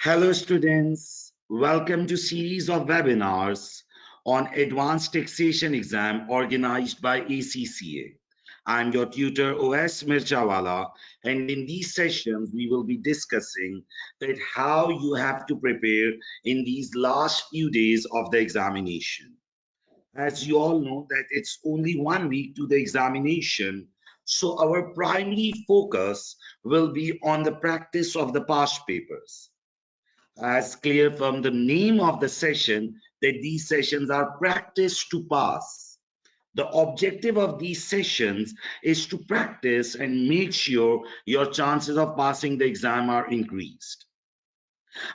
Hello students, welcome to series of webinars on Advanced Taxation exam organized by ACCA. I'm your tutor Owais Mirchawala, and in these sessions we will be discussing that how you have to prepare in these last few days of the examination. As you all know that it's only 1 week to the examination, so our primary focus will be on the practice of the past papers. As clear from the name of the session that these sessions are practice to pass. The objective of these sessions is to practice and make sure your chances of passing the exam are increased.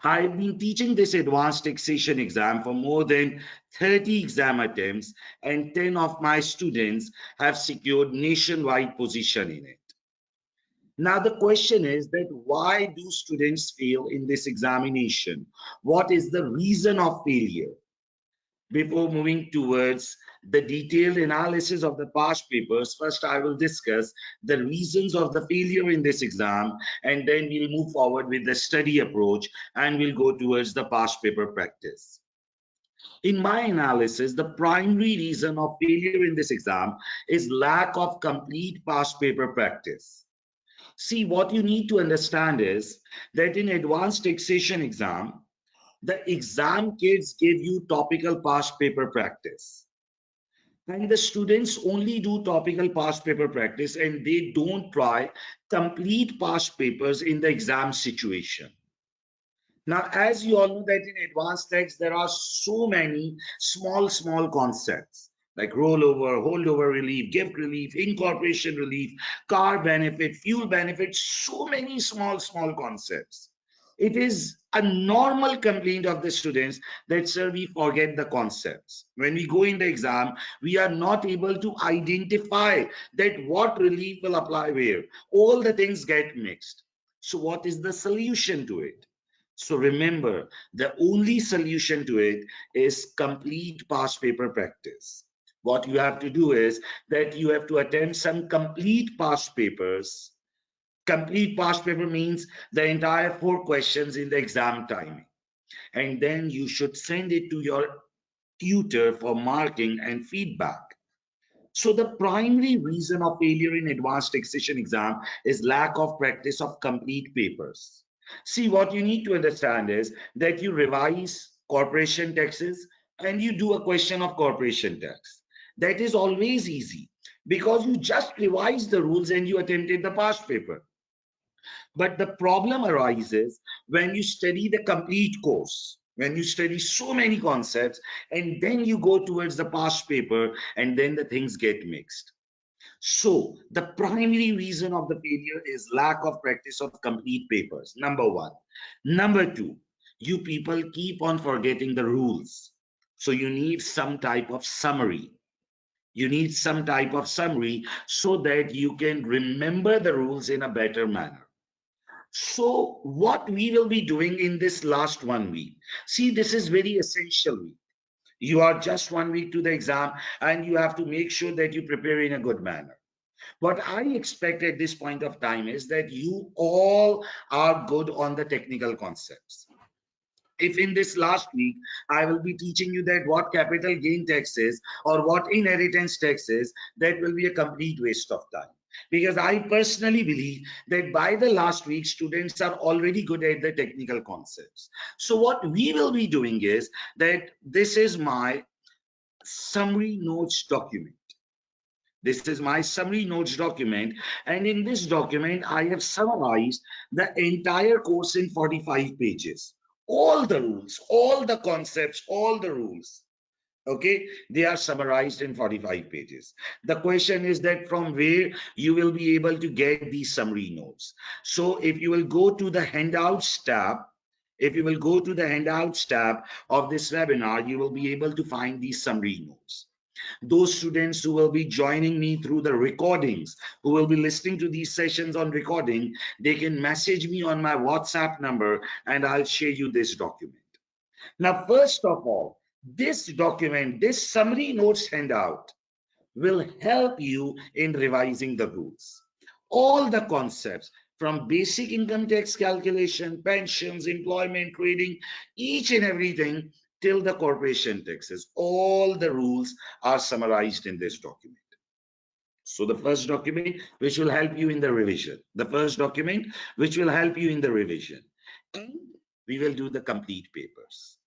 I've been teaching this advanced taxation exam for more than 30 exam attempts, and 10 of my students have secured nationwide position in it. Now the question is that why do students fail in this examination? What is the reason of failure? Before moving towards the detailed analysis of the past papers, first I will discuss the reasons of the failure in this exam, and then we'll move forward with the study approach and we'll go towards the past paper practice. In my analysis, the primary reason of failure in this exam is lack of complete past paper practice. See, what you need to understand is that in advanced taxation exam, the exam kids give you topical past paper practice. And the students only do topical past paper practice and they don't try complete past papers in the exam situation. Now, as you all know that in advanced tax, there are so many small concepts like rollover, holdover relief, gift relief, incorporation relief, car benefit, fuel benefit, so many small concepts. It is a normal complaint of the students that, sir, we forget the concepts. When we go in the exam, we are not able to identify that what relief will apply where. All the things get mixed. So what is the solution to it? So remember, the only solution to it is complete past paper practice. What you have to do is that you have to attempt some complete past papers. Complete past paper means the entire 4 questions in the exam timing. And then you should send it to your tutor for marking and feedback. So the primary reason of failure in advanced taxation exam is lack of practice of complete papers. See, what you need to understand is that you revise corporation taxes and you do a question of corporation tax. That is always easy because you just revise the rules and you attempted the past paper. But the problem arises when you study the complete course, when you study so many concepts, and then you go towards the past paper, and then the things get mixed. So the primary reason of the failure is lack of practice of complete papers, number one. Number two, you people keep on forgetting the rules. So you need some type of summary. You need some type of summary so that you can remember the rules in a better manner. So what we will be doing in this last 1 week, see, this is very essential week. You are just 1 week to the exam and you have to make sure that you prepare in a good manner. What I expect at this point of time is that you all are good on the technical concepts. If in this last week I will be teaching you that what capital gain tax is or what inheritance tax is, that will be a complete waste of time. Because I personally believe that by the last week, students are already good at the technical concepts. So what we will be doing is that this is my summary notes document. This is my summary notes document. And in this document, I have summarized the entire course in 45 pages. All the rules, all the concepts, all the rules. Okay, they are summarized in 45 pages. The question is that from where you will be able to get these summary notes. So if you will go to the handouts tab, if you will go to the handouts tab of this webinar, you will be able to find these summary notes. Those students who will be joining me through the recordings, who will be listening to these sessions on recording, they can message me on my WhatsApp number and I'll share you this document. Now, first of all, this document, this summary notes handout will help you in revising the rules. All the concepts, from basic income tax calculation, pensions, employment, trading, each and everything till the corporation taxes. All the rules are summarized in this document. So the first document which will help you in the revision. The first document which will help you in the revision. And we will do the complete papers.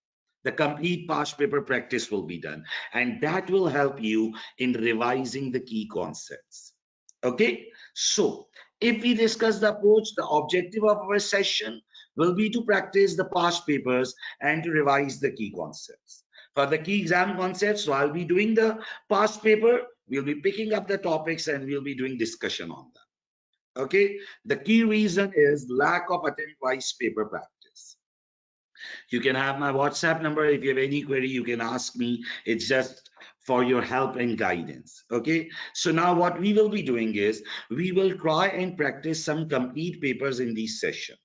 The complete past paper practice will be done. And that will help you in revising the key concepts. Okay, so if we discuss the approach, the objective of our session will be to practice the past papers and to revise the key concepts. For the key exam concepts, so I'll be doing the past paper, we'll be picking up the topics and we'll be doing discussion on them. Okay, the key reason is lack of attempt-wise paper practice. You can have my WhatsApp number. If you have any query, you can ask me. It's just for your help and guidance. Okay. So now what we will be doing is we will try and practice some complete papers in these sessions.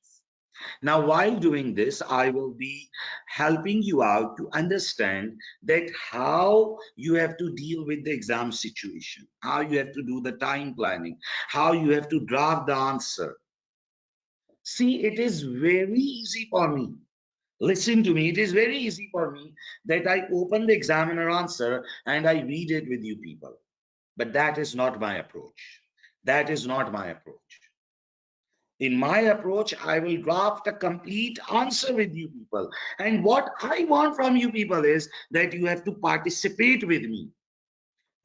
Now, while doing this, I will be helping you out to understand that how you have to deal with the exam situation, how you have to do the time planning, how you have to draft the answer. See, it is very easy for me. Listen to me, it is very easy for me that I open the examiner answer and I read it with you people. But that is not my approach. That is not my approach. In my approach, I will draft a complete answer with you people. And what I want from you people is that you have to participate with me.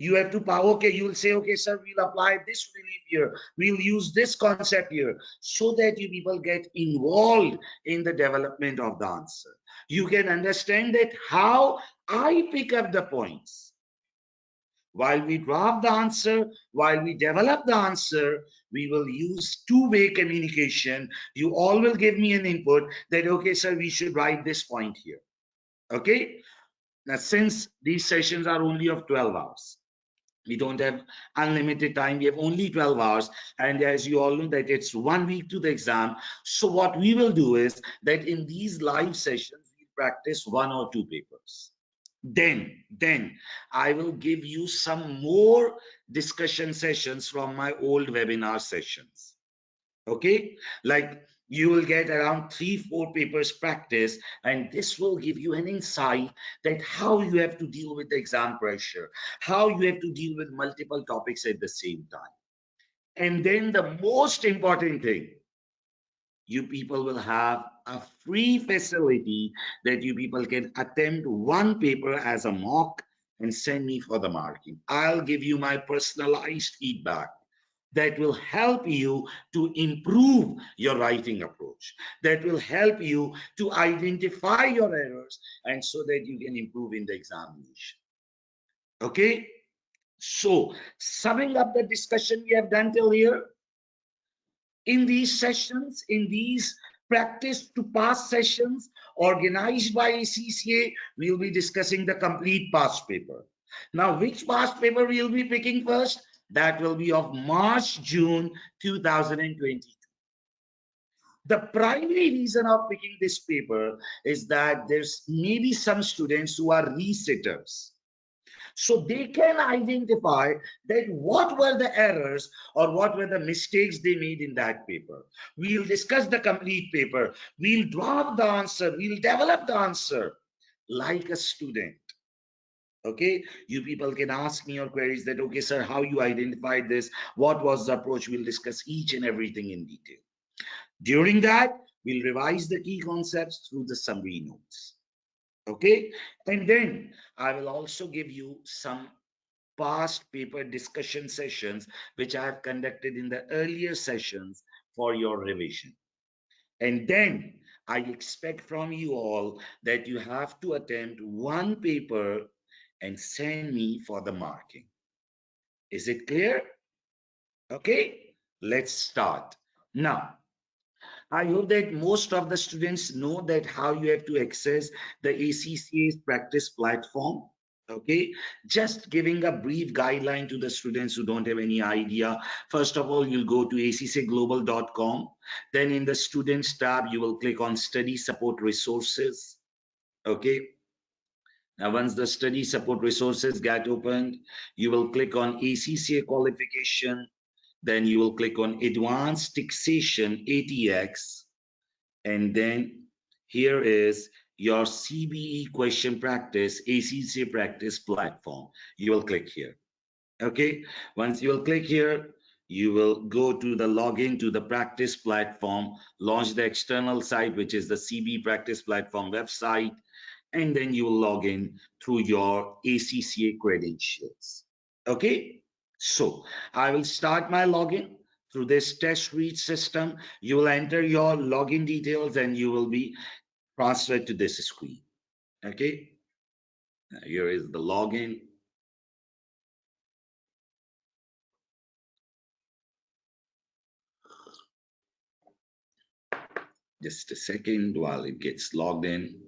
You have to, okay, you will say, okay, sir, we'll apply this relief here. We'll use this concept here so that you people get involved in the development of the answer. You can understand that how I pick up the points. While we draft the answer, while we develop the answer, we will use two-way communication. You all will give me an input that, okay, sir, we should write this point here. Okay. Now, since these sessions are only of 12 hours, we don't have unlimited time. We have only 12 hours. And as you all know that it's 1 week to the exam. So what we will do is that in these live sessions, we practice 1 or 2 papers. Then I will give you some more discussion sessions from my old webinar sessions. Okay, like you will get around 3-4 papers practice, and this will give you an insight that how you have to deal with the exam pressure, how you have to deal with multiple topics at the same time. And then the most important thing, you people will have a free facility that you people can attempt one paper as a mock and send me for the marking. I'll give you my personalized feedback that will help you to improve your writing approach, that will help you to identify your errors and so that you can improve in the examination. Okay, so summing up the discussion we have done till here, in these sessions, in these practice to pass sessions organized by ACCA, we will be discussing the complete past paper. Now, which past paper we will be picking first? That will be of March, June 2022. The primary reason of picking this paper is that there's maybe some students who are resitters. So they can identify that what were the errors or what were the mistakes they made in that paper. We'll discuss the complete paper. We'll draft the answer. We'll develop the answer like a student. Okay, you people can ask me your queries that, okay, sir, how you identified this? What was the approach? We'll discuss each and everything in detail. During that, we'll revise the key concepts through the summary notes. Okay, and then I will also give you some past paper discussion sessions which I have conducted in the earlier sessions for your revision. And then I expect from you all that you have to attempt one paper and send me for the marking. Is it clear? Okay, let's start. Now, I hope that most of the students know that how you have to access the ACCA's practice platform. Okay, just giving a brief guideline to the students who don't have any idea. First of all, you'll go to accglobal.com. Then in the students tab, you will click on study support resources. Okay. Now, once the study support resources get opened, you will click on ACCA qualification. Then you will click on Advanced Taxation ATX, and then here is your CBE question practice ACCA practice platform. You will click here. Okay, once you will click here, you will go to the login to the practice platform, launch the external site, which is the CBE practice platform website, and then you will log in through your ACCA credentials. Okay, so I will start my login through this test read system. You will enter your login details and you will be transferred to this screen. Okay, here is the login. Just a second while it gets logged in.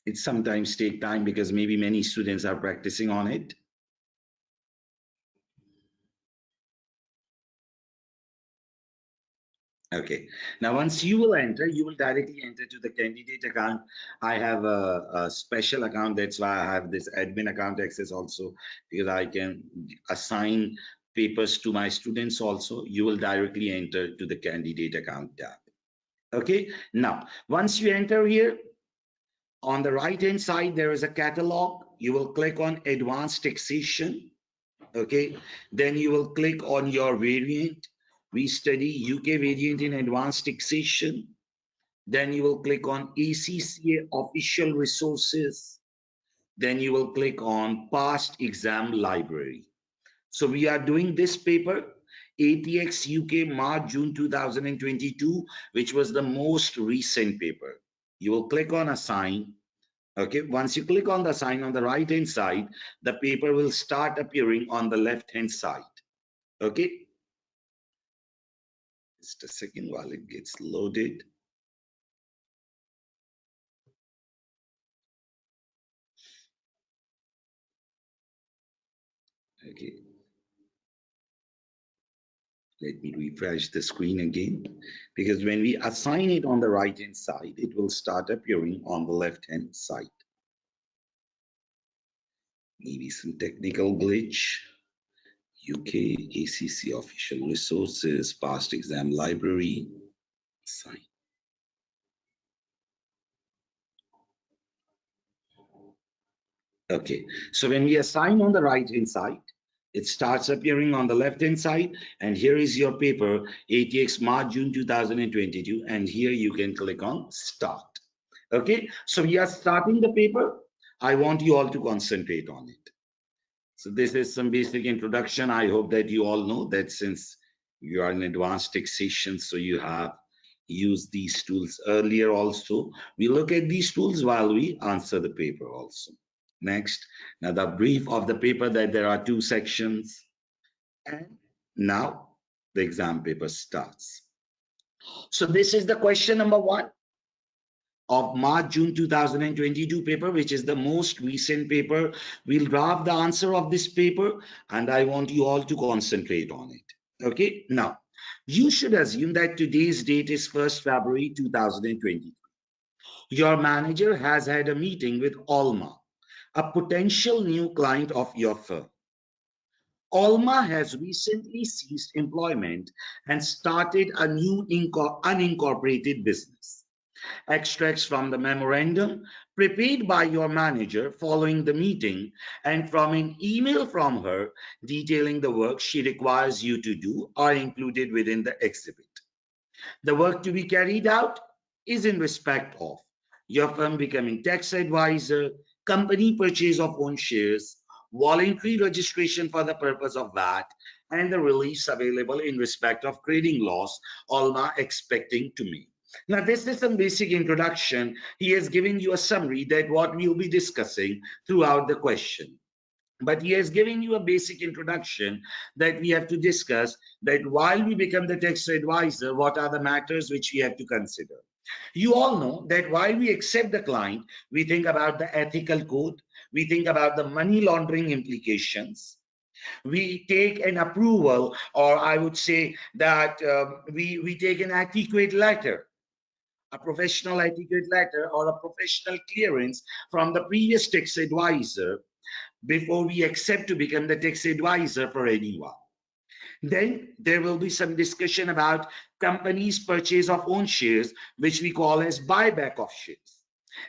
It sometimes take time because maybe many students are practicing on it. Okay, now once you will enter, you will directly enter to the candidate account. I have a special account, that's why I have this admin account access also, because I can assign papers to my students also. You will directly enter to the candidate account tab. Okay, now once you enter here, on the right hand side there is a catalog. You will click on Advanced Taxation. Okay, then you will click on your variant. We study UK variant in Advanced Taxation. Then you will click on ACCA Official Resources. Then you will click on Past Exam Library. So we are doing this paper, ATX UK March-June 2022, which was the most recent paper. You will click on Assign. Okay, once you click on the sign on the right hand side, the paper will start appearing on the left hand side. Okay, just a second while it gets loaded. Okay, let me refresh the screen again, because when we assign it on the right hand side, it will start appearing on the left hand side. Maybe some technical glitch. UK ACCA Official Resources, Past Exam Library, sign. Okay, so when we assign on the right hand side, it starts appearing on the left hand side, and here is your paper, ATX March-June 2022, and here you can click on Start. Okay, so we are starting the paper. I want you all to concentrate on it. So this is some basic introduction. I hope that you all know that since you are in advanced taxation, so you have used these tools earlier also. We look at these tools while we answer the paper also. Next, now the brief of the paper, that there are two sections, and now the exam paper starts. So this is the question number 1 of March-June 2022 paper, which is the most recent paper. We'll draft the answer of this paper, and I want you all to concentrate on it. Okay, now you should assume that today's date is 1st February 2023. Your manager has had a meeting with Alma, a potential new client of your firm. Alma has recently ceased employment and started a new unincorporated business. Extracts from the memorandum prepared by your manager following the meeting and from an email from her detailing the work she requires you to do are included within the exhibit. The work to be carried out is in respect of your firm becoming tax advisor, company purchase of own shares, voluntary registration for the purpose of VAT, and the release available in respect of trading loss Alma expecting to make. Now, this is some basic introduction. He has given you a summary that what we will be discussing throughout the question. But he has given you a basic introduction that we have to discuss, that while we become the tax advisor, what are the matters which we have to consider. You all know that while we accept the client, we think about the ethical code, we think about the money laundering implications, we take an approval, or I would say that we take an adequate letter a professional etiquette letter or a professional clearance from the previous tax advisor before we accept to become the tax advisor for anyone. Then there will be some discussion about companies' purchase of own shares, which we call as buyback of shares.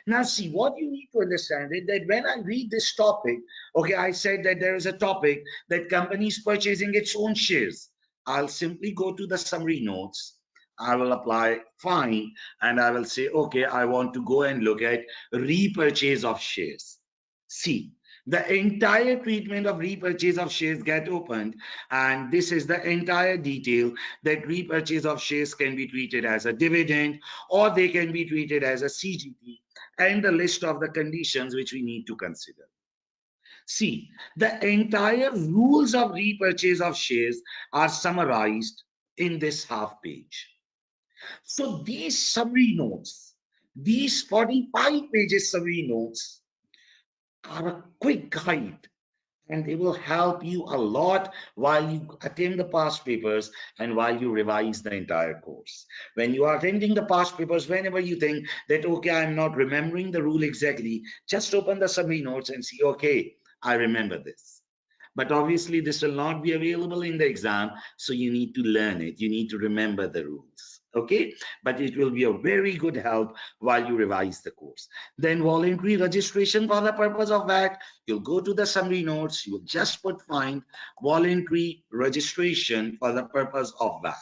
Now, see, what you need to understand is that when I read this topic, okay, I said that there is a topic that companies purchasing its own shares. I'll simply go to the summary notes. I will apply fine, and I will say, okay, I want to go and look at repurchase of shares. See, the entire treatment of repurchase of shares get opened, and this is the entire detail that repurchase of shares can be treated as a dividend or they can be treated as a CGT, and the list of the conditions which we need to consider. See, the entire rules of repurchase of shares are summarized in this half page. So these summary notes, these 45 pages summary notes are a quick guide, and they will help you a lot while you attend the past papers and while you revise the entire course. When you are attending the past papers, whenever you think that, okay, I'm not remembering the rule exactly, just open the summary notes and see, okay, I remember this. But obviously, this will not be available in the exam, so you need to learn it. You need to remember the rules, okay? But it will be a very good help while you revise the course. Then voluntary registration for the purpose of VAT, you'll go to the summary notes, you'll just put find voluntary registration for the purpose of VAT.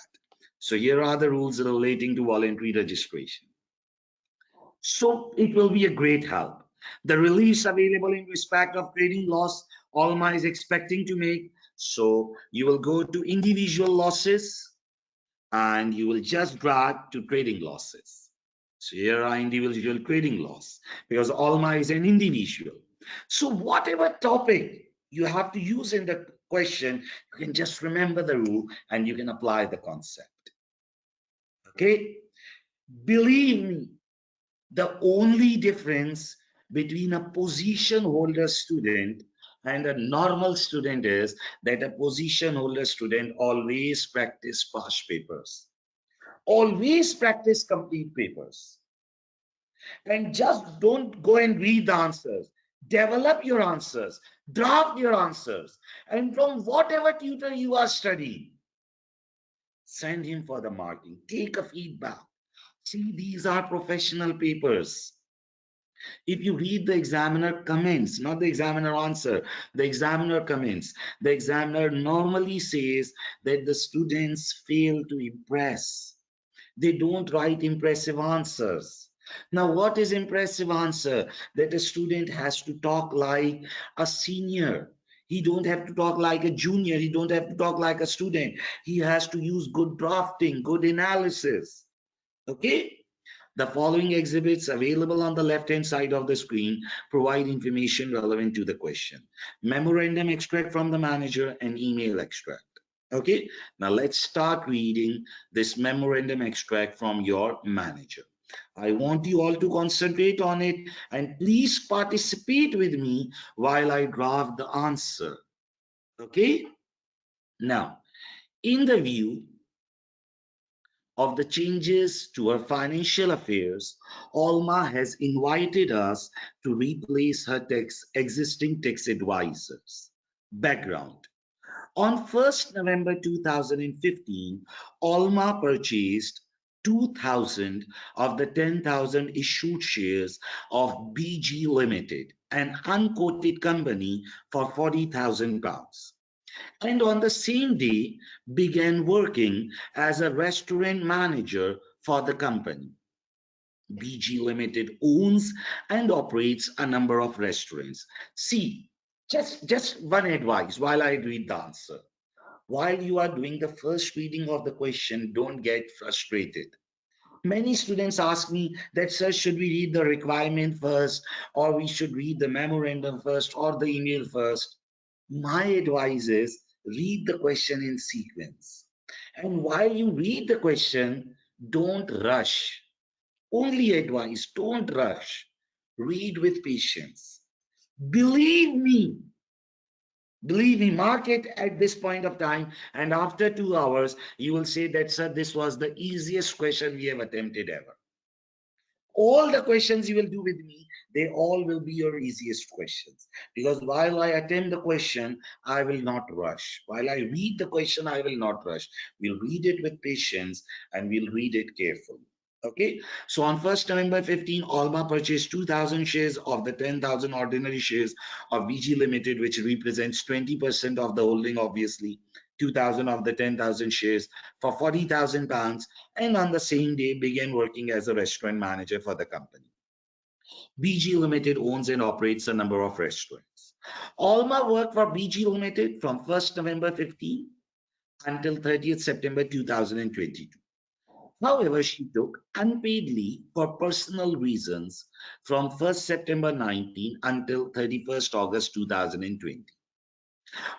So here are the rules relating to voluntary registration. So it will be a great help. The reliefs available in respect of trading loss, Alma is expecting to make. So you will go to individual losses and you will just drag to trading losses. So here are individual trading loss because Alma is an individual. So whatever topic you have to use in the question, you can just remember the rule and you can apply the concept. Okay? Believe me, the only difference between a position holder student and a normal student is that a position holder student always practice past papers, always practice complete papers, and just don't go and read the answers. Develop your answers, draft your answers, and from whatever tutor you are studying, send him for the marking. Take a feedback. See, these are professional papers. If you read the examiner comments, not the examiner answer, the examiner comments, the examiner normally says that the students fail to impress. They don't write impressive answers. Now, what is impressive answer? That a student has to talk like a senior. He don't have to talk like a junior. He don't have to talk like a student. He has to use good drafting, good analysis. Okay? The following exhibits available on the left-hand side of the screen provide information relevant to the question. Memorandum extract from the manager and email extract. Okay, now let's start reading this memorandum extract from your manager. I want you all to concentrate on it and please participate with me while I draft the answer. Okay, now in the view of the changes to her financial affairs, Alma has invited us to replace her existing tax advisors. Background. On 1st November 2015, Alma purchased 2,000 of the 10,000 issued shares of BG Limited, an unquoted company, for £40,000, and on the same day began working as a restaurant manager for the company. BG Limited owns and operates a number of restaurants. See, just one advice while I read the answer. While you are doing the first reading of the question, don't get frustrated. Many students ask me that, sir, should we read the requirement first, or we should read the memorandum first, or the email first? My advice is read the question in sequence. And while you read the question, don't rush. Only advice, don't rush. Read with patience. Believe me, believe me, mark it at this point of time, and after 2 hours, you will say that, sir, this was the easiest question we have attempted ever. All the questions you will do with me, they all will be your easiest questions. Because while I attempt the question, I will not rush. While I read the question, I will not rush. We'll read it with patience and we'll read it carefully. Okay, so on 1st November 15, Alma purchased 2,000 shares of the 10,000 ordinary shares of BG Limited, which represents 20% of the holding, obviously. 2,000 of the 10,000 shares for £40,000, and on the same day began working as a restaurant manager for the company. BG Limited owns and operates a number of restaurants. Alma worked for BG Limited from 1st November 15 until 30th September 2022. However, she took unpaid leave for personal reasons from 1st September 19 until 31st August 2020.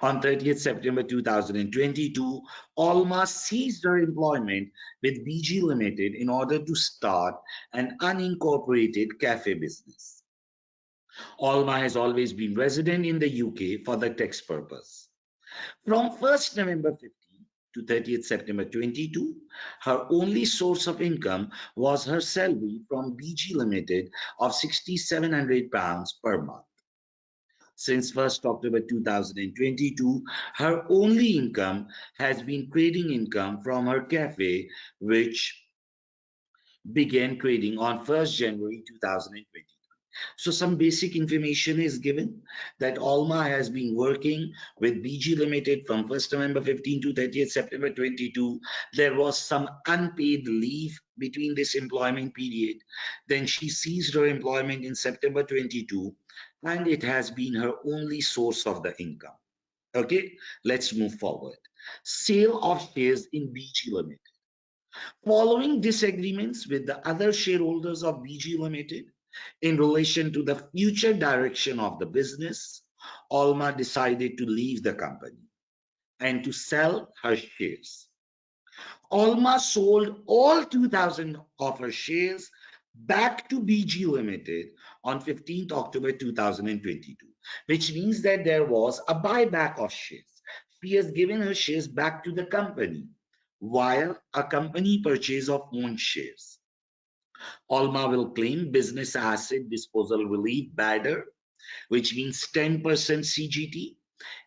On 30th September 2022, Alma ceased her employment with BG Limited in order to start an unincorporated cafe business. Alma has always been resident in the UK for the tax purpose. From 1st November 15 to 30th September 22, her only source of income was her salary from BG Limited of £6,700 per month. Since 1st October 2022, her only income has been trading income from her cafe, which began trading on 1st January 2023. So some basic information is given that Alma has been working with BG Limited from 1st November 15 to 30th September 22. There was some unpaid leave between this employment period. Then she ceased her employment in September 22, and it has been her only source of the income. Okay, let's move forward. Sale of shares in BG Limited. Following disagreements with the other shareholders of BG Limited in relation to the future direction of the business, Alma decided to leave the company and to sell her shares. Alma sold all 2,000 of her shares back to BG Limited on 15th October 2022, which means that there was a buyback of shares. She has given her shares back to the company via a company purchase of own shares. Alma will claim business asset disposal relief BADR, which means 10% CGT,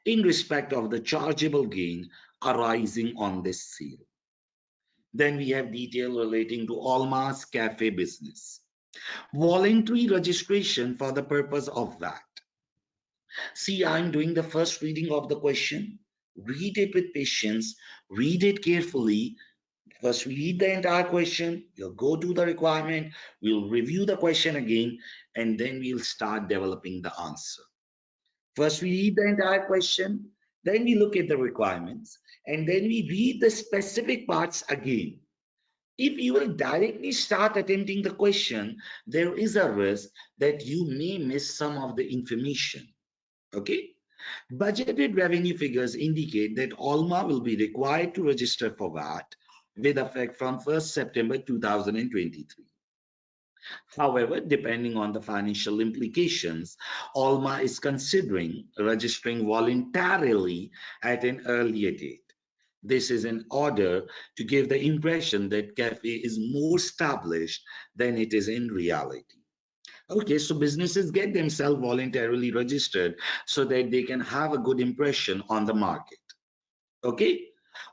in respect of the chargeable gain arising on this sale. Then we have detail relating to Alma's cafe business. Voluntary registration for the purpose of that. See, I'm doing the first reading of the question. Read it with patience, read it carefully. First, we read the entire question, we'll go to the requirement, we'll review the question again, and then we'll start developing the answer. First, we read the entire question, then we look at the requirements, and then we read the specific parts again. If you will directly start attempting the question, there is a risk that you may miss some of the information. Okay? Budgeted revenue figures indicate that Alma will be required to register for VAT with effect from 1st September 2023. However, depending on the financial implications, Alma is considering registering voluntarily at an earlier date. This is in order to give the impression that cafe is more established than it is in reality. Okay, so businesses get themselves voluntarily registered so that they can have a good impression on the market. Okay,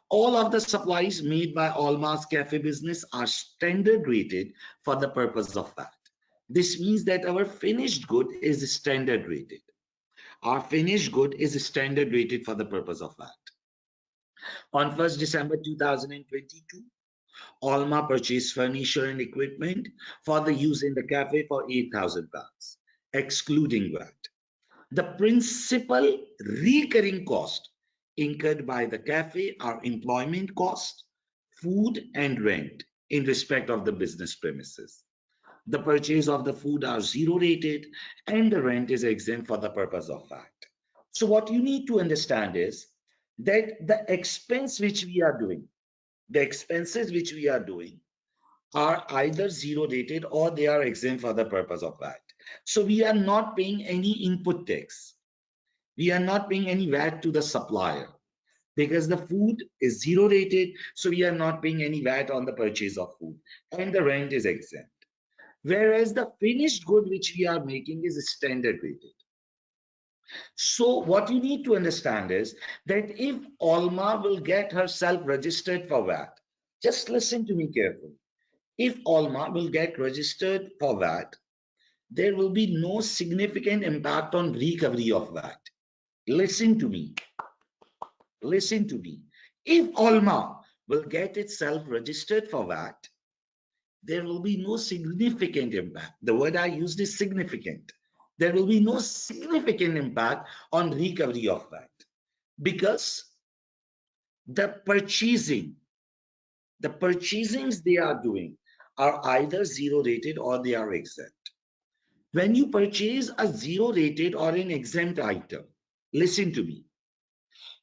all of the supplies made by Alma's cafe business are standard rated for the purpose of that. This means that our finished good is standard rated. Our finished good is standard rated for the purpose of that. On 1st December 2022, Alma purchased furniture and equipment for the use in the cafe for £8,000, excluding VAT. The principal recurring cost incurred by the cafe are employment cost, food, and rent in respect of the business premises. The purchase of the food are zero rated and the rent is exempt for the purpose of VAT. So what you need to understand is that the expenses which we are doing are either zero rated or they are exempt for the purpose of VAT. So we are not paying any input tax. We are not paying any VAT to the supplier because the food is zero rated. So we are not paying any VAT on the purchase of food and the rent is exempt. whereas the finished good which we are making is standard rated. So what you need to understand is that if Alma will get herself registered for VAT, just listen to me carefully. If Alma will get registered for VAT, there will be no significant impact on recovery of VAT. Listen to me. Listen to me. If Alma will get itself registered for VAT, there will be no significant impact. The word I used is significant. There will be no significant impact on recovery of VAT because the purchasings they are doing are either zero rated or they are exempt. When you purchase a zero rated or an exempt item, listen to me.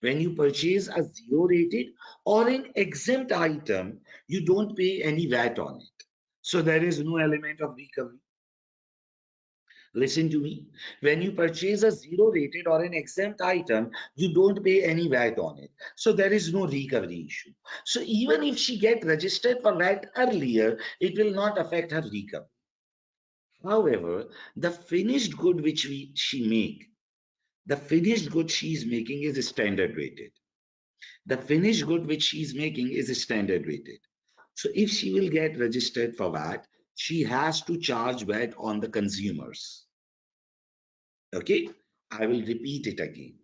When you purchase a zero rated or an exempt item, you don't pay any VAT on it. So there is no element of recovery. Listen to me. When you purchase a zero rated or an exempt item, you don't pay any VAT on it. So there is no recovery issue. So even if she get registered for VAT earlier, it will not affect her recovery. However, the finished good which she make, the finished good she is making is standard rated. The finished good which she is making is standard rated. So if she will get registered for VAT, she has to charge VAT on the consumers. Okay, I will repeat it again.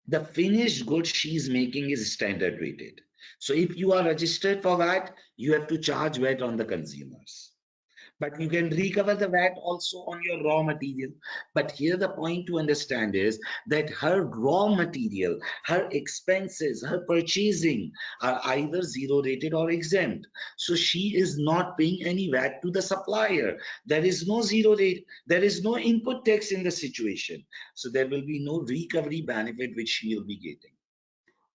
The finished good she is making is standard rated. So if you are registered for VAT, you have to charge VAT on the consumers. But you can recover the VAT also on your raw material. But here the point to understand is that her raw material, her expenses, her purchasing are either zero rated or exempt. So she is not paying any VAT to the supplier. There is no zero rate. There is no input tax in the situation. So there will be no recovery benefit which she will be getting.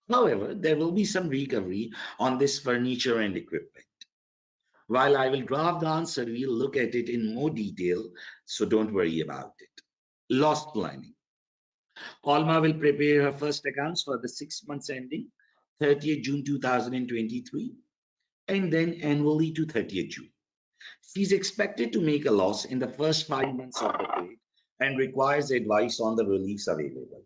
However, there will be some recovery on this furniture and equipment. While I will draft the answer, we'll look at it in more detail, so don't worry about it. Loss planning. Alma will prepare her first accounts for the 6 months ending 30th June 2023 and then annually to 30th June. She's expected to make a loss in the first 5 months of the trade and requires advice on the reliefs available.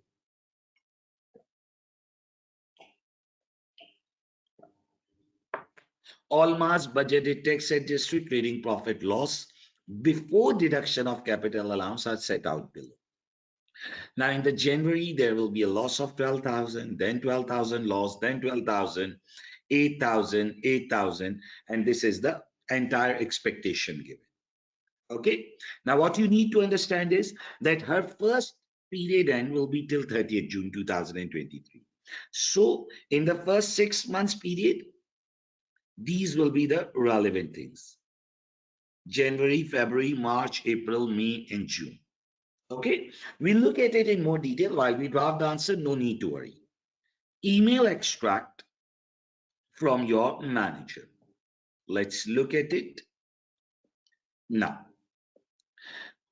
Alma's budgeted tax-adjusted trading profit loss before deduction of capital allowance are set out below. Now in the January, there will be a loss of 12,000, then 12,000 loss, then 12,000, 8,000, 8,000, and this is the entire expectation given. Okay. Now what you need to understand is that her first period end will be till 30th June 2023. So in the first 6 months period, these will be the relevant things. January, February, March, April, May, and June. Okay, we'll look at it in more detail while we draft the answer, no need to worry. Email extract from your manager. Let's look at it now.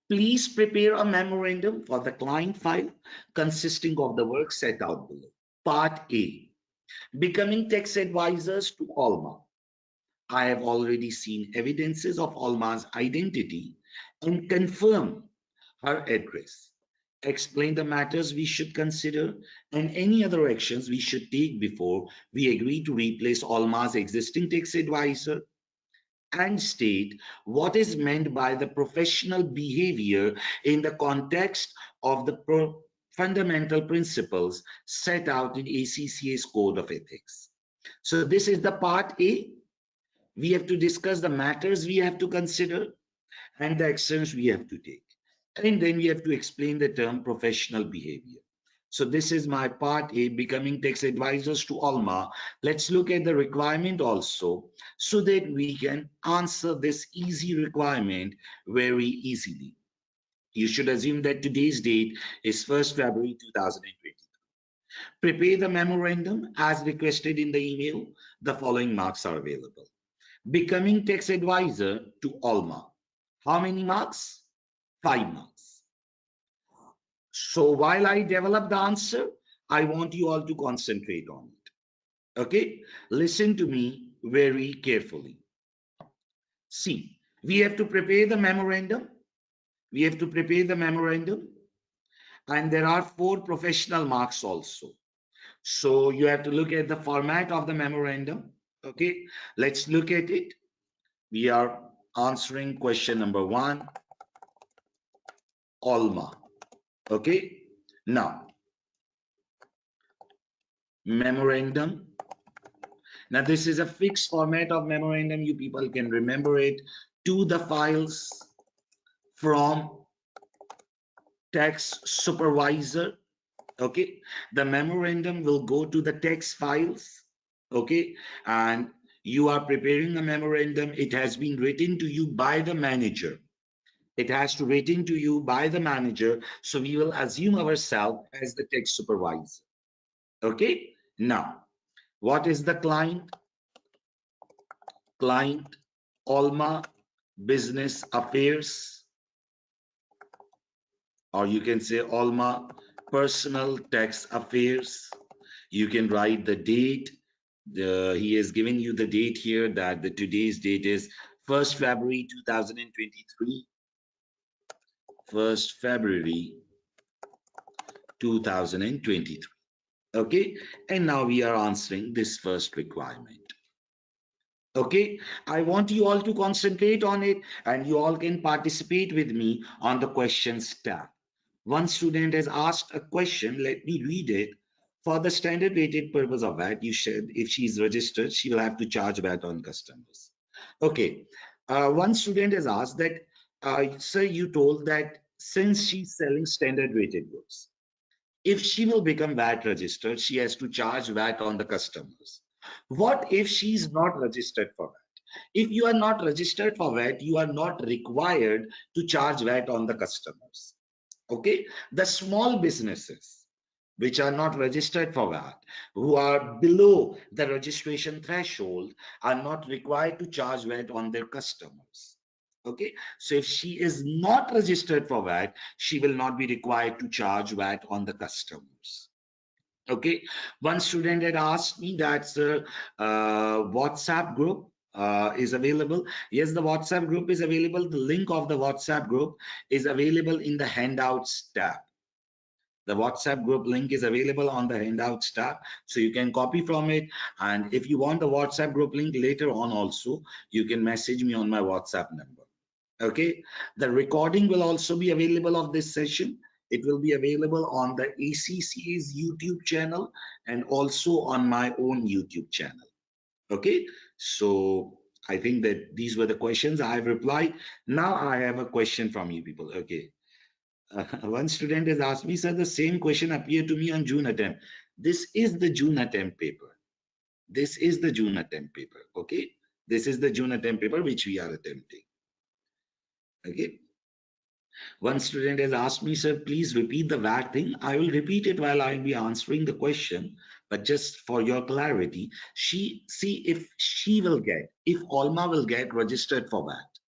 Please prepare a memorandum for the client file consisting of the work set out below. Part A, becoming tax advisors to Alma. I have already seen evidences of Alma's identity and confirm her address. Explain the matters we should consider and any other actions we should take before we agree to replace Alma's existing tax advisor, and state what is meant by the professional behavior in the context of the fundamental principles set out in ACCA's Code of Ethics. So this is the part A. We have to discuss the matters we have to consider and the actions we have to take. And then we have to explain the term professional behavior. So this is my part A, becoming tax advisors to Alma. Let's look at the requirement also so that we can answer this easy requirement very easily. You should assume that today's date is 1st February 2020. Prepare the memorandum as requested in the email. The following marks are available. Becoming tax advisor to Alma. How many marks? 5 marks. So while I develop the answer, I want you all to concentrate on it. Okay, listen to me very carefully. See, We have to prepare the memorandum. We have to prepare the memorandum. And there are 4 professional marks also. So you have to look at the format of the memorandum. Okay, let's look at it. We are answering question number 1, Alma. Okay, now memorandum. Now this is a fixed format of memorandum. You people can remember it. To the files, from, tax supervisor. Okay, the memorandum will go to the tax files. Okay, and you are preparing a memorandum. It has been written to you by the manager. It has to written to you by the manager. So we will assume ourselves as the tax supervisor. Okay, now what is the client? Client Alma Business Affairs, or you can say Alma Personal Tax Affairs. You can write the date. He has given you the date here, that the today's date is 1st February 2023. 1st February 2023. Okay, and now we are answering this first requirement. Okay, I want you all to concentrate on it, and you all can participate with me on the questions tab. One student has asked a question. Let me read it. For the standard rated purpose of VAT, you said if she is registered, she will have to charge VAT on customers. Okay, one student has asked that, sir, you told that since she's selling standard rated goods, if she will become VAT registered, she has to charge VAT on the customers. What if she's not registered for VAT? If you are not registered for VAT, you are not required to charge VAT on the customers. Okay, the small businesses which are not registered for VAT, who are below the registration threshold, are not required to charge VAT on their customers. Okay, so if she is not registered for VAT, she will not be required to charge VAT on the customers. Okay, one student had asked me that, sir, WhatsApp group is available. Yes, the WhatsApp group is available. The link of the WhatsApp group is available in the handouts tab. The WhatsApp group link is available on the handouts tab, so you can copy from it. And if you want the WhatsApp group link later on also, you can message me on my WhatsApp number. Okay, the recording will also be available of this session. It will be available on the ACCA's YouTube channel and also on my own YouTube channel. Okay, so I think that these were the questions I have replied. Now I have a question from you people. Okay, one student has asked me, sir, the same question appeared to me on June attempt. This is the June attempt paper. This is the June attempt paper. Okay, this is the June attempt paper which we are attempting. Okay, one student has asked me, sir, please repeat the VAT thing. I will repeat it while I will be answering the question, but just for your clarity, if Alma will get registered for VAT,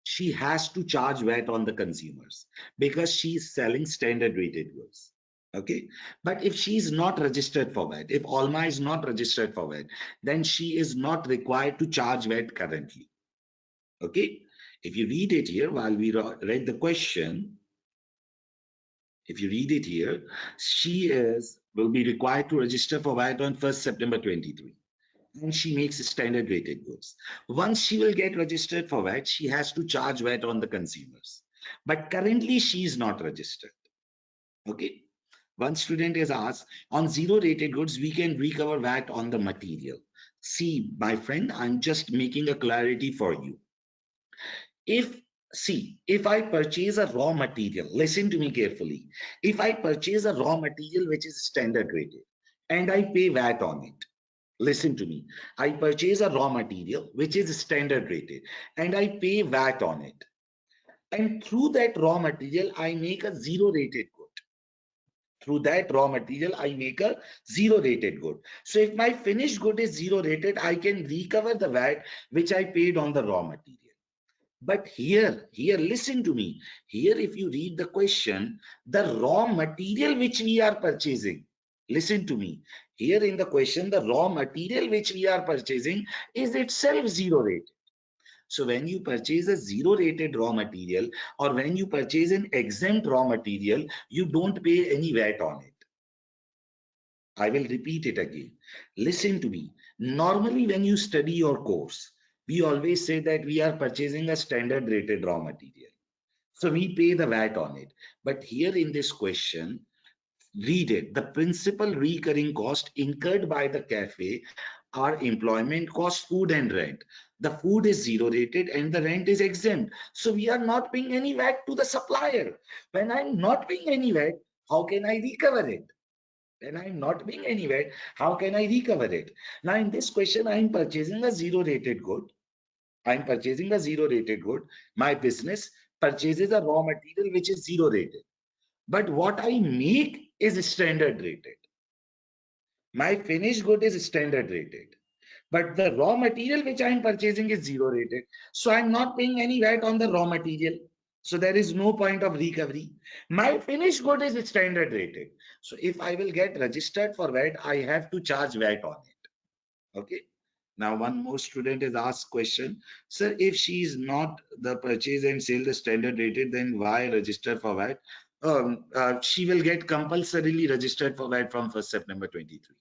she has to charge VAT on the consumers because she is selling standard rated goods. Okay, but if she is not registered for VAT, if Alma is not registered for VAT, then she is not required to charge VAT currently. Okay, if you read it here while we read the question, if you read it here, will be required to register for VAT on 1st September 23. And she makes standard rated goods. Once she will get registered for VAT, she has to charge VAT on the consumers. But currently she is not registered. Okay. One student has asked, on zero rated goods, we can recover VAT on the material. See, my friend, I'm just making a clarity for you. If I purchase a raw material, listen to me carefully. If I purchase a raw material which is standard rated and I pay VAT on it, listen to me. I purchase a raw material which is standard rated and I pay VAT on it. And through that raw material, I make a zero rated good. Through that raw material, I make a zero rated good. So if my finished good is zero rated, I can recover the VAT which I paid on the raw material. But here, listen to me. Here, if you read the question, the raw material which we are purchasing, listen to me. Here in the question, the raw material which we are purchasing is itself zero rated. So when you purchase a zero rated raw material or when you purchase an exempt raw material, you don't pay any VAT on it. I will repeat it again. Listen to me. Normally, when you study your course, we always say that we are purchasing a standard rated raw material. So we pay the VAT on it. But here in this question, read it. The principal recurring cost incurred by the cafe are employment cost, food and rent. The food is zero rated and the rent is exempt. So we are not paying any VAT to the supplier. When I'm not paying any VAT, how can I recover it? When I'm not paying any VAT, how can I recover it? Now in this question, I'm purchasing a zero rated good. I'm purchasing a zero rated good. My business purchases a raw material which is zero rated. But what I make is standard rated. My finished good is standard rated. But the raw material which I'm purchasing is zero rated. So I'm not paying any VAT on the raw material. So there is no point of recovery. My finished good is standard rated. So if I will get registered for VAT, I have to charge VAT on it. Okay. Now one more student has asked question, sir, if she is not the purchase and sale the standard rated, then why register for VAT? She will get compulsorily registered for VAT from 1st September 23.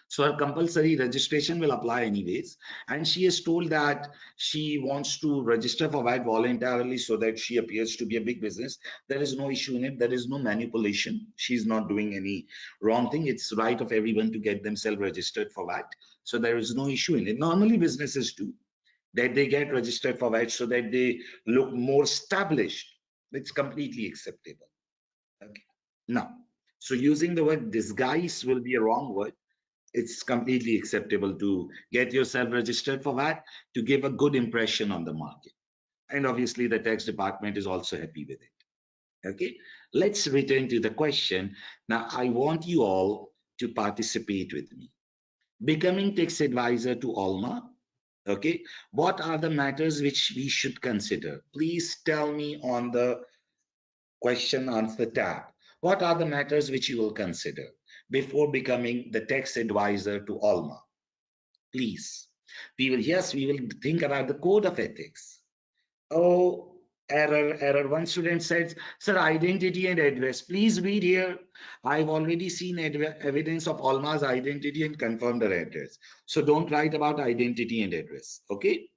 So her compulsory registration will apply anyways. And she is told that she wants to register for VAT voluntarily so that she appears to be a big business. There is no issue in it. There is no manipulation. She's not doing any wrong thing. It's right of everyone to get themselves registered for VAT. So there is no issue in it. Normally businesses do that, they get registered for VAT so that they look more established. It's completely acceptable. Okay. Now, so using the word disguise will be a wrong word. It's completely acceptable to get yourself registered for VAT to give a good impression on the market. And obviously the tax department is also happy with it. Okay, let's return to the question. Now I want you all to participate with me. Becoming tax advisor to Alma. Okay, what are the matters which we should consider? Please tell me on the question answer tab. What are the matters which you will consider before becoming the tax advisor to Alma? Please. We will think about the code of ethics. Oh, error. One student said, sir, identity and address. Please read here. I've already seen evidence of Alma's identity and confirmed her address. So don't write about identity and address. Okay.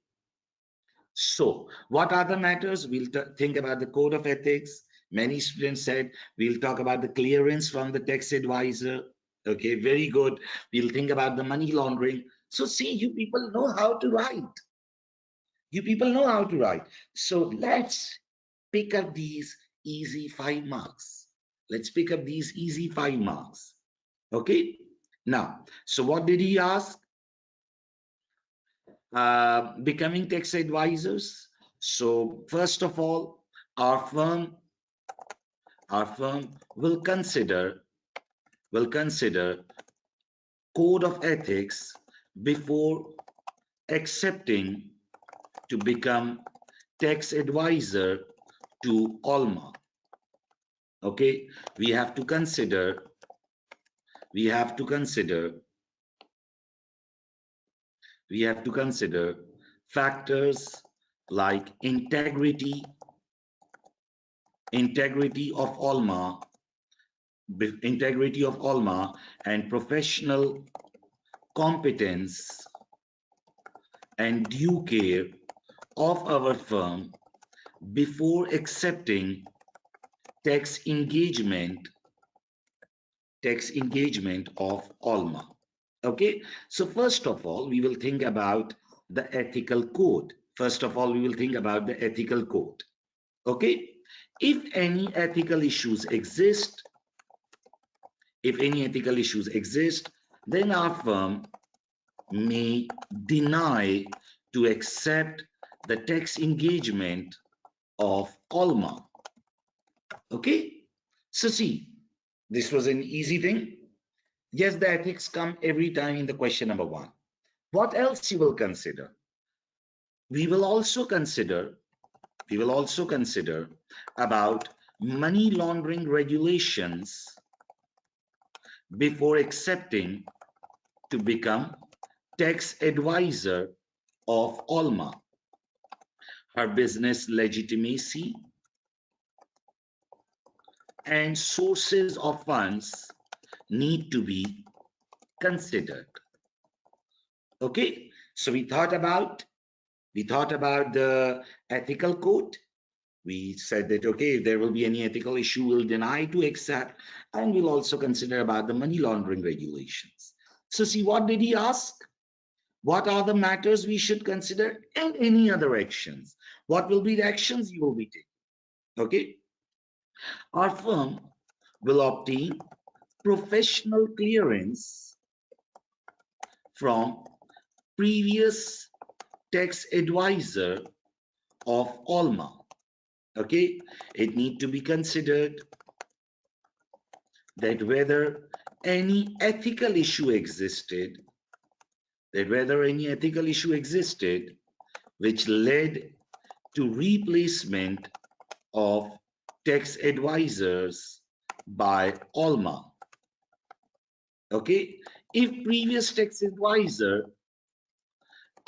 So what are the matters? We'll think about the code of ethics. Many students said we'll talk about the clearance from the tax advisor. Okay, very good. We'll think about the money laundering. So see, you people know how to write. You people know how to write. So let's pick up these easy 5 marks. Let's pick up these easy 5 marks. Okay. Now, so what did he ask? Becoming tax advisors. So first of all, our firm will consider code of ethics before accepting to become tax advisor to Alma. Okay, we have to consider factors like integrity of Alma and professional competence and due care of our firm before accepting tax engagement of Alma. Okay, so first of all, we will think about the ethical code. Okay, if any ethical issues exist, then our firm may deny to accept the tax engagement of Alma. Okay, so see, this was an easy thing. Yes, the ethics come every time in the question number 1. What else you will consider? We will also consider about money laundering regulations before accepting to become tax advisor of Alma. her business legitimacy, and sources of funds need to be considered. Okay, so we thought about the ethical code. We said that, okay, if there will be any ethical issue, we'll deny to accept, and we'll also consider about the money laundering regulations. So see, what did he ask? What are the matters we should consider, and any other actions? What will be the actions you will be taking? Okay, our firm will obtain professional clearance from previous tax advisor of Alma. Okay, it need to be considered that whether any ethical issue existed, which led to replacement of tax advisors by Alma. Okay, if previous tax advisor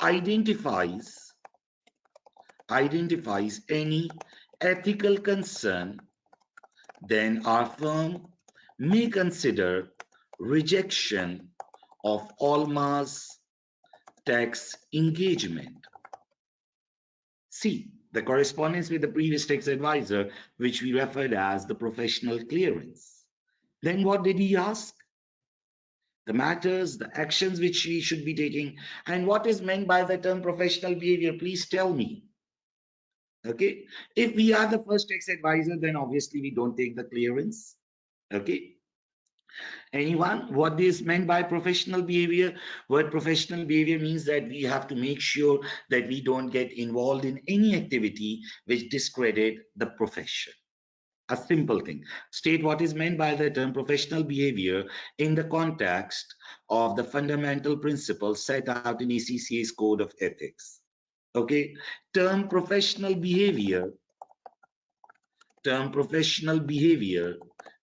identifies any ethical concern, then our firm may consider rejection of Alma's tax engagement. See, the correspondence with the previous tax advisor, which we referred as the professional clearance. Then what did he ask? The matters, the actions which we should be taking, and what is meant by the term professional behavior, please tell me. Okay, if we are the first tax advisor, then obviously we don't take the clearance. Okay, anyone, what is meant by professional behavior? What professional behavior means that we have to make sure that we don't get involved in any activity which discredit the profession. A simple thing. State what is meant by the term professional behavior in the context of the fundamental principles set out in ACCA's Code of Ethics. Okay, term professional behavior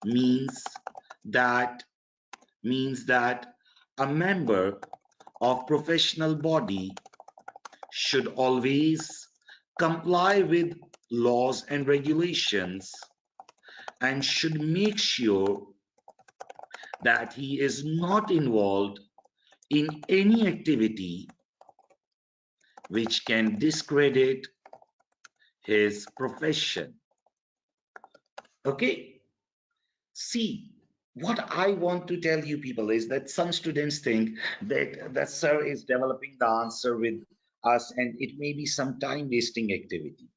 means that a member of professional body should always comply with laws and regulations and should make sure that he is not involved in any activity which can discredit his profession. Okay, see, what I want to tell you people is that some students think that sir is developing the answer with us and it may be some time wasting activity.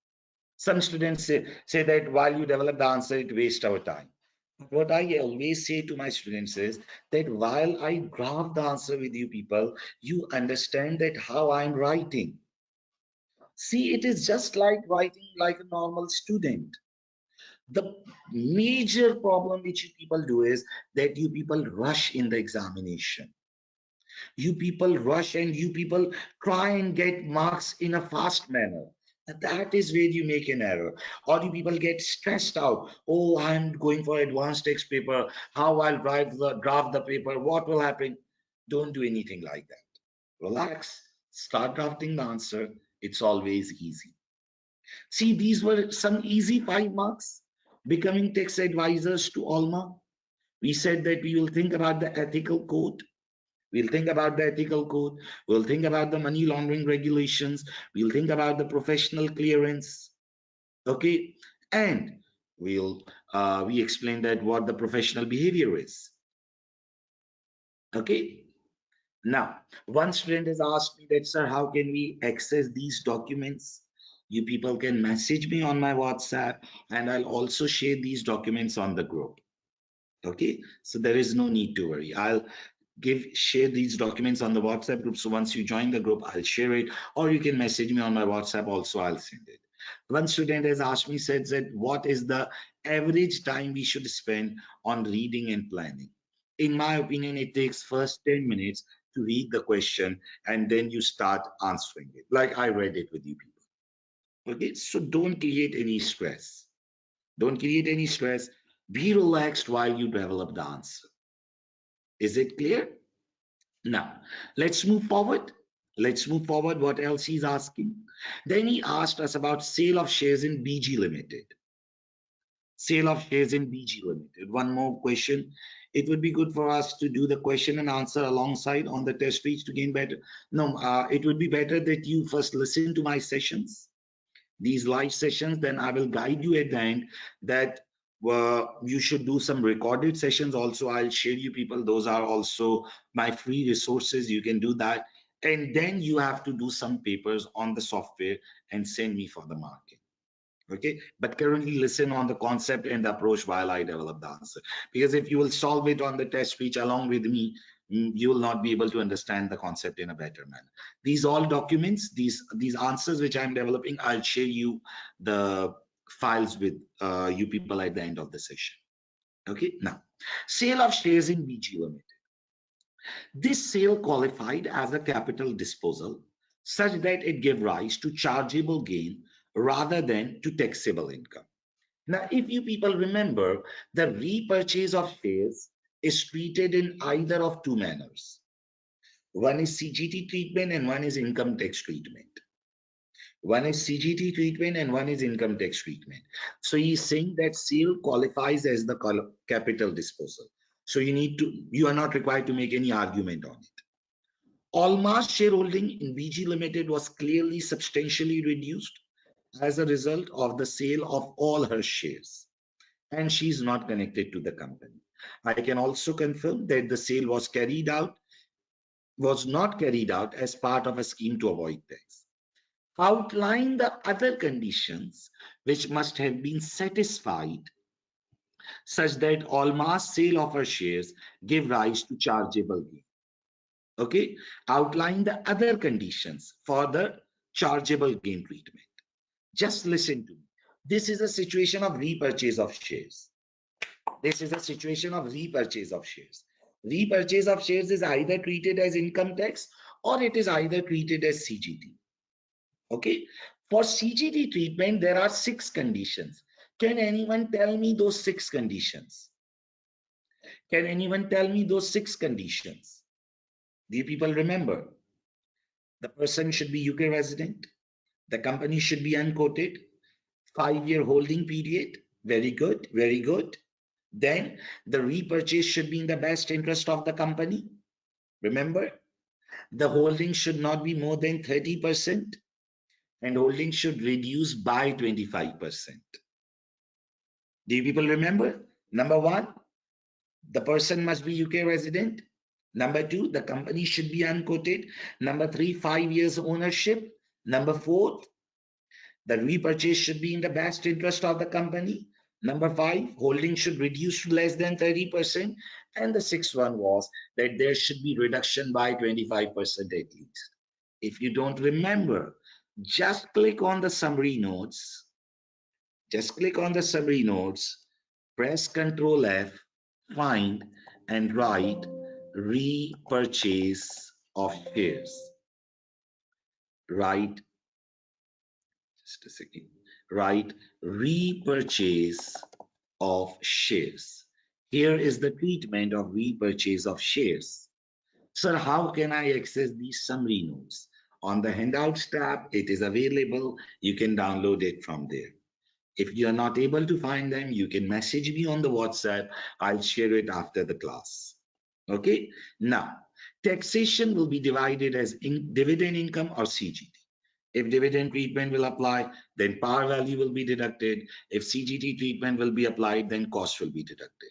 Some students say that while you develop the answer, it wastes our time. What I always say to my students is that while I graph the answer with you people, you understand that how I'm writing. See, it is just like writing like a normal student. The major problem which you people do is that you people rush in the examination. You people rush and you people try and get marks in a fast manner. And that is where you make an error. Or you people get stressed out. Oh, I'm going for advanced text paper. How I'll draft the paper. What will happen? Don't do anything like that. Relax. Start drafting the answer. It's always easy. See, these were some easy 5 marks. Becoming tax advisors to Alma. We said that we will think about the ethical code. We'll think about the ethical code. We'll think about the money laundering regulations. We'll think about the professional clearance. Okay, and we explained that what the professional behavior is. Okay. Now, one student has asked me that, sir, how can we access these documents? You people can message me on my WhatsApp, and I'll also share these documents on the group. Okay, so there is no need to worry. I'll share these documents on the WhatsApp group. So once you join the group, I'll share it, or you can message me on my WhatsApp also, I'll send it. One student has asked me, said that what is the average time we should spend on reading and planning? In my opinion, it takes first 10 minutes to read the question and then you start answering it, like I read it with you people. Okay, so don't create any stress. Don't create any stress. Be relaxed while you develop the answer. Is it clear? Now, let's move forward. Let's move forward. What else he's asking? Then he asked us about sale of shares in BG Limited. Sale of shares in BG Limited. One more question. It would be good for us to do the question and answer alongside on the test page to gain better. No, it would be better that you first listen to my sessions, these live sessions, then I will guide you at the end that you should do some recorded sessions also. I'll share you people. Those are also my free resources. You can do that. And then you have to do some papers on the software and send me for the marking. Okay, but currently listen on the concept and the approach while I develop the answer, because if you will solve it on the test speech along with me, you will not be able to understand the concept in a better manner. These all documents, these answers which I'm developing, I'll share you the files with you people at the end of the session. Okay, now sale of shares in BG Limited. This sale qualified as a capital disposal such that it gave rise to chargeable gain rather than to taxable income. Now, if you people remember, the repurchase of shares is treated in either of two manners. One is CGT treatment and one is income tax treatment. One is CGT treatment and one is income tax treatment. So he's saying that sale qualifies as the capital disposal. So you are not required to make any argument on it. Alma's shareholding in BG Limited was clearly substantially reduced as a result of the sale of all her shares, and she is not connected to the company. I can also confirm that the sale was not carried out as part of a scheme to avoid tax. Outline the other conditions which must have been satisfied such that Alma's sale of her shares gave rise to chargeable gain. Okay, outline the other conditions for the chargeable gain treatment. Just listen to me. This is a situation of repurchase of shares. This is a situation of repurchase of shares. Repurchase of shares is either treated as income tax or it is either treated as CGT. Okay, for CGT treatment, there are 6 conditions. Can anyone tell me those 6 conditions? Can anyone tell me those 6 conditions? Do you people remember? The person should be UK resident. The company should be unquoted. 5-year holding period. Very good, very good. Then the repurchase should be in the best interest of the company. Remember, the holding should not be more than 30% and holding should reduce by 25%. Do you people remember? Number 1, the person must be UK resident. Number 2, the company should be unquoted. Number 3, 5 years ownership. Number 4, the repurchase should be in the best interest of the company. Number 5, holding should reduce to less than 30%. And the 6th one was that there should be reduction by 25% at least. If you don't remember, just click on the summary notes. Just click on the summary notes, press Ctrl F, find and write repurchase of shares. Write, just a second, write repurchase of shares. Here is the treatment of repurchase of shares. Sir, how can I access these summary notes? On the handouts tab, it is available. You can download it from there. If you are not able to find them, you can message me on the WhatsApp. I'll share it after the class. Okay. Now, taxation will be divided as dividend income or CGT. If dividend treatment will apply, then par value will be deducted. If CGT treatment will be applied, then cost will be deducted.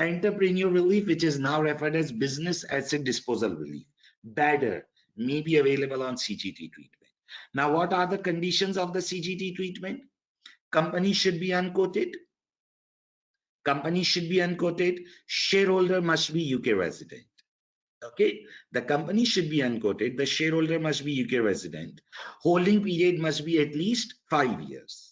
Entrepreneur relief, which is now referred as business asset disposal relief, BADR, may be available on CGT treatment. Now, what are the conditions of the CGT treatment? Company should be unquoted. Company should be unquoted. Shareholder must be UK resident. Okay, the company should be unquoted. The shareholder must be UK resident. Holding period must be at least 5 years.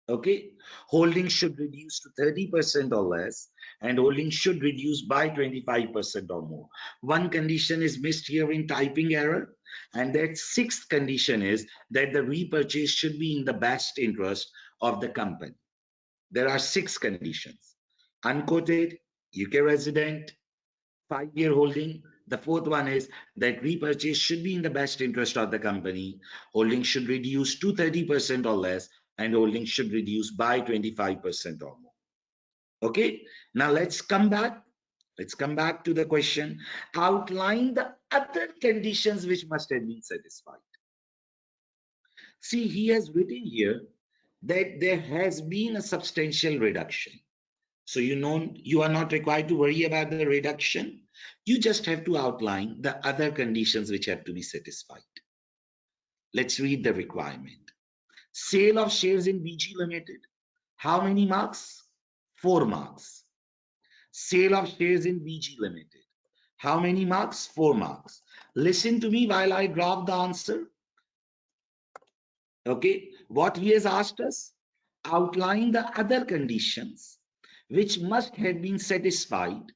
Okay, holding should reduce to 30% or less, and holding should reduce by 25% or more. One condition is missed here in typing error, and that 6th condition is that the repurchase should be in the best interest of the company. There are 6 conditions: unquoted, UK resident, 5-year holding, The fourth one is that repurchase should be in the best interest of the company. Holding should reduce to 30% or less, and holding should reduce by 25% or more. Okay, now let's come back. Let's come back to the question. Outline the other conditions which must have been satisfied. See, he has written here that there has been a substantial reduction. So you are not required to worry about the reduction. You just have to outline the other conditions which have to be satisfied. Let's read the requirement. Sale of shares in BG Limited. How many marks? 4 marks. Sale of shares in BG Limited. How many marks? 4 marks. Listen to me while I draft the answer. Okay, what he has asked us? Outline the other conditions which must have been satisfied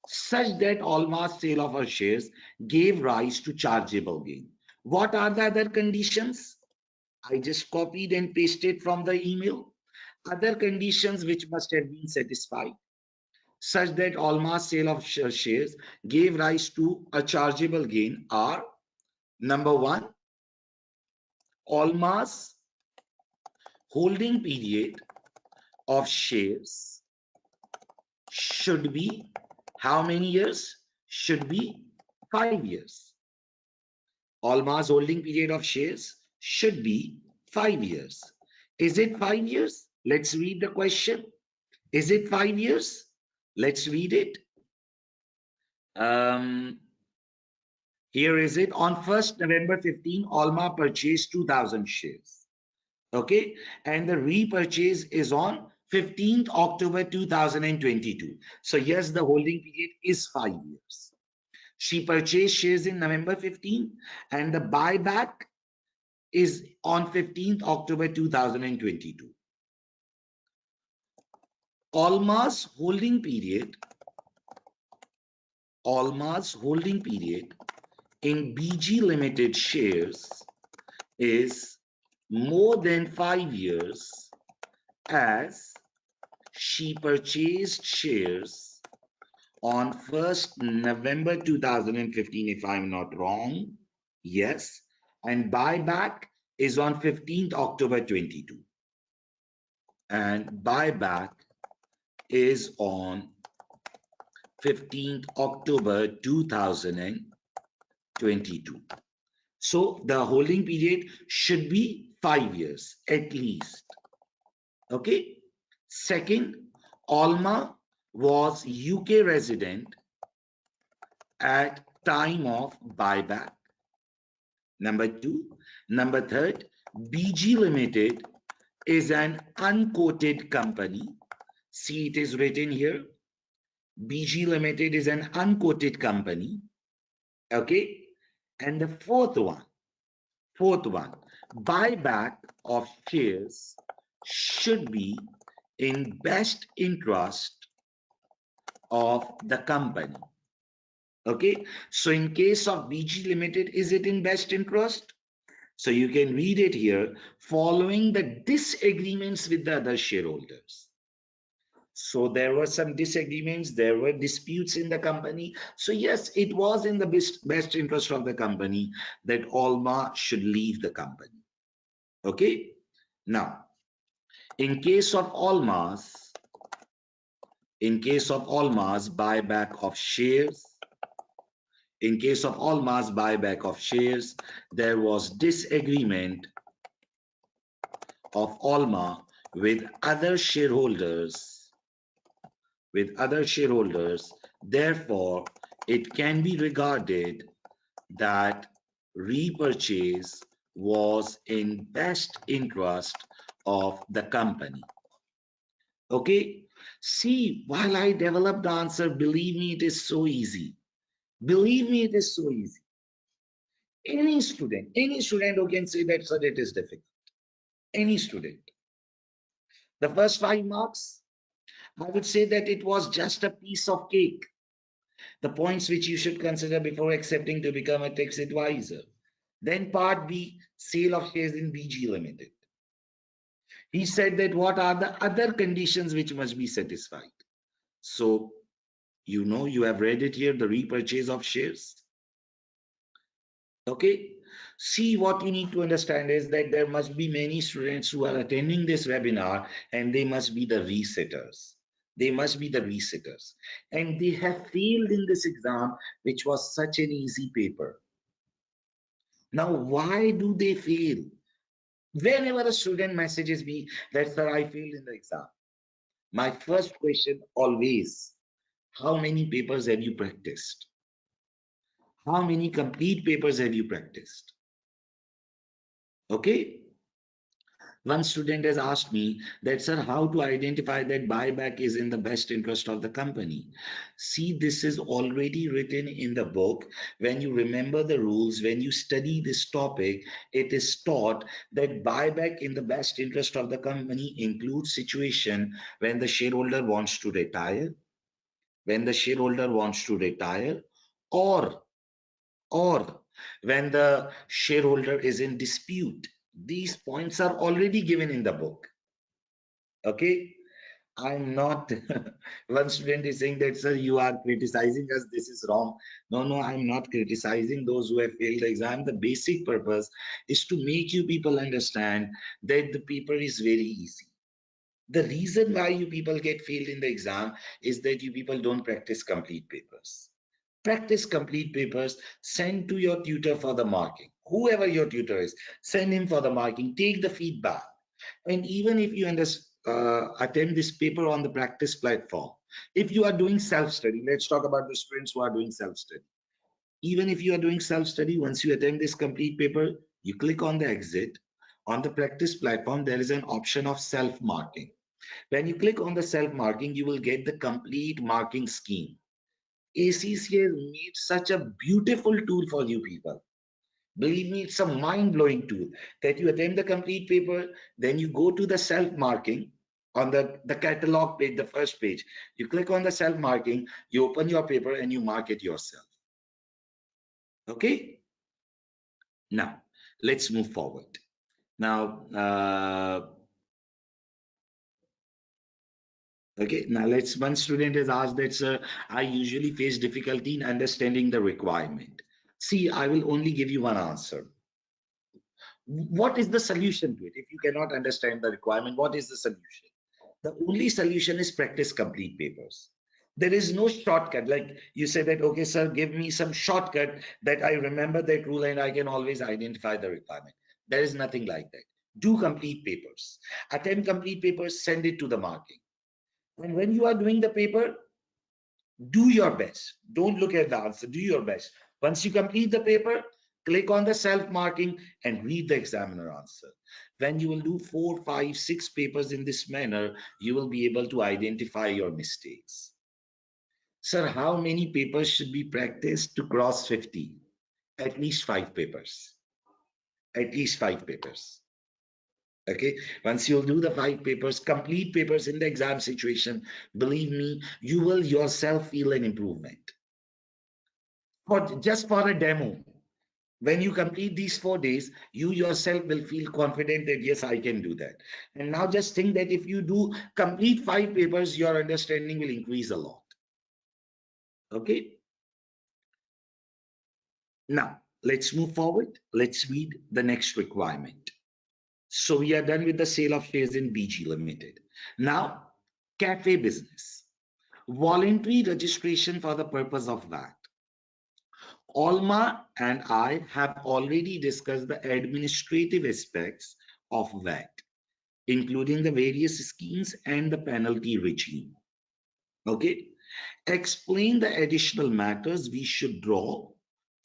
such that Alma's sale of her shares gave rise to chargeable gain. What are the other conditions? I just copied and pasted from the email. Other conditions which must have been satisfied such that Alma's sale of shares gave rise to a chargeable gain are: number one, Alma's holding period of shares should be how many years? Should be 5 years. Alma's holding period of shares should be 5 years. Is it 5 years? Let's read the question. Is it 5 years? Let's read it. Here is it. On 1st November 15, Alma purchased 2,000 shares. Okay, and the repurchase is on 15th October 2022. So yes, the holding period is 5 years. She purchased shares in November 15 and the buyback is on 15th October 2022. Alma's holding period in BG Limited shares is more than 5 years as she purchased shares on 1st November 2015, if I'm not wrong. Yes. And buyback is on 15th October 22. And buyback is on 15th October 2022. So the holding period should be 5 years at least. Okay. Second, Alma was UK resident at time of buyback. Number two. Number third, BG Limited is an unquoted company. See, it is written here. BG Limited is an unquoted company. Okay. And the fourth one, buyback of shares should be in best interest of the company. Okay, so in case of BG Limited, is it in best interest? So you can read it here, following the disagreements with the other shareholders. So there were some disagreements, there were disputes in the company. So yes, it was in the best interest of the company that Alma should leave the company. Okay, now in case of Alma's buyback of shares, there was disagreement of Alma with other shareholders. Therefore, it can be regarded that repurchase was in best interest of the company. Okay, see, while I developed the answer, believe me, it is so easy. Any student who can say that, sir, it is difficult. Any student. The first 5 marks, I would say that it was just a piece of cake. The points which you should consider before accepting to become a tax advisor. Then part B, sale of shares in BG Limited. He said that what are the other conditions which must be satisfied. So You know, you have read it here, the repurchase of shares. Okay. See, what you need to understand is that there must be many students who are attending this webinar and they must be the resetters. They must be the resetters. And they have failed in this exam, which was such an easy paper. Now, why do they fail? Whenever a student messages me that, sir, I failed in the exam, my first question always, how many papers have you practiced? How many complete papers have you practiced? Okay. One student has asked me that, sir, how to identify that buyback is in the best interest of the company? See, this is already written in the book. When you remember the rules, when you study this topic, it is taught that buyback in the best interest of the company includes situation when the shareholder wants to retire, when the shareholder wants to retire, or or when the shareholder is in dispute. These points are already given in the book. Okay, I'm not. One student is saying that, sir, you are criticizing us. This is wrong. No, no, I'm not criticizing those who have failed the exam. The basic purpose is to make you people understand that the paper is very easy. The reason why you people get failed in the exam is that you people don't practice complete papers. Practice complete papers, send to your tutor for the marking. Whoever your tutor is, send him for the marking, take the feedback. And even if you attempt this paper on the practice platform, if you are doing self-study, let's talk about the students who are doing self-study. Even if you are doing self-study, once you attempt this complete paper, you click on the exit. On the practice platform, there is an option of self-marking. When you click on the self-marking, you will get the complete marking scheme. ACCA has made such a beautiful tool for you people. Believe me, it's a mind-blowing tool that you attempt the complete paper, then you go to the self-marking on the catalog page, the first page. You click on the self-marking, you open your paper and you mark it yourself. Okay? Now, let's move forward. Now, okay, now one student has asked that, sir, I usually face difficulty in understanding the requirement. See, I will only give you one answer. What is the solution to it? If you cannot understand the requirement, what is the solution? The only solution is practice complete papers. There is no shortcut. Like you say that, okay, sir, give me some shortcut that I remember that rule and I can always identify the requirement. There is nothing like that. Do complete papers. Attempt complete papers, send it to the marking. And when you are doing the paper, do your best. Don't look at the answer. Do your best. Once you complete the paper, click on the self-marking and read the examiner answer. When you will do 4, 5, 6 papers in this manner, you will be able to identify your mistakes. Sir, how many papers should be practiced to cross 50? At least 5 papers. At least 5 papers. Okay, once you'll do the 5 papers, complete papers in the exam situation, believe me, you will yourself feel an improvement. Just for a demo, when you complete these 4 days, you yourself will feel confident that yes, I can do that. And now just think that if you do complete 5 papers, your understanding will increase a lot. Okay, now let's move forward. Let's read the next requirement. So we are done with the sale of shares in BG Limited. Now, cafe business, voluntary registration for the purpose of VAT. Alma and I have already discussed the administrative aspects of VAT, including the various schemes and the penalty regime. Okay, explain the additional matters we should draw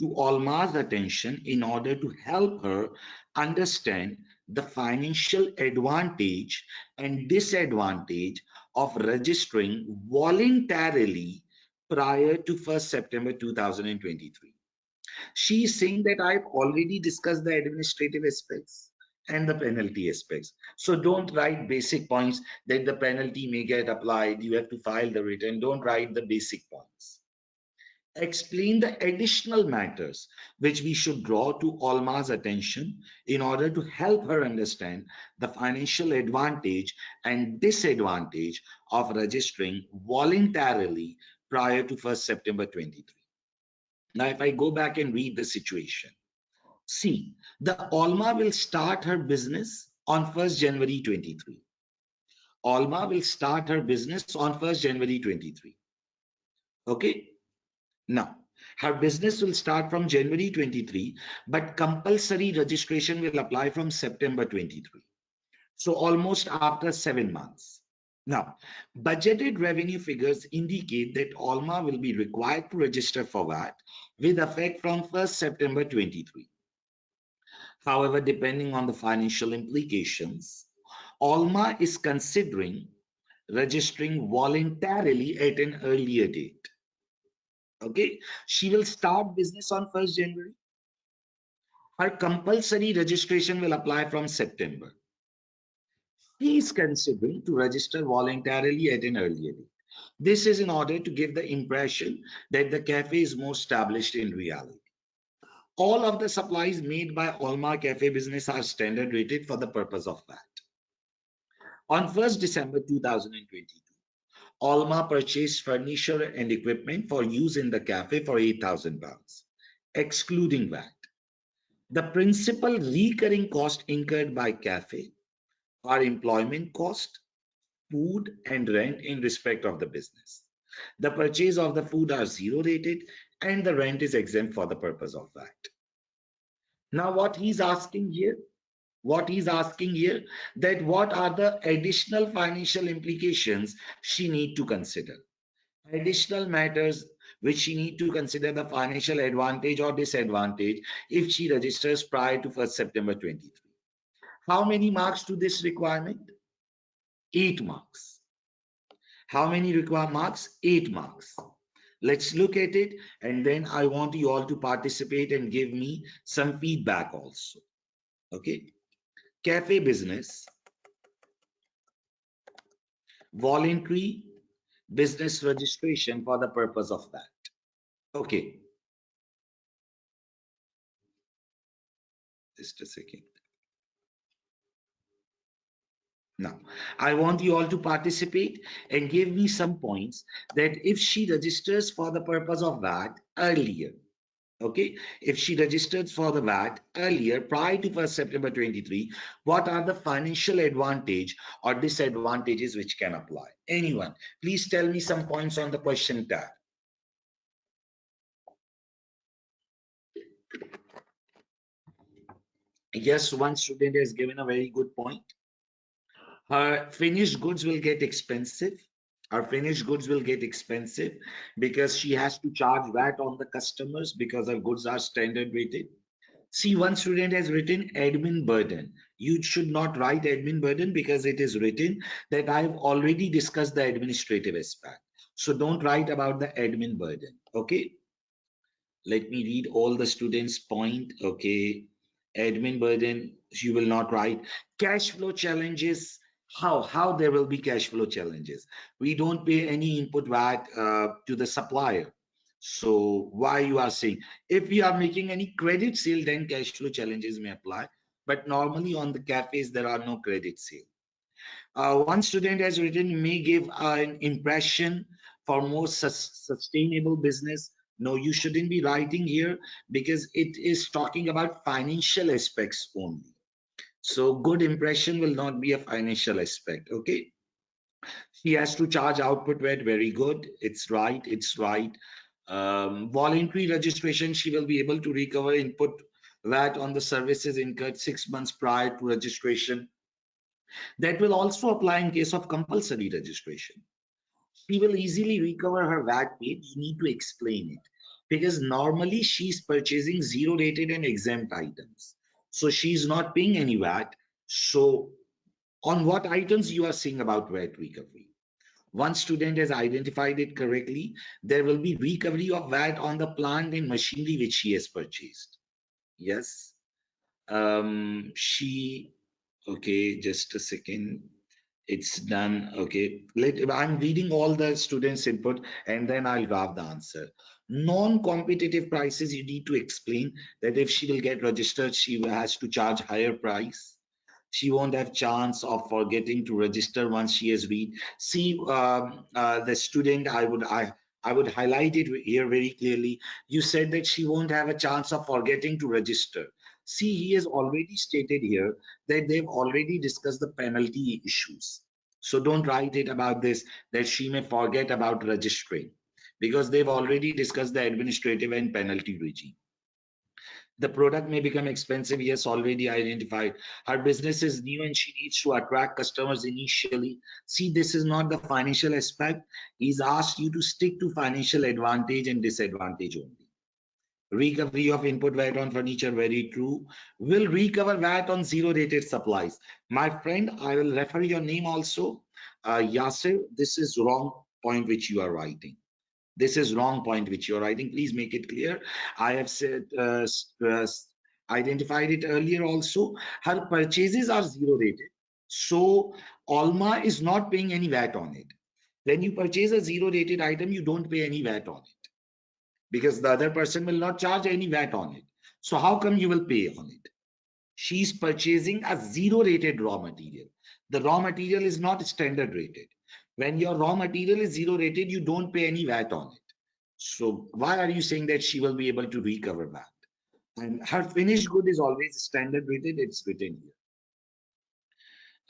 to Alma's attention in order to help her understand the financial advantage and disadvantage of registering voluntarily prior to 1st September 2023. She is saying that I've already discussed the administrative aspects and the penalty aspects. So don't write basic points that the penalty may get applied. You have to file the return. Don't write the basic points. Explain the additional matters which we should draw to Alma's attention in order to help her understand the financial advantage and disadvantage of registering voluntarily prior to 1st September 23. Now, if I go back and read the situation, see, the Alma will start her business on 1st January 23. Alma will start her business on 1st January 23. Okay. Now, her business will start from January 23, but compulsory registration will apply from September 23. So almost after 7 months. Now, budgeted revenue figures indicate that Alma will be required to register for VAT with effect from 1st September 23. However, depending on the financial implications, Alma is considering registering voluntarily at an earlier date. Okay, she will start business on 1st January. Her compulsory registration will apply from September. He is considering to register voluntarily at an earlier date. This is in order to give the impression that the cafe is more established in reality. All of the supplies made by Alma Cafe business are standard rated for the purpose of VAT. On 1st December 2022, Alma purchased furniture and equipment for use in the cafe for £8,000, excluding VAT. The principal recurring cost incurred by cafe are employment cost, food and rent in respect of the business. The purchase of the food are zero rated and the rent is exempt for the purpose of VAT. Now what he's asking here, that what are the additional financial implications she need to consider. Additional matters which she need to consider the financial advantage or disadvantage if she registers prior to 1st September 23. How many marks to this requirement? 8 marks. How many require marks? 8 marks. Let's look at it, and then I want you all to participate and give me some feedback also. Okay. Cafe business, voluntary business registration for the purpose of that. Okay. Just a second. Now, I want you all to participate and give me some points that if she registers for the purpose of VAT earlier, okay, if she registers for the VAT earlier prior to 1st September 23, what are the financial advantage or disadvantages which can apply? Anyone, please tell me some points on the question tab. Yes, one student has given a very good point. Her finished goods will get expensive. Her finished goods will get expensive because she has to charge VAT on the customers because her goods are standard rated. See, one student has written admin burden. You should not write admin burden because it is written that I've already discussed the administrative aspect. So don't write about the admin burden. Okay. Let me read all the students' point. Okay. Admin burden, you will not write. Cash flow challenges. How there will be cash flow challenges? We don't pay any input VAT to the supplier. So why you are saying if we are making any credit sale, then cash flow challenges may apply. But normally on the cafes, there are no credit sale. One student has written may give an impression for more sustainable business. No, you shouldn't be writing here because it is talking about financial aspects only. So good impression will not be a financial aspect. Okay. She has to charge output VAT. Very good. It's right. It's right. Voluntary registration, she will be able to recover input VAT on the services incurred 6 months prior to registration. That will also apply in case of compulsory registration. She will easily recover her VAT paid. You need to explain it because normally she's purchasing zero rated and exempt items. So she's not paying any VAT. So on what items you are saying about VAT recovery? One student has identified it correctly. There will be recovery of VAT on the plant and machinery which she has purchased. Yes. Okay, just a second. It's done. Okay. I'm reading all the students' input and then I'll grab the answer. Non-competitive prices, you need to explain that if she will get registered, she has to charge higher price. She won't have chance of forgetting to register once she has read. See, the student, I I would highlight it here very clearly. You said that she won't have a chance of forgetting to register. See, he has already stated here that they've already discussed the penalty issues. So don't write it about this, that she may forget about registering, because they've already discussed the administrative and penalty regime. The product may become expensive, yes, already identified. Her business is new and she needs to attract customers initially. See, this is not the financial aspect. He's asked you to stick to financial advantage and disadvantage only. Recovery of input VAT on furniture, very true. Will recover VAT on zero rated supplies. My friend, I will refer your name also. Yasir, this is wrong point which you are writing. This is wrong point which you're writing. Please make it clear. I have said identified it earlier also. Her purchases are zero rated, so Alma is not paying any VAT on it. When you purchase a zero rated item, you don't pay any VAT on it, because the other person will not charge any VAT on it. So how come you will pay on it? She's purchasing a zero rated raw material. The raw material is not standard rated. When your raw material is zero rated, you don't pay any VAT on it. So why are you saying that she will be able to recover VAT? And her finished good is always standard rated. It's written here.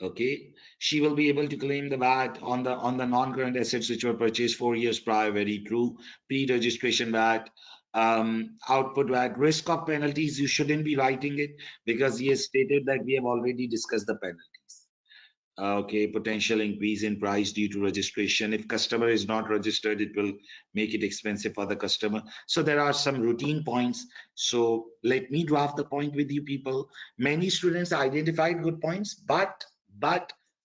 Okay, she will be able to claim the VAT on the non-current assets which were purchased 4 years prior. Very true. Pre-registration VAT, output VAT, risk of penalties. You shouldn't be writing it, because he has stated that we have already discussed the penalties. Okay, potential increase in price due to registration. If customer is not registered, it will make it expensive for the customer. So there are some routine points. So let me draft the point with you people. Many students identified good points, but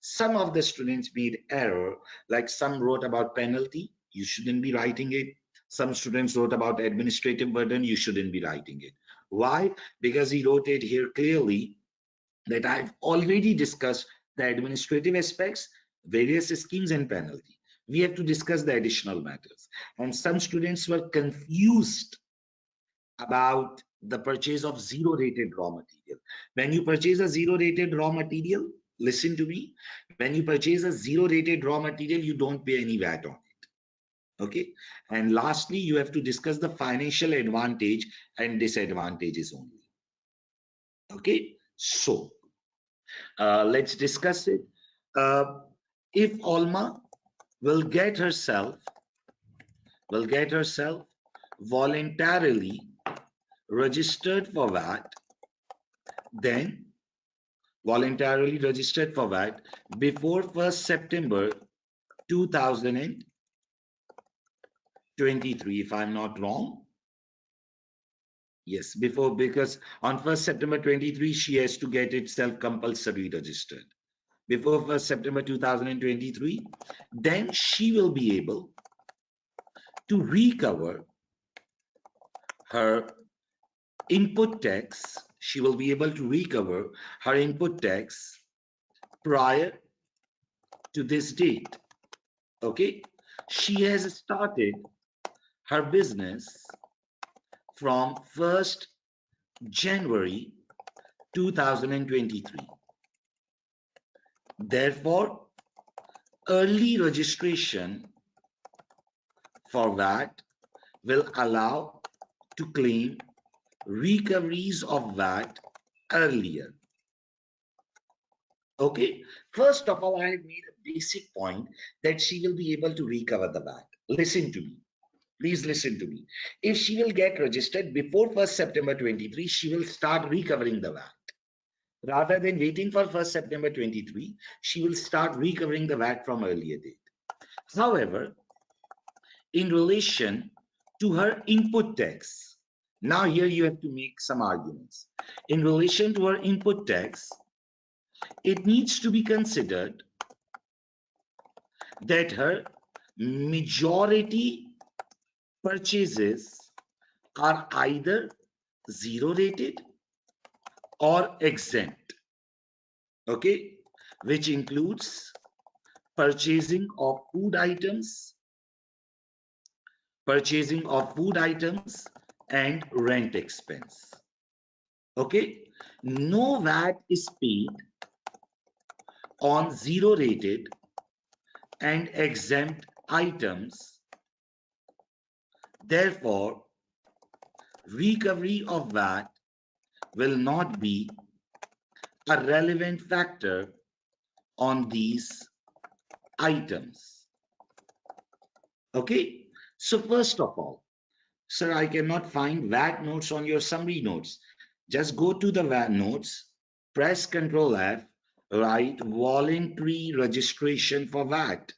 some of the students made error. Like some wrote about penalty, you shouldn't be writing it. Some students wrote about administrative burden, you shouldn't be writing it. Why? Because he wrote it here clearly that I've already discussed the administrative aspects, various schemes and penalty. We have to discuss the additional matters. And some students were confused about the purchase of zero rated raw material. When you purchase a zero rated raw material, listen to me, when you purchase a zero rated raw material, you don't pay any VAT on it. Okay. And lastly, you have to discuss the financial advantage and disadvantages only. Okay. So let's discuss it. If Alma will get herself voluntarily registered for VAT, then voluntarily registered for VAT before 1st September 2023, if I'm not wrong. Yes, before, because on 1st September 23, she has to get itself compulsory registered. Before 1st September 2023, then she will be able to recover her input tax. She will be able to recover her input tax prior to this date. Okay, she has started her business from 1st January 2023. Therefore, early registration for VAT will allow to claim recoveries of VAT earlier. Okay, first of all, I have made a basic point that she will be able to recover the VAT. Listen to me. Please listen to me. If she will get registered before 1st September 23, she will start recovering the VAT. Rather than waiting for 1st September 23, she will start recovering the VAT from earlier date. However, in relation to her input tax, now here you have to make some arguments. In relation to her input tax, it needs to be considered that her majority purchases are either zero rated or exempt, okay, which includes purchasing of food items, and rent expense. Okay, no VAT is paid on zero rated and exempt items Therefore, recovery of VAT will not be a relevant factor on these items. Okay, so first of all, sir, I cannot find VAT notes on your summary notes. Just go to the VAT notes, press Ctrl F, write voluntary registration for VAT.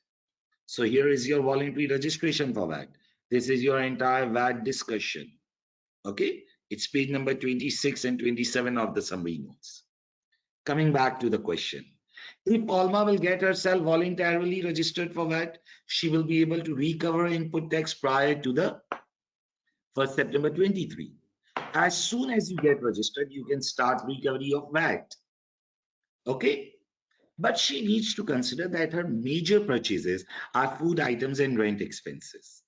So here is your voluntary registration for VAT. This is your entire VAT discussion. Okay, it's page number 26 and 27 of the summary notes. Coming back to the question. If Alma will get herself voluntarily registered for VAT, she will be able to recover input tax prior to the 1st September 23. As soon as you get registered, you can start recovery of VAT. Okay? But she needs to consider that her major purchases are food items and rent expenses.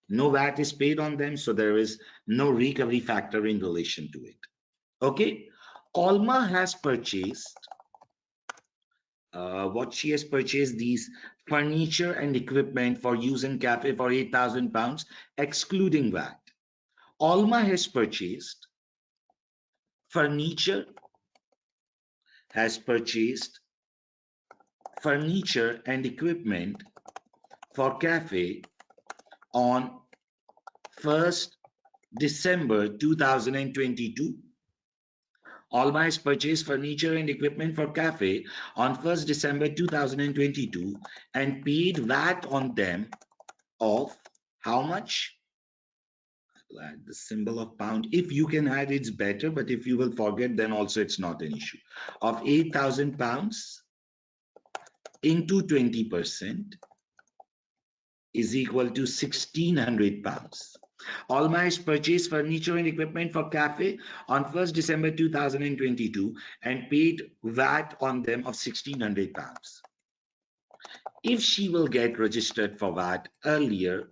No VAT is paid on them, so there is no recovery factor in relation to it. Okay? Alma has purchased what she has purchased, these furniture and equipment for use in cafe for 8,000 pounds, excluding VAT. Alma has purchased furniture, and equipment for cafe on 1st December 2022. Alma has purchased furniture and equipment for cafe on 1st December 2022 and paid VAT on them of how much? I'll add the symbol of pound. If you can add, it's better, but if you will forget, then also it's not an issue. Of 8,000 pounds into 20% is equal to 1,600 pounds. Alma has purchased furniture and equipment for cafe on 1st December 2022 and paid VAT on them of 1,600 pounds. If she will get registered for VAT earlier,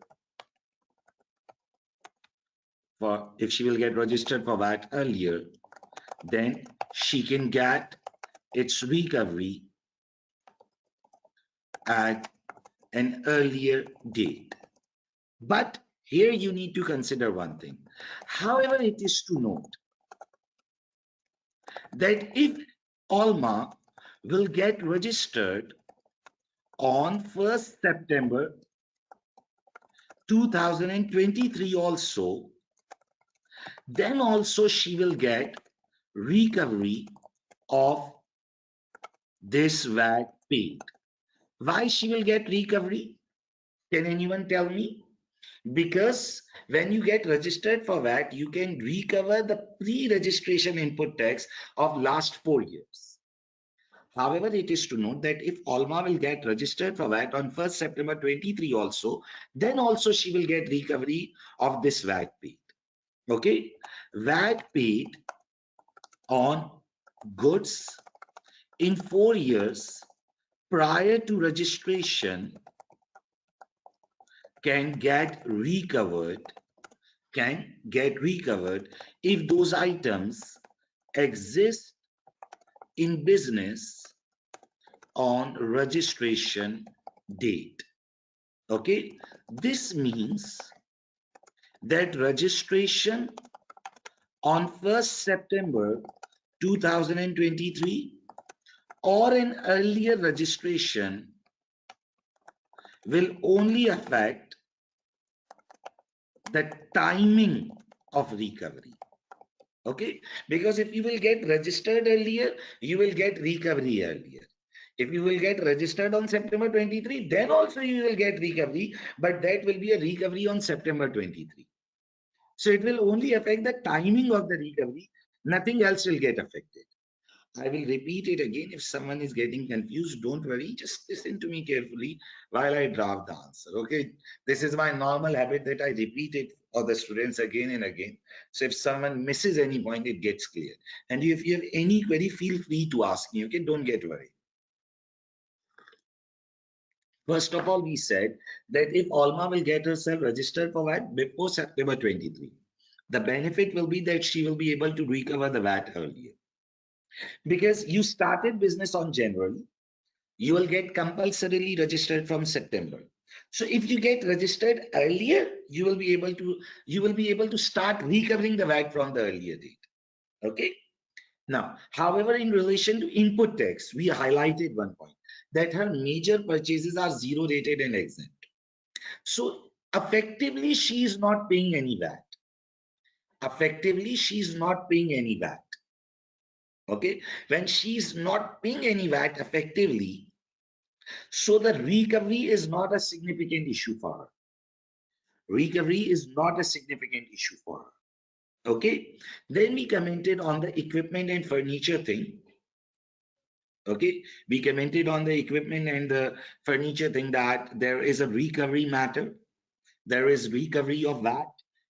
then she can get its recovery at an earlier date. But here you need to consider one thing. However, it is to note that if Alma will get registered on 1st September 2023 also, then also she will get recovery of this VAT paid. Why she will get recovery? Can anyone tell me? Because when you get registered for VAT, you can recover the pre-registration input tax of last 4 years. However, it is to note that if Alma will get registered for VAT on 1st September 23 also, then also she will get recovery of this VAT paid. Okay, VAT paid on goods in 4 years prior to registration can get recovered if those items exist in business on registration date. Okay, this means that registration on 1st September 2023 or an earlier registration will only affect the timing of recovery. Okay, because if you will get registered earlier, you will get recovery earlier. If you will get registered on September 23, then also you will get recovery, but that will be a recovery on September 23. So it will only affect the timing of the recovery, nothing else will get affected. I will repeat it again. If someone is getting confused, don't worry, just listen to me carefully while I draft the answer. Okay, this is my normal habit that I repeat it for the students again and again. So if someone misses any point, it gets clear. And if you have any query, feel free to ask me. Okay, don't get worried. First of all, we said that if Alma will get herself registered for VAT before September 23, the benefit will be that she will be able to recover the VAT earlier. Because you started business on January, you will get compulsorily registered from September. So if you get registered earlier, you will be able to start recovering the VAT from the earlier date. Okay. Now, however, in relation to input tax, we highlighted one point that her major purchases are zero rated and exempt. So effectively, she is not paying any VAT. Effectively, she is not paying any VAT. Okay. When she is not paying any VAT effectively, so the recovery is not a significant issue for her. Recovery is not a significant issue for her. Okay. Then we commented on the equipment and furniture thing. Okay. We commented on the equipment and the furniture thing that there is a recovery matter. There is recovery of that.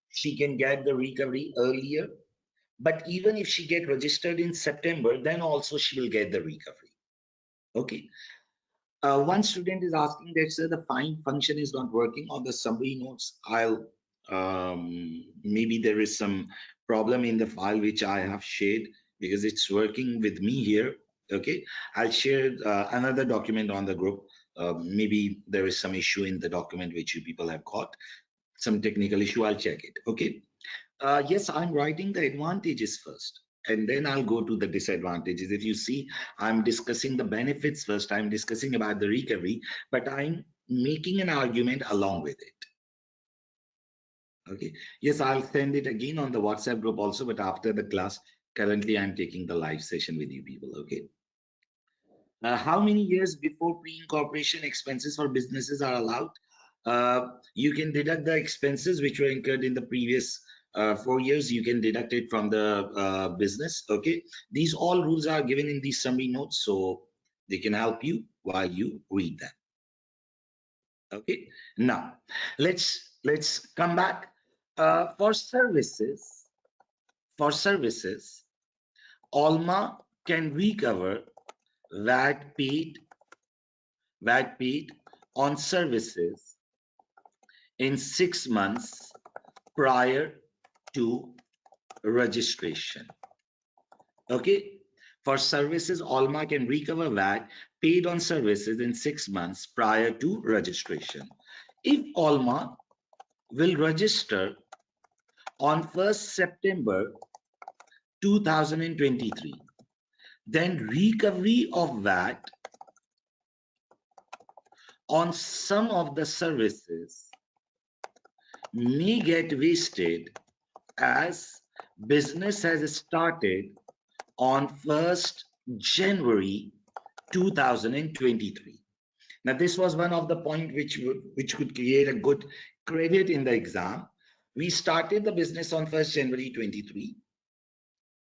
She can get the recovery earlier. But even if she get registered in September, then also she will get the recovery. Okay. One student is asking that, sir, the find function is not working on the summary notes. Maybe there is some problem in the file which I have shared because it's working with me here. Okay, I'll share another document on the group. Maybe there is some issue in the document which you people have got, some technical issue. I'll check it. Okay. Yes, I'm writing the advantages first, and then I'll go to the disadvantages. If you see, I'm discussing the benefits first, I'm discussing about the recovery, but I'm making an argument along with it. Okay. Yes, I'll send it again on the WhatsApp group also, but after the class, currently I'm taking the live session with you people. Okay. How many years before pre-incorporation expenses for businesses are allowed? You can deduct the expenses which were incurred in the previous 4 years. You can deduct it from the business. Okay, these all rules are given in these summary notes, so they can help you while you read them. Okay, now let's come back. For services, Alma can recover VAT paid on services in 6 months prior to registration. Okay, for services, Alma can recover VAT paid on services in 6 months prior to registration. If Alma will register on 1st September 2023, then recovery of VAT on some of the services may get wasted as business has started on 1st January 2023. Now, this was one of the point which could create a good credit in the exam. We started the business on 1st January 23,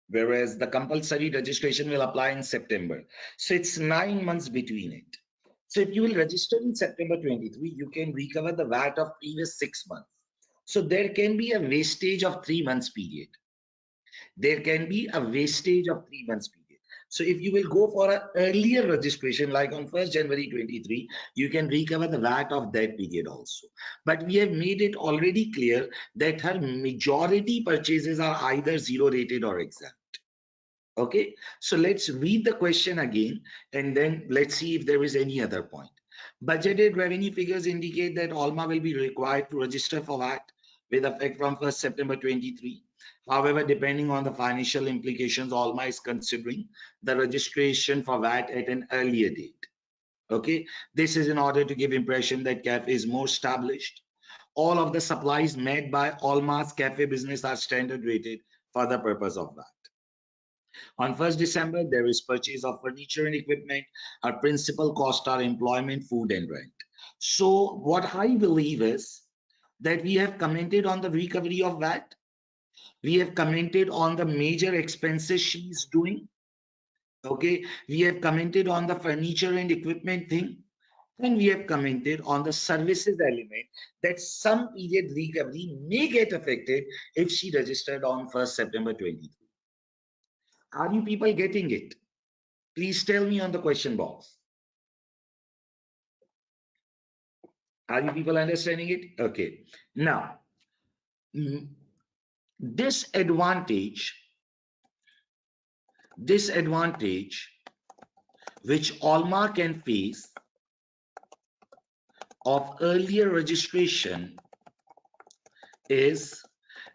whereas the compulsory registration will apply in September. So it's 9 months between it. So if you will register in September 23, you can recover the VAT of previous 6 months. So there can be a wastage of 3 months period. There can be a wastage of 3 months period. So if you will go for an earlier registration, like on 1st January 23, you can recover the VAT of that period also. But we have made it already clear that her majority purchases are either zero rated or exempt. Okay, so let's read the question again and then let's see if there is any other point. Budgeted revenue figures indicate that Alma will be required to register for VAT with effect from 1st September 23. However, depending on the financial implications, Alma is considering the registration for VAT at an earlier date. Okay, this is in order to give impression that cafe is more established. All of the supplies made by Alma's cafe business are standard rated for the purpose of VAT. On 1st December, there is purchase of furniture and equipment. Our principal costs are employment, food, and rent. So what I believe is that we have commented on the recovery of VAT. We have commented on the major expenses she is doing. Okay, we have commented on the furniture and equipment thing. And we have commented on the services element that some period recovery may get affected if she registered on 1st September 23. Are you people getting it? Please tell me on the question box. Are you people understanding it? Okay. Now, disadvantage which Alma can face of earlier registration is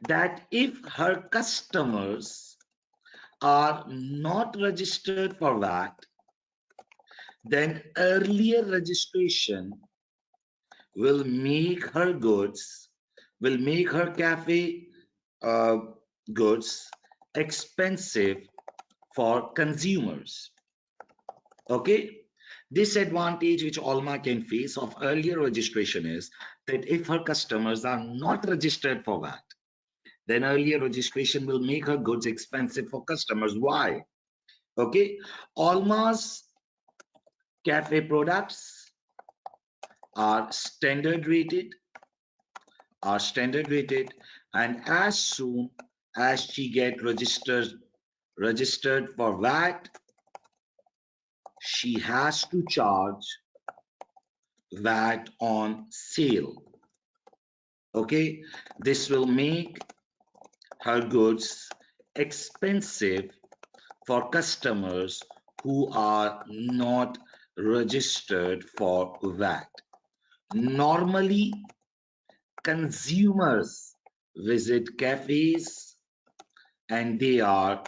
that if her customers are not registered for VAT, then earlier registration will make her goods, will make her cafe uh, goods expensive for consumers. Okay, disadvantage which Alma can face of earlier registration is that if her customers are not registered for VAT, then earlier registration will make her goods expensive for customers. Why? Okay, Alma's cafe products are standard rated, and as soon as she get registered for VAT, she has to charge VAT on sale. Okay, this will make her goods expensive for customers who are not registered for VAT. Normally, consumers visit cafes and they are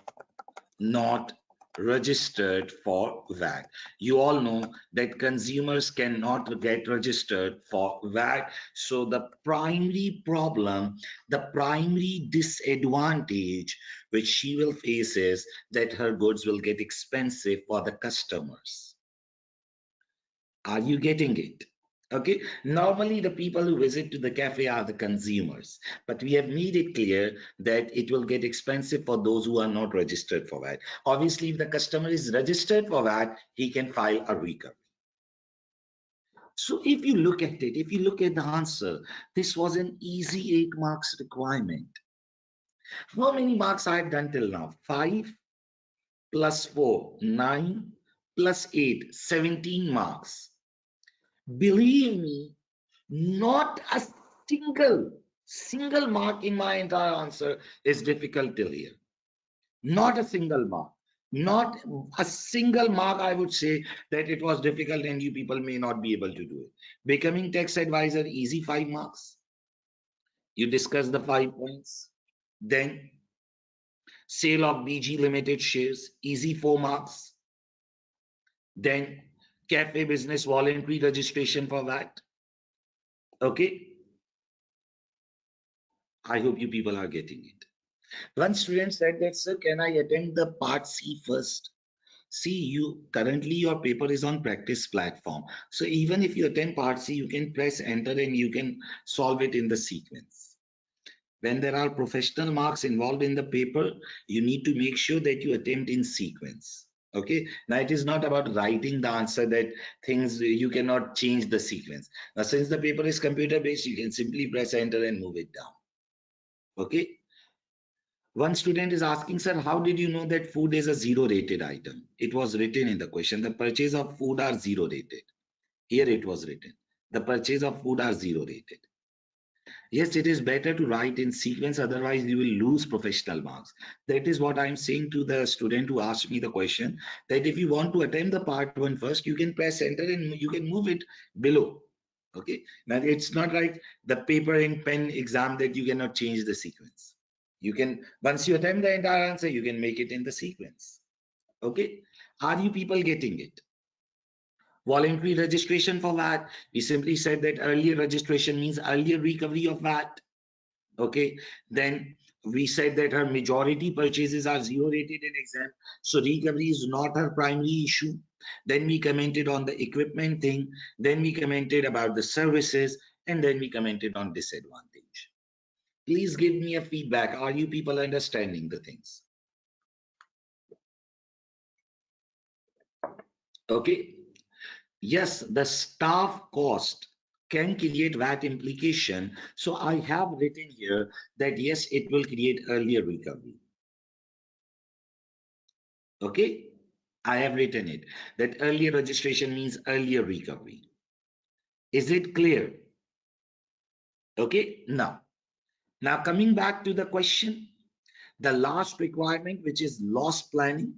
not registered for VAT. You all know that consumers cannot get registered for VAT. So the primary problem, the primary disadvantage which she will face is that her goods will get expensive for the customers. Are you getting it? Okay, normally the people who visit to the cafe are the consumers, but we have made it clear that it will get expensive for those who are not registered for VAT. Obviously, if the customer is registered for VAT, he can file a recovery. So if you look at it, if you look at the answer, this was an easy 8 marks requirement. How many marks I have done till now? 5 plus 4, 9 plus 8, 17 marks. Believe me, not a single mark in my entire answer is difficult till here. Not a single mark. Not a single mark I would say that it was difficult and you people may not be able to do it. Becoming tax advisor, easy 5 marks. You discuss the 5 points. Then sale of BG limited shares, easy 4 marks. Then cafe business voluntary registration for VAT. Okay, I hope you people are getting it. One student said that, sir, can I attempt the part C first? See, currently your paper is on practice platform. So even if you attempt part C, you can press enter and you can solve it in the sequence. When there are professional marks involved in the paper, you need to make sure that you attempt in sequence. Okay, now it is not about writing the answer that things you cannot change the sequence. Now, since the paper is computer based, you can simply press enter and move it down. Okay. One student is asking, sir, how did you know that food is a zero rated item? It was written in the question. The purchase of food are zero rated. Here it was written. The purchase of food are zero rated. Yes, it is better to write in sequence, otherwise you will lose professional marks. That is what I'm saying to the student who asked me the question, that if you want to attempt the part 1 first, you can press enter and you can move it below. Okay. Now it's not like the paper and pen exam that you cannot change the sequence. You can, once you attempt the entire answer, you can make it in the sequence. Okay. Are you people getting it? Voluntary registration for VAT. We simply said that earlier registration means earlier recovery of VAT. Okay. Then we said that her majority purchases are zero rated and exempt. So recovery is not her primary issue. Then we commented on the equipment thing. Then we commented about the services. And then we commented on disadvantage. Please give me a feedback. Are you people understanding the things? Okay. Yes, the staff cost can create VAT implication. So I have written here that yes, it will create earlier recovery. Okay. I have written it that earlier registration means earlier recovery. Is it clear? Okay. Now coming back to the question, the last requirement, which is loss planning,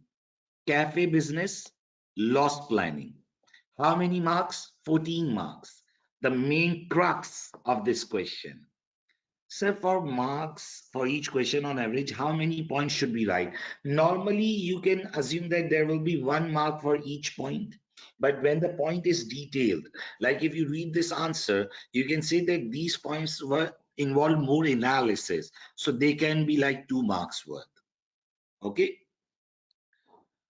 cafe business, loss planning. How many marks? 14 marks. the main crux of this question. Sir, for marks for each question on average, how many points should we write? Normally, you can assume that there will be 1 mark for each point. But when the point is detailed, like if you read this answer, you can say that these points were involve more analysis. So they can be like 2 marks worth. Okay.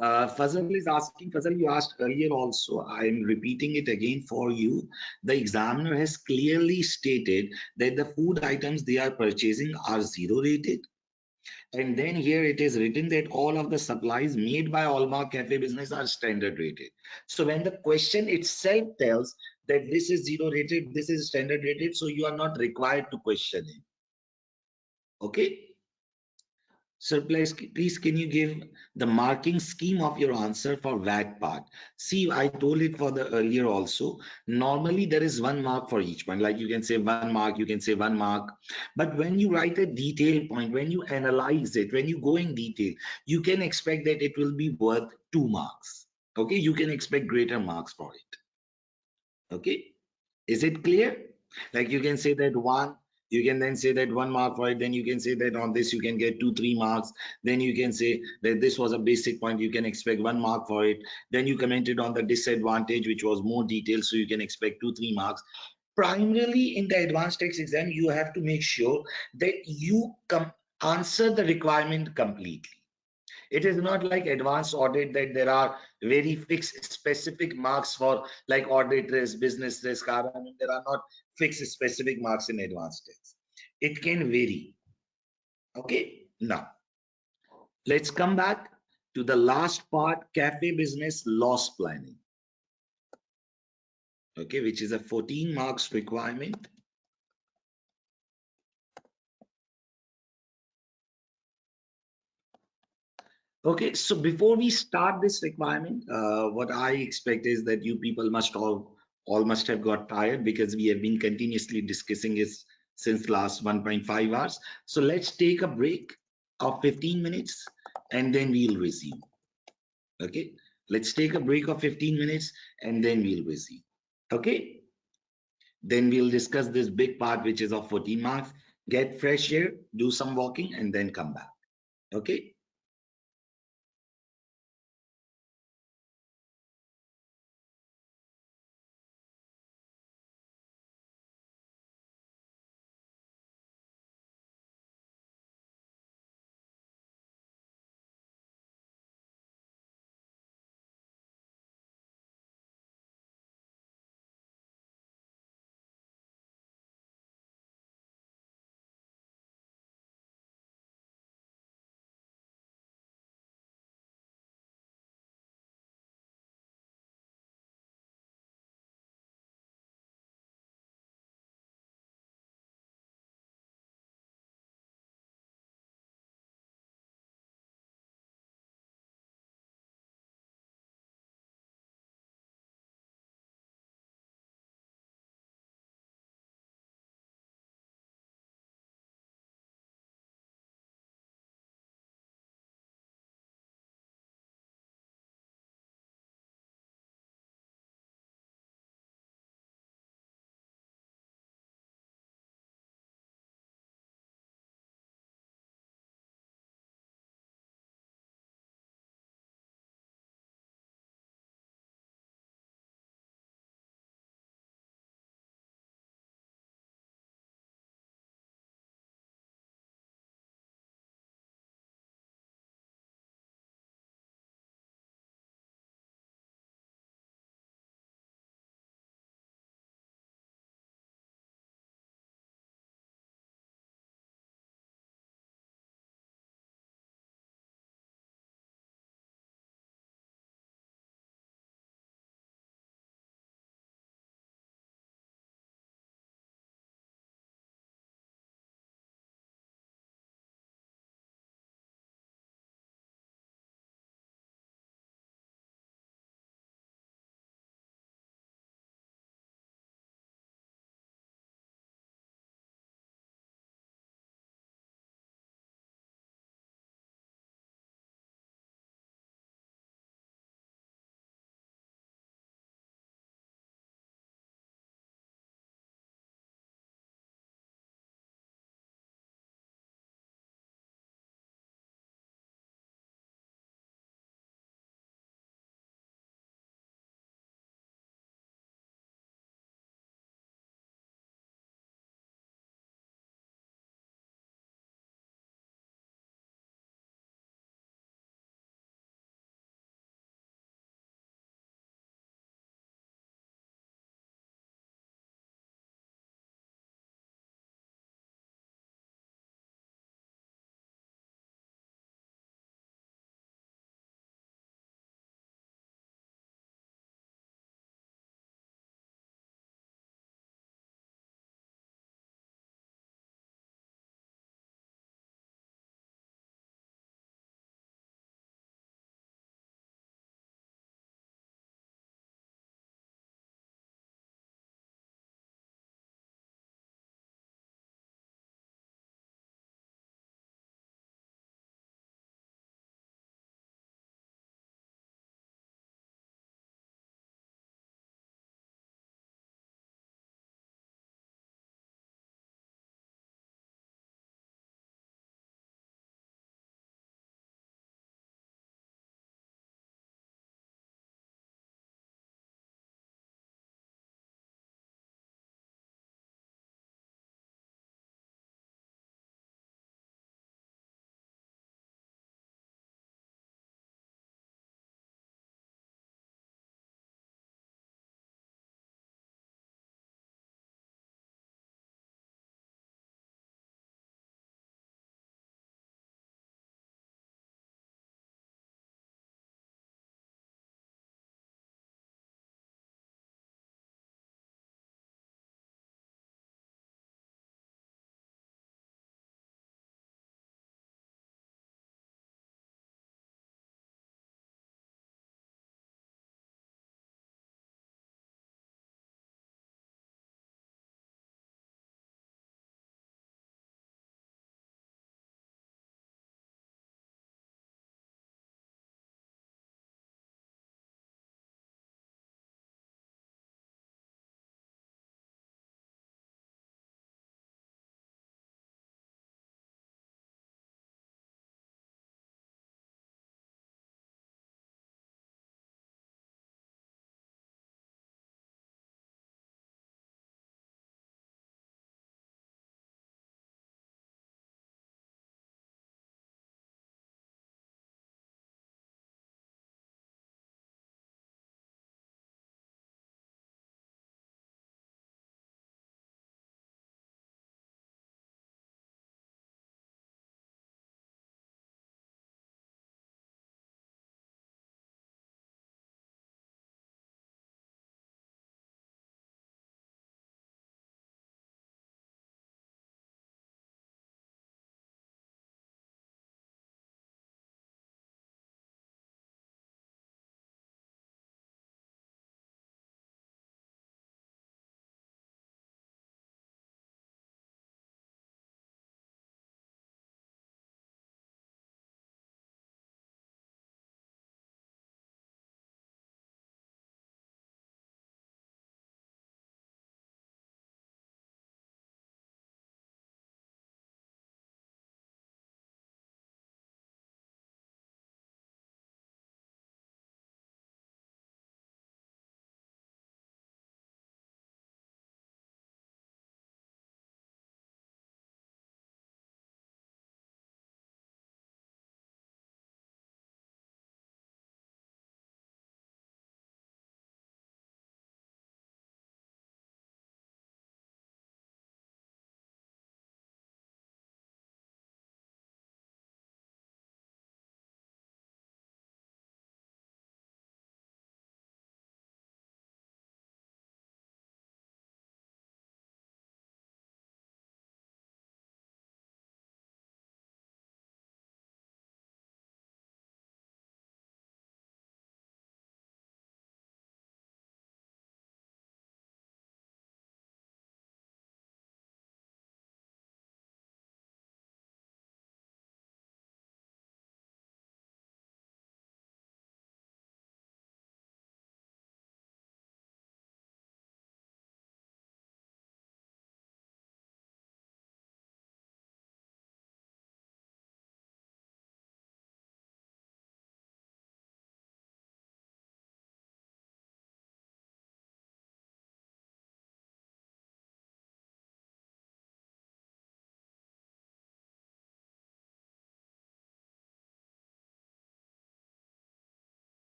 Fazal is asking, Fazal, you asked earlier also, I'm repeating it again for you. The examiner has clearly stated that the food items they are purchasing are zero rated. And then here it is written that all of the supplies made by Hallmark Cafe business are standard rated. So when the question itself tells that this is zero rated, this is standard rated, so you are not required to question it. Okay. Sir, please can you give the marking scheme of your answer for VAT part? See, I told it for the earlier also. Normally, there is 1 mark for each point. Like you can say 1 mark, you can say 1 mark. But when you write a detailed point, when you analyze it, when you go in detail, you can expect that it will be worth 2 marks. Okay, you can expect greater marks for it. Okay. Is it clear? Like you can say that one, you can then say that 1 mark for it, then you can say that on this you can get 2, 3 marks. Then you can say that this was a basic point, you can expect 1 mark for it. Then you commented on the disadvantage, which was more detailed, so you can expect 2, 3 marks. Primarily in the advanced tax exam, you have to make sure that you answer the requirement completely. It is not like advanced audit that there are very fixed specific marks for like audit risk, business risk. I mean, there are not fixed specific marks in advanced tax. It can vary. Okay. Now, let's come back to the last part, cafe business loss planning. Okay, which is a 14 marks requirement. Okay, so before we start this requirement, what I expect is that you people must all must have got tired because we have been continuously discussing it since last 1.5 hours. So let's take a break of 15 minutes and then we'll resume. Okay, let's take a break of 15 minutes and then we'll resume. Okay, then we'll discuss this big part which is of 14 marks. Get fresh air, do some walking, and then come back. Okay.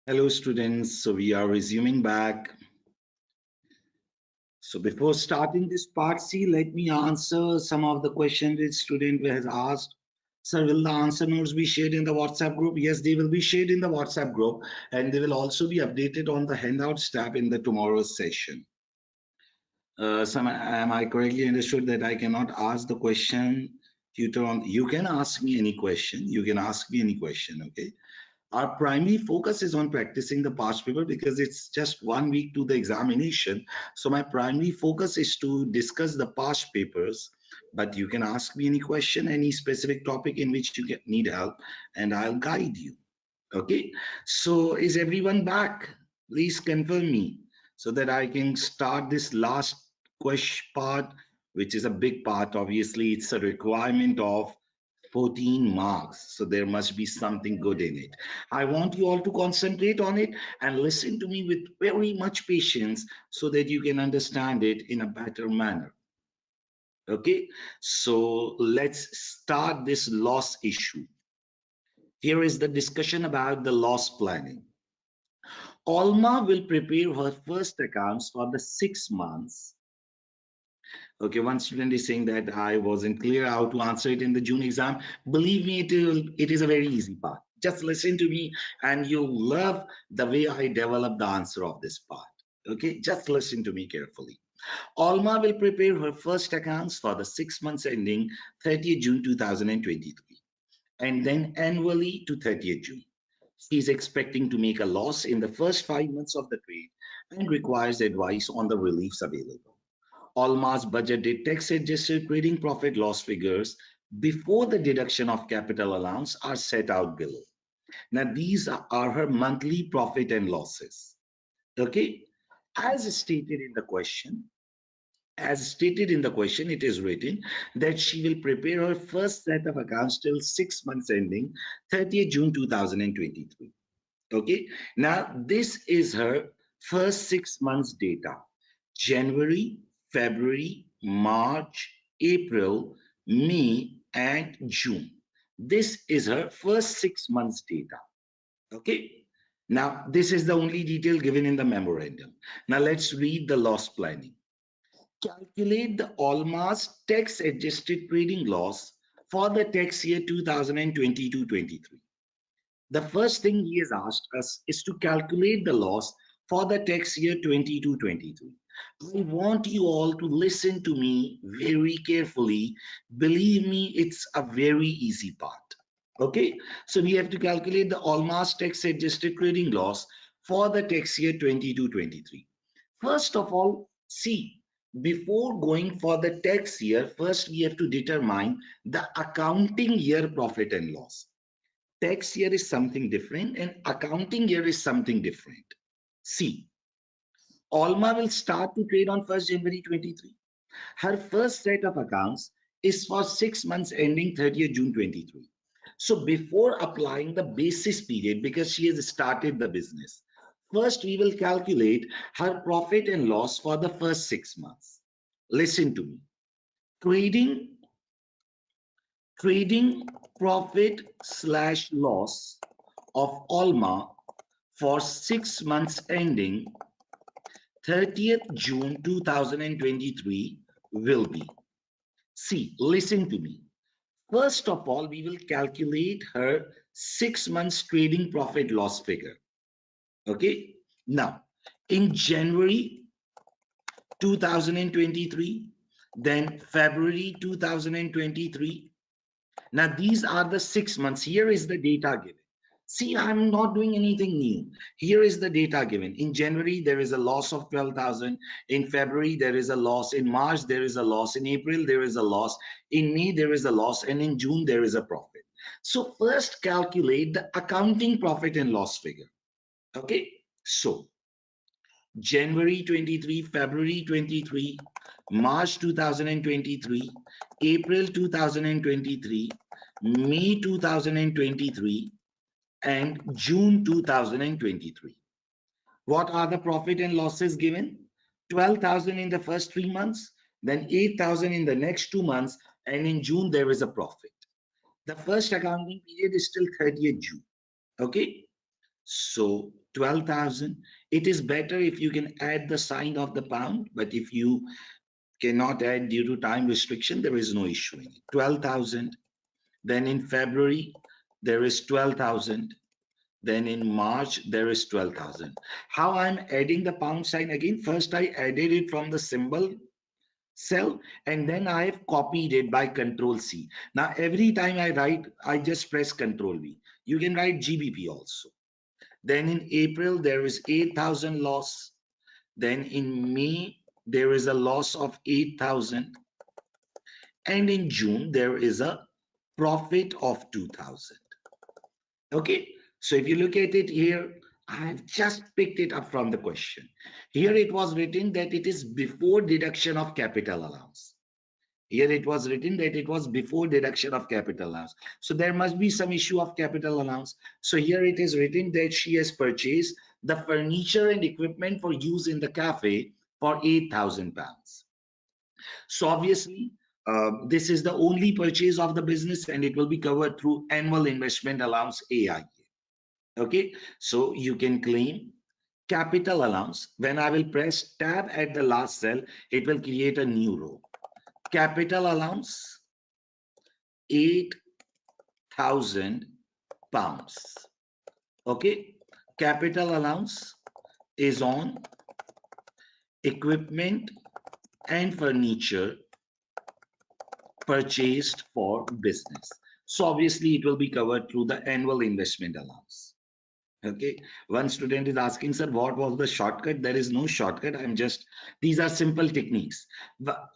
Hello students, so we are resuming back. So before starting this part C, let me answer some of the questions the student has asked. Sir, will the answer notes be shared in the WhatsApp group? Yes, they will be shared in the WhatsApp group and they will also be updated on the handouts tab in the tomorrow's session. Am I correctly understood that I cannot ask the question tutor on? You can ask me any question. You can ask me any question, okay? Our primary focus is on practicing the past paper because it's just 1 week to the examination. So my primary focus is to discuss the past papers, but you can ask me any question, any specific topic in which you need help, and I'll guide you. Okay. So is everyone back? Please confirm me so that I can start this last question part, which is a big part. Obviously, it's a requirement of 14 marks. So there must be something good in it. I want you all to concentrate on it and listen to me with very much patience so that you can understand it in a better manner. Okay, so let's start this loss issue. Here is the discussion about the loss planning. Alma will prepare her first accounts for the 6 months. Okay, one student is saying that I wasn't clear how to answer it in the June exam. Believe me, it is a very easy part. Just listen to me and you'll love the way I develop the answer of this part. Okay, just listen to me carefully. Alma will prepare her first accounts for the 6 months ending 30th June 2023 and then annually to 30th June. She is expecting to make a loss in the first 5 months of the trade and requires advice on the reliefs available. Alma's budgeted tax-adjusted trading profit loss figures before the deduction of capital allowance are set out below. Now, these are her monthly profit and losses. Okay, as stated in the question, it is written that she will prepare her first set of accounts till 6 months ending 30th June 2023. Okay, now this is her first 6 months data: January, February, March, April, May, and June. This is her first 6 months data. Okay, now this is the only detail given in the memorandum. Now let's read the loss planning. Calculate the Alma's tax adjusted trading loss for the tax year 2022-23. The first thing he has asked us is to calculate the loss for the tax year 22-23. I want you all to listen to me very carefully. Believe me, it's a very easy part. Okay, so we have to calculate the Alma's tax adjusted trading loss for the tax year 22-23. First of all, see, before going for the tax year, first we have to determine the accounting year profit and loss. Tax year is something different and accounting year is something different. See, Alma will start to trade on 1st January 23. Her first set of accounts is for 6 months ending 30th June 23. So before applying the basis period, because she has started the business, first we will calculate her profit and loss for the first 6 months. Listen to me. Trading profit slash loss of Alma for 6 months ending 30th June 2023 will be. See, listen to me. First of all, we will calculate her 6 months trading profit loss figure. Okay. Now, in January 2023, then February 2023. Now, these are the 6 months. Here is the data given. See, I'm not doing anything new. Here is the data given. In January, there is a loss of 12,000. In February, there is a loss. In March, there is a loss. In April, there is a loss. In May, there is a loss. And in June, there is a profit. So first calculate the accounting profit and loss figure. Okay. So January 23, February 23, March 2023, April 2023, May 2023, and June 2023. What are the profit and losses given? 12,000 in the first 3 months, then 8,000 in the next 2 months, and in June there is a profit. The first accounting period is till 30th June. Okay. So 12,000. It is better if you can add the sign of the pound, but if you cannot add due to time restriction, there is no issue in it. 12,000. Then in February, there is 12,000. Then in March, there is 12,000. How I'm adding the pound sign again? First, I added it from the symbol cell, and then I have copied it by Control C. Now, every time I write, I just press Control V. You can write GBP also. Then in April, there is 8,000 loss. Then in May, there is a loss of 8,000. And in June, there is a profit of 2,000. Okay, so if you look at it here, I've just picked it up from the question. Here it was written that it is before deduction of capital allowance. Here it was written that it was before deduction of capital allowance. So there must be some issue of capital allowance. So here it is written that she has purchased the furniture and equipment for use in the cafe for 8,000 pounds. So obviously, this is the only purchase of the business and it will be covered through annual investment allowance AIA. Okay, so you can claim capital allowance. When I will press tab at the last cell, it will create a new row. Capital allowance, 8,000 pounds. Okay, capital allowance is on equipment and furniture purchased for business. So obviously it will be covered through the annual investment allowance. Okay, one student is asking, sir, what was the shortcut? There is no shortcut. These are simple techniques.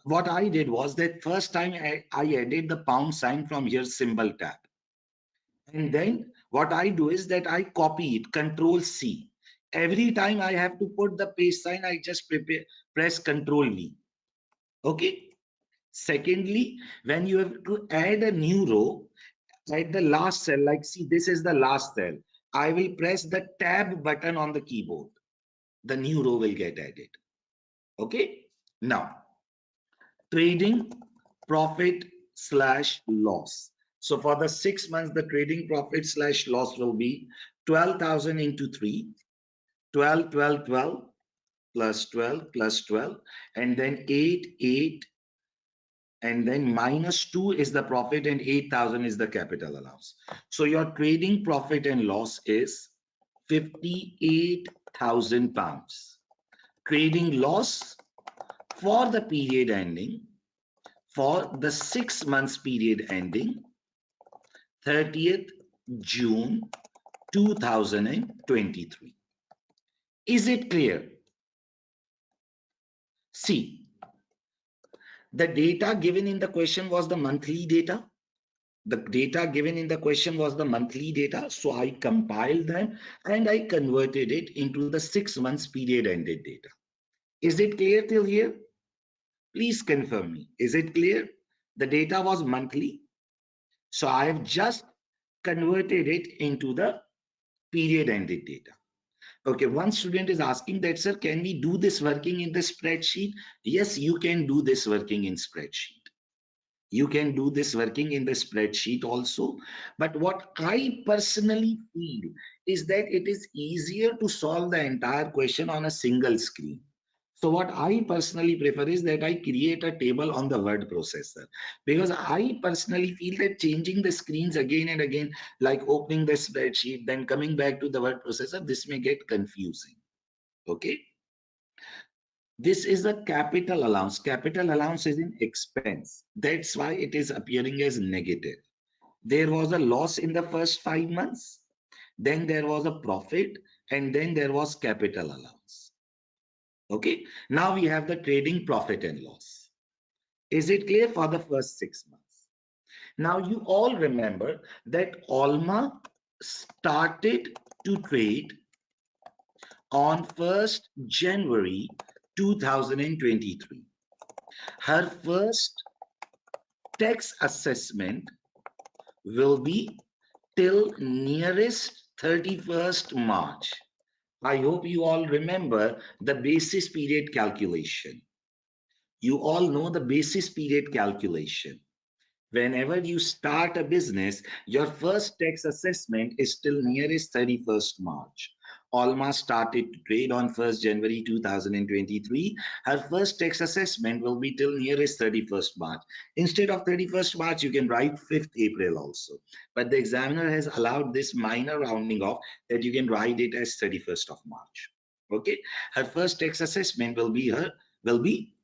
What I did was that first time I added the pound sign from here symbol tab. And then what I do is that I copy it, Control C. Every time I have to put the paste sign, I just press Control V. Okay. Secondly, when you have to add a new row at the last cell, like see, this is the last cell. I will press the tab button on the keyboard. The new row will get added. Okay. Now, trading profit slash loss. So for the 6 months, the trading profit slash loss will be 12,000 into 3, 12, 12, 12 plus 12 plus 12, and then 8, 8, and then minus 2 is the profit and 8,000 is the capital allowance. So your trading profit and loss is 58,000 pounds. Trading loss for the period ending, for the 6 months period ending 30th June 2023. Is it clear? See, the data given in the question was the monthly data. The data given in the question was the monthly data. So I compiled them and I converted it into the 6 months period ended data. Is it clear till here? Please confirm me. Is it clear? The data was monthly. So I have just converted it into the period ended data. Okay, one student is asking that, sir, can we do this working in the spreadsheet? Yes, you can do this working in spreadsheet. You can do this working in the spreadsheet also. But what I personally feel is that it is easier to solve the entire question on a single screen. So what I personally prefer is that I create a table on the word processor, because I personally feel that changing the screens again and again, like opening the spreadsheet, then coming back to the word processor, this may get confusing. Okay. This is a capital allowance. Capital allowance is in expense. That's why it is appearing as negative. There was a loss in the first 5 months. Then there was a profit, and then there was capital allowance. Okay, now we have the trading profit and loss. Is it clear for the first 6 months? Now you all remember that Alma started to trade on 1st January 2023. Her first tax assessment will be till nearest 31st March. I hope you all remember the basis period calculation. You all know the basis period calculation. Whenever you start a business, your first tax assessment is till nearest 31st March. Alma started to trade on 1st January 2023. Her first tax assessment will be till nearest 31st March. Instead of 31st March, you can write 5th April also. But the examiner has allowed this minor rounding off that you can write it as 31st of March. Okay, her first tax assessment will be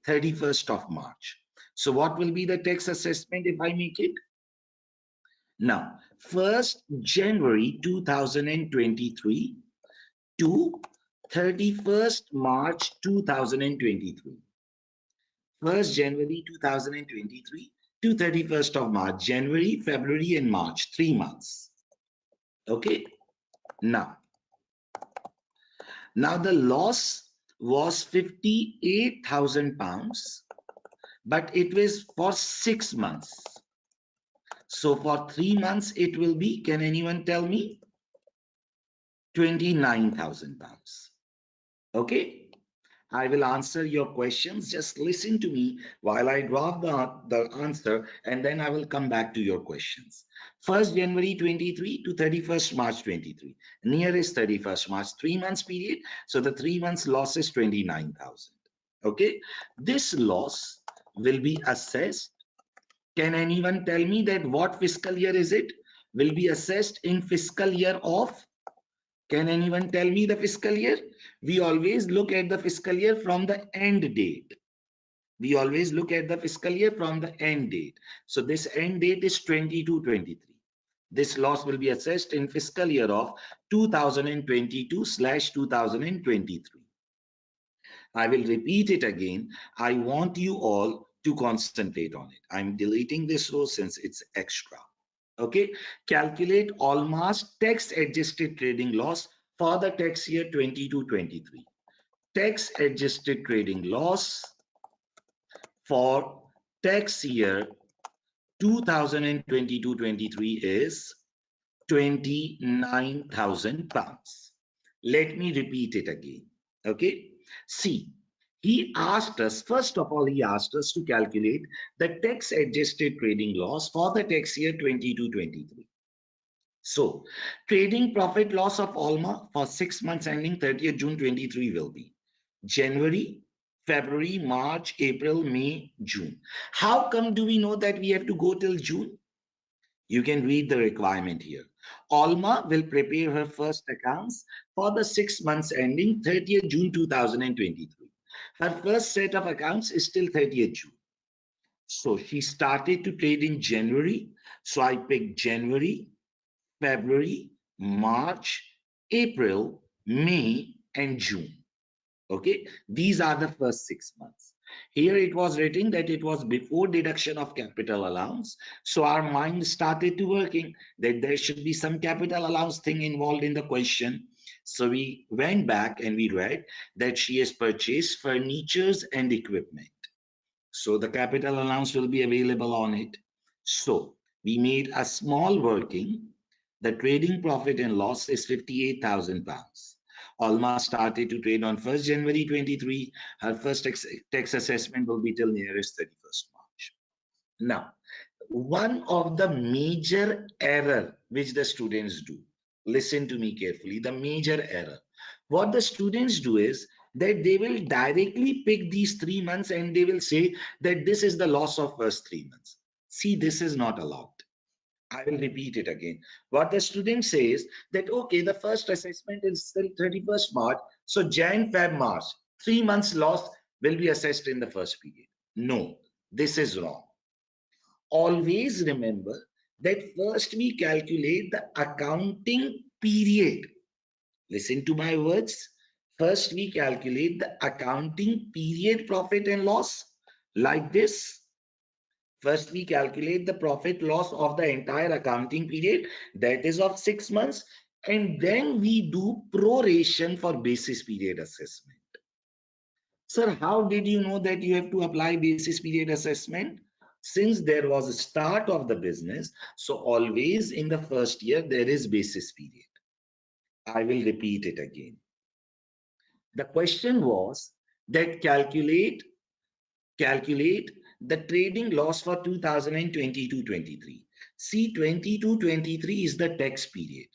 31st of March. So what will be the tax assessment if I make it? Now, 1st January 2023 to 31st March 2023. 1st January 2023 to 31st of March. January, February, and March, 3 months. Okay. Now the loss was £58,000, but it was for 6 months. So for 3 months, it will be, can anyone tell me? £29,000. Okay. I will answer your questions. Just listen to me while I drop the answer, and then I will come back to your questions. 1st January 23 to 31st March 23. Nearest 31st March, 3 months period. So the 3 months loss is 29,000. Okay. This loss will be assessed. Can anyone tell me that what fiscal year is it? Will be assessed in fiscal year of? Can anyone tell me the fiscal year? We always look at the fiscal year from the end date. We always look at the fiscal year from the end date. So this end date is 22-23. This loss will be assessed in fiscal year of 2022/2023. I will repeat it again. I want you all to concentrate on it. I'm deleting this row since it's extra. Okay, calculate Alma's tax adjusted trading loss for the tax year 22-23. Tax adjusted trading loss for tax year 2022-23 is £29,000. Let me repeat it again. Okay, see, he asked us, first of all, he asked us to calculate the tax adjusted trading loss for the tax year 22-23. So, trading profit loss of Alma for 6 months ending 30th June 23 will be January, February, March, April, May, June. How come do we know that we have to go till June? You can read the requirement here. Alma will prepare her first accounts for the 6 months ending 30th June 2023. Her first set of accounts is till 30th June. So she started to trade in January. So I picked January, February, March, April, May, and June. Okay, these are the first 6 months. Here it was written that it was before deduction of capital allowance. So our mind started to working that there should be some capital allowance thing involved in the question. So we went back and we read that she has purchased furnitures and equipment. So the capital allowance will be available on it. So we made a small working. The trading profit and loss is £58,000. Alma started to trade on 1st January 23. Her first tax assessment will be till nearest 31st March. Now, one of the major error which the students do, listen to me carefully, the major error. What the students do is that they will directly pick these 3 months and they will say that this is the loss of first 3 months. See, this is not allowed. I will repeat it again. What the student says that, okay, the first assessment is till 31st March. So Jan, Feb, March, 3 months loss will be assessed in the first period. No, this is wrong. Always remember that first we calculate the accounting period. Listen to my words. First we calculate the accounting period profit and loss like this. First, we calculate the profit loss of the entire accounting period, that is of 6 months, and then we do proration for basis period assessment. Sir, how did you know that you have to apply basis period assessment? Since there was a start of the business, so always in the first year there is basis period. I will repeat it again. The question was that calculate the trading loss for 2022-23. See, 22-23 is the tax period.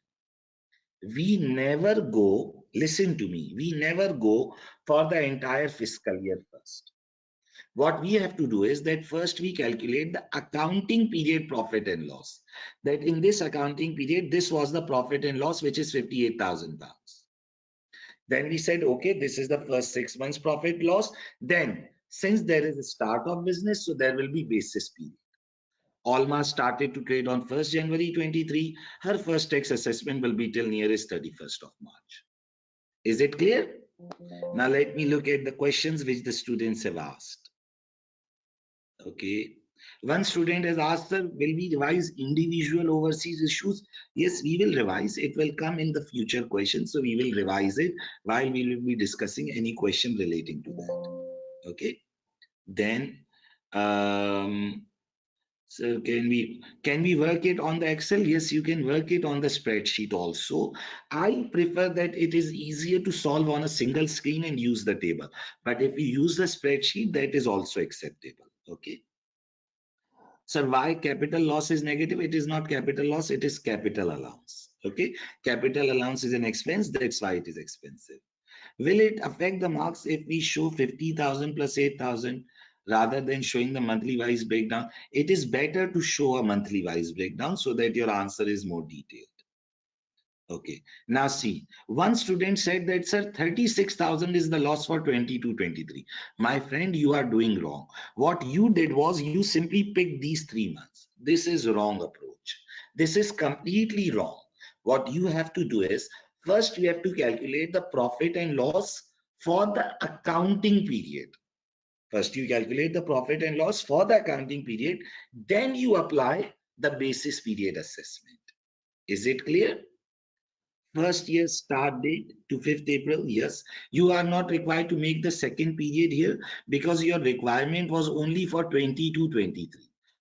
We never go, listen to me, we never go for the entire fiscal year first. What we have to do is that first we calculate the accounting period profit and loss. That in this accounting period, this was the profit and loss, which is 58,000 pounds. Then we said, okay, this is the first 6 months profit loss. Then, since there is a start of business, so there will be basis period. Alma started to trade on 1st January 23. Her first tax assessment will be till nearest 31st of March. Is it clear? Now let me look at the questions which the students have asked. Okay. One student has asked, sir, will we revise individual overseas issues? Yes, we will revise. It will come in the future questions. So we will revise it while we will be discussing any question relating to that. Okay. Then, so can we work it on the Excel? Yes, you can work it on the spreadsheet also. I prefer that it is easier to solve on a single screen and use the table. But if you use the spreadsheet, that is also acceptable. Okay. So why capital loss is negative? It is not capital loss, it is capital allowance. Okay. Capital allowance is an expense, that's why it is expensive. Will it affect the marks if we show 50,000 plus 8,000 rather than showing the monthly wise breakdown? It is better to show a monthly wise breakdown so that your answer is more detailed. Okay, now see, one student said that, sir, 36,000 is the loss for 22-23. My friend, you are doing wrong. What you did was you simply picked these 3 months. This is wrong approach. This is completely wrong. What you have to do is, first you have to calculate the profit and loss for the accounting period. First you calculate the profit and loss for the accounting period, then you apply the basis period assessment. Is it clear? First year start date to 5th April, yes. You are not required to make the second period here because your requirement was only for 22-23.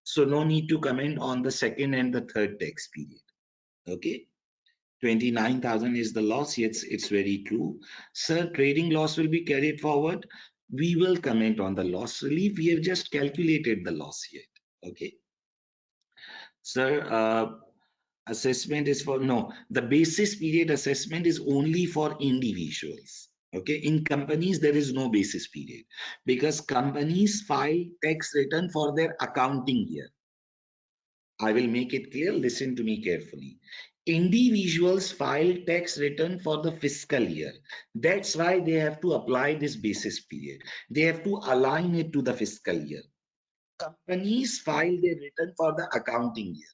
So no need to comment on the second and the third tax period. Okay. 29,000 is the loss. Yes, it's very true. Sir, trading loss will be carried forward. We will comment on the loss relief. We have just calculated the loss yet. Okay. Sir, assessment is for, no, the basis period assessment is only for individuals. Okay, in companies there is no basis period because companies file tax return for their accounting year. I will make it clear, listen to me carefully. Individuals file tax return for the fiscal year. That's why they have to apply this basis period. They have to align it to the fiscal year. Companies file their return for the accounting year.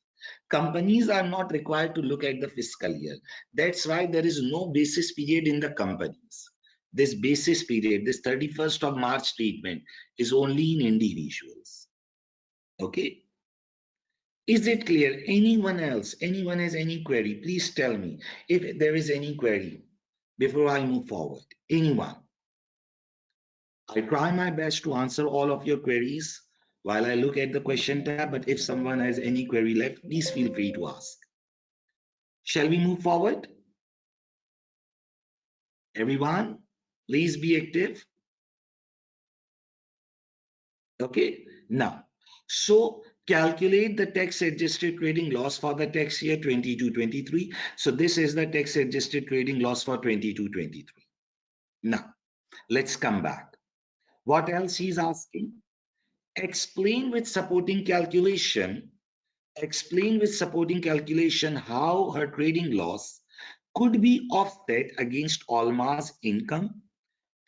Companies are not required to look at the fiscal year. That's why there is no basis period in the companies. This basis period, this 31st of March statement is only in individuals. Okay. Is it clear? Anyone else? Anyone has any query? Please tell me if there is any query before I move forward. Anyone? I try my best to answer all of your queries while I look at the question tab, but if someone has any query left, please feel free to ask. Shall we move forward? Everyone, please be active. Okay, now, so calculate the tax adjusted trading loss for the tax year 22-23. So this is the tax adjusted trading loss for 22-23. Now, let's come back. What else he's asking? Explain with supporting calculation how her trading loss could be offset against Alma's income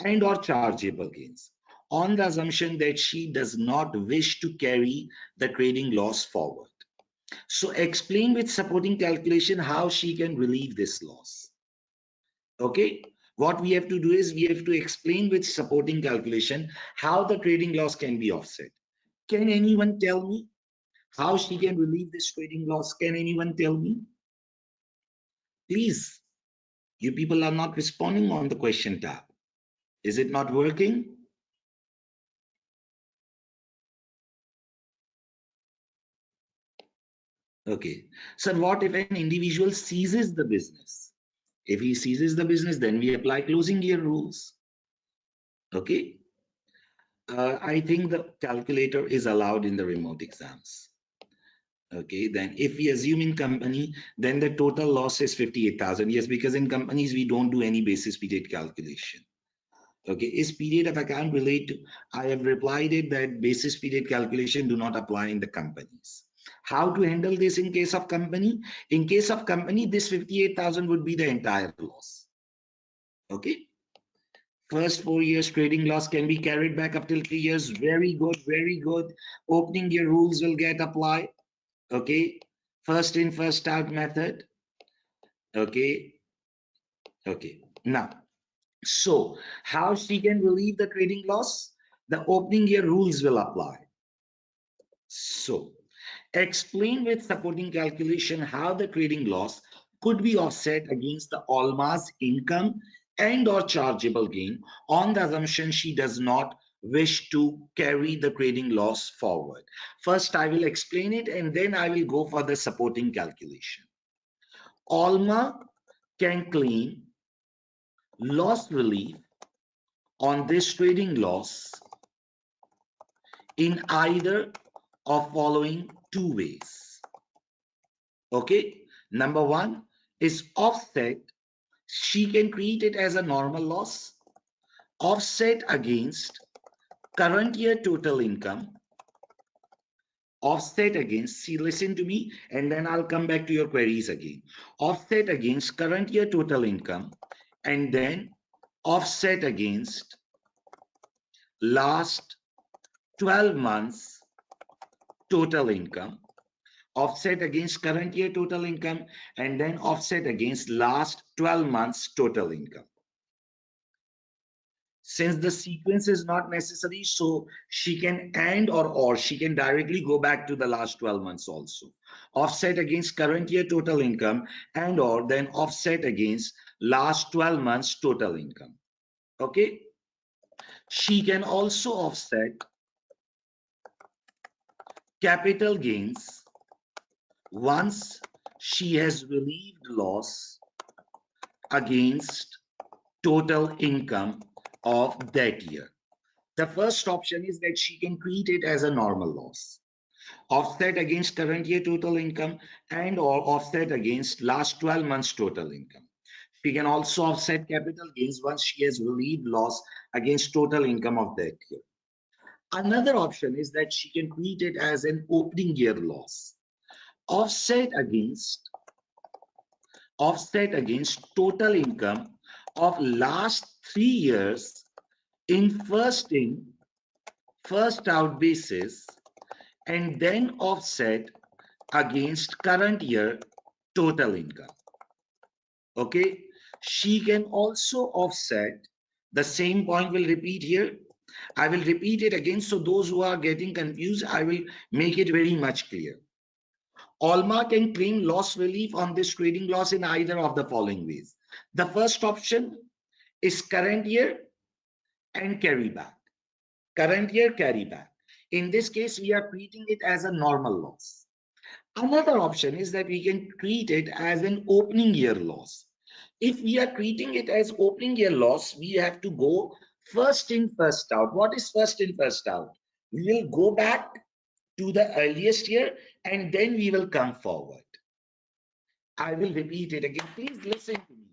and or chargeable gains on the assumption that she does not wish to carry the trading loss forward. So explain with supporting calculation how she can relieve this loss. Okay, what we have to do is we have to explain with supporting calculation how the trading loss can be offset. Can anyone tell me how she can relieve this trading loss? Can anyone tell me? Please, you people are not responding on the question tab. Is it not working? Okay. So what if an individual seizes the business? If he seizes the business, then we apply closing year rules. Okay. I think the calculator is allowed in the remote exams. Okay, then if we assume in company, then the total loss is 58,000. Yes, because in companies we don't do any basis period calculation. Okay, is period of account relate to? I have replied it that basis period calculation do not apply in the companies. How to handle this in case of company? In case of company, this 58,000 would be the entire loss. Okay. First 4 years trading loss can be carried back up till 3 years. Very good, very good. Opening year rules will get applied. Okay. First in, first out method. Okay. Okay. Now, so how she can relieve the trading loss? The opening year rules will apply. So explain with supporting calculation how the trading loss could be offset against the Alma's income and or chargeable gain on the assumption she does not wish to carry the trading loss forward. First, I will explain it and then I will go for the supporting calculation. Alma can claim loss relief on this trading loss in either of following two ways. Okay, number one is offset. She can treat it as a normal loss, offset against current year total income, offset against, see, listen to me, and then I'll come back to your queries again. Offset against current year total income, and then offset against last 12 months total income, offset against current year total income, and then offset against last 12 months total income. Since the sequence is not necessary, so she can and or she can directly go back to the last 12 months also. Offset against current year total income and or then offset against last 12 months total income. Okay. She can also offset capital gains once she has relieved loss against total income of that year. The first option is that she can treat it as a normal loss, offset against current year total income and or offset against last 12 months total income. She can also offset capital gains once she has relieved loss against total income of that year. Another option is that she can treat it as an opening year loss, offset against total income of last 3 years in, first out basis, and then offset against current year total income. Okay, she can also offset, the same point will repeat here. I will repeat it again, so those who are getting confused, I will make it very much clear. Alma can claim loss relief on this trading loss in either of the following ways. The first option is current year and carry back. Current year carry back. In this case, we are treating it as a normal loss. Another option is that we can treat it as an opening year loss. If we are treating it as opening year loss, we have to go first in, first out. What is first in, first out? We will go back to the earliest year and then we will come forward. I will repeat it again. Please listen to me.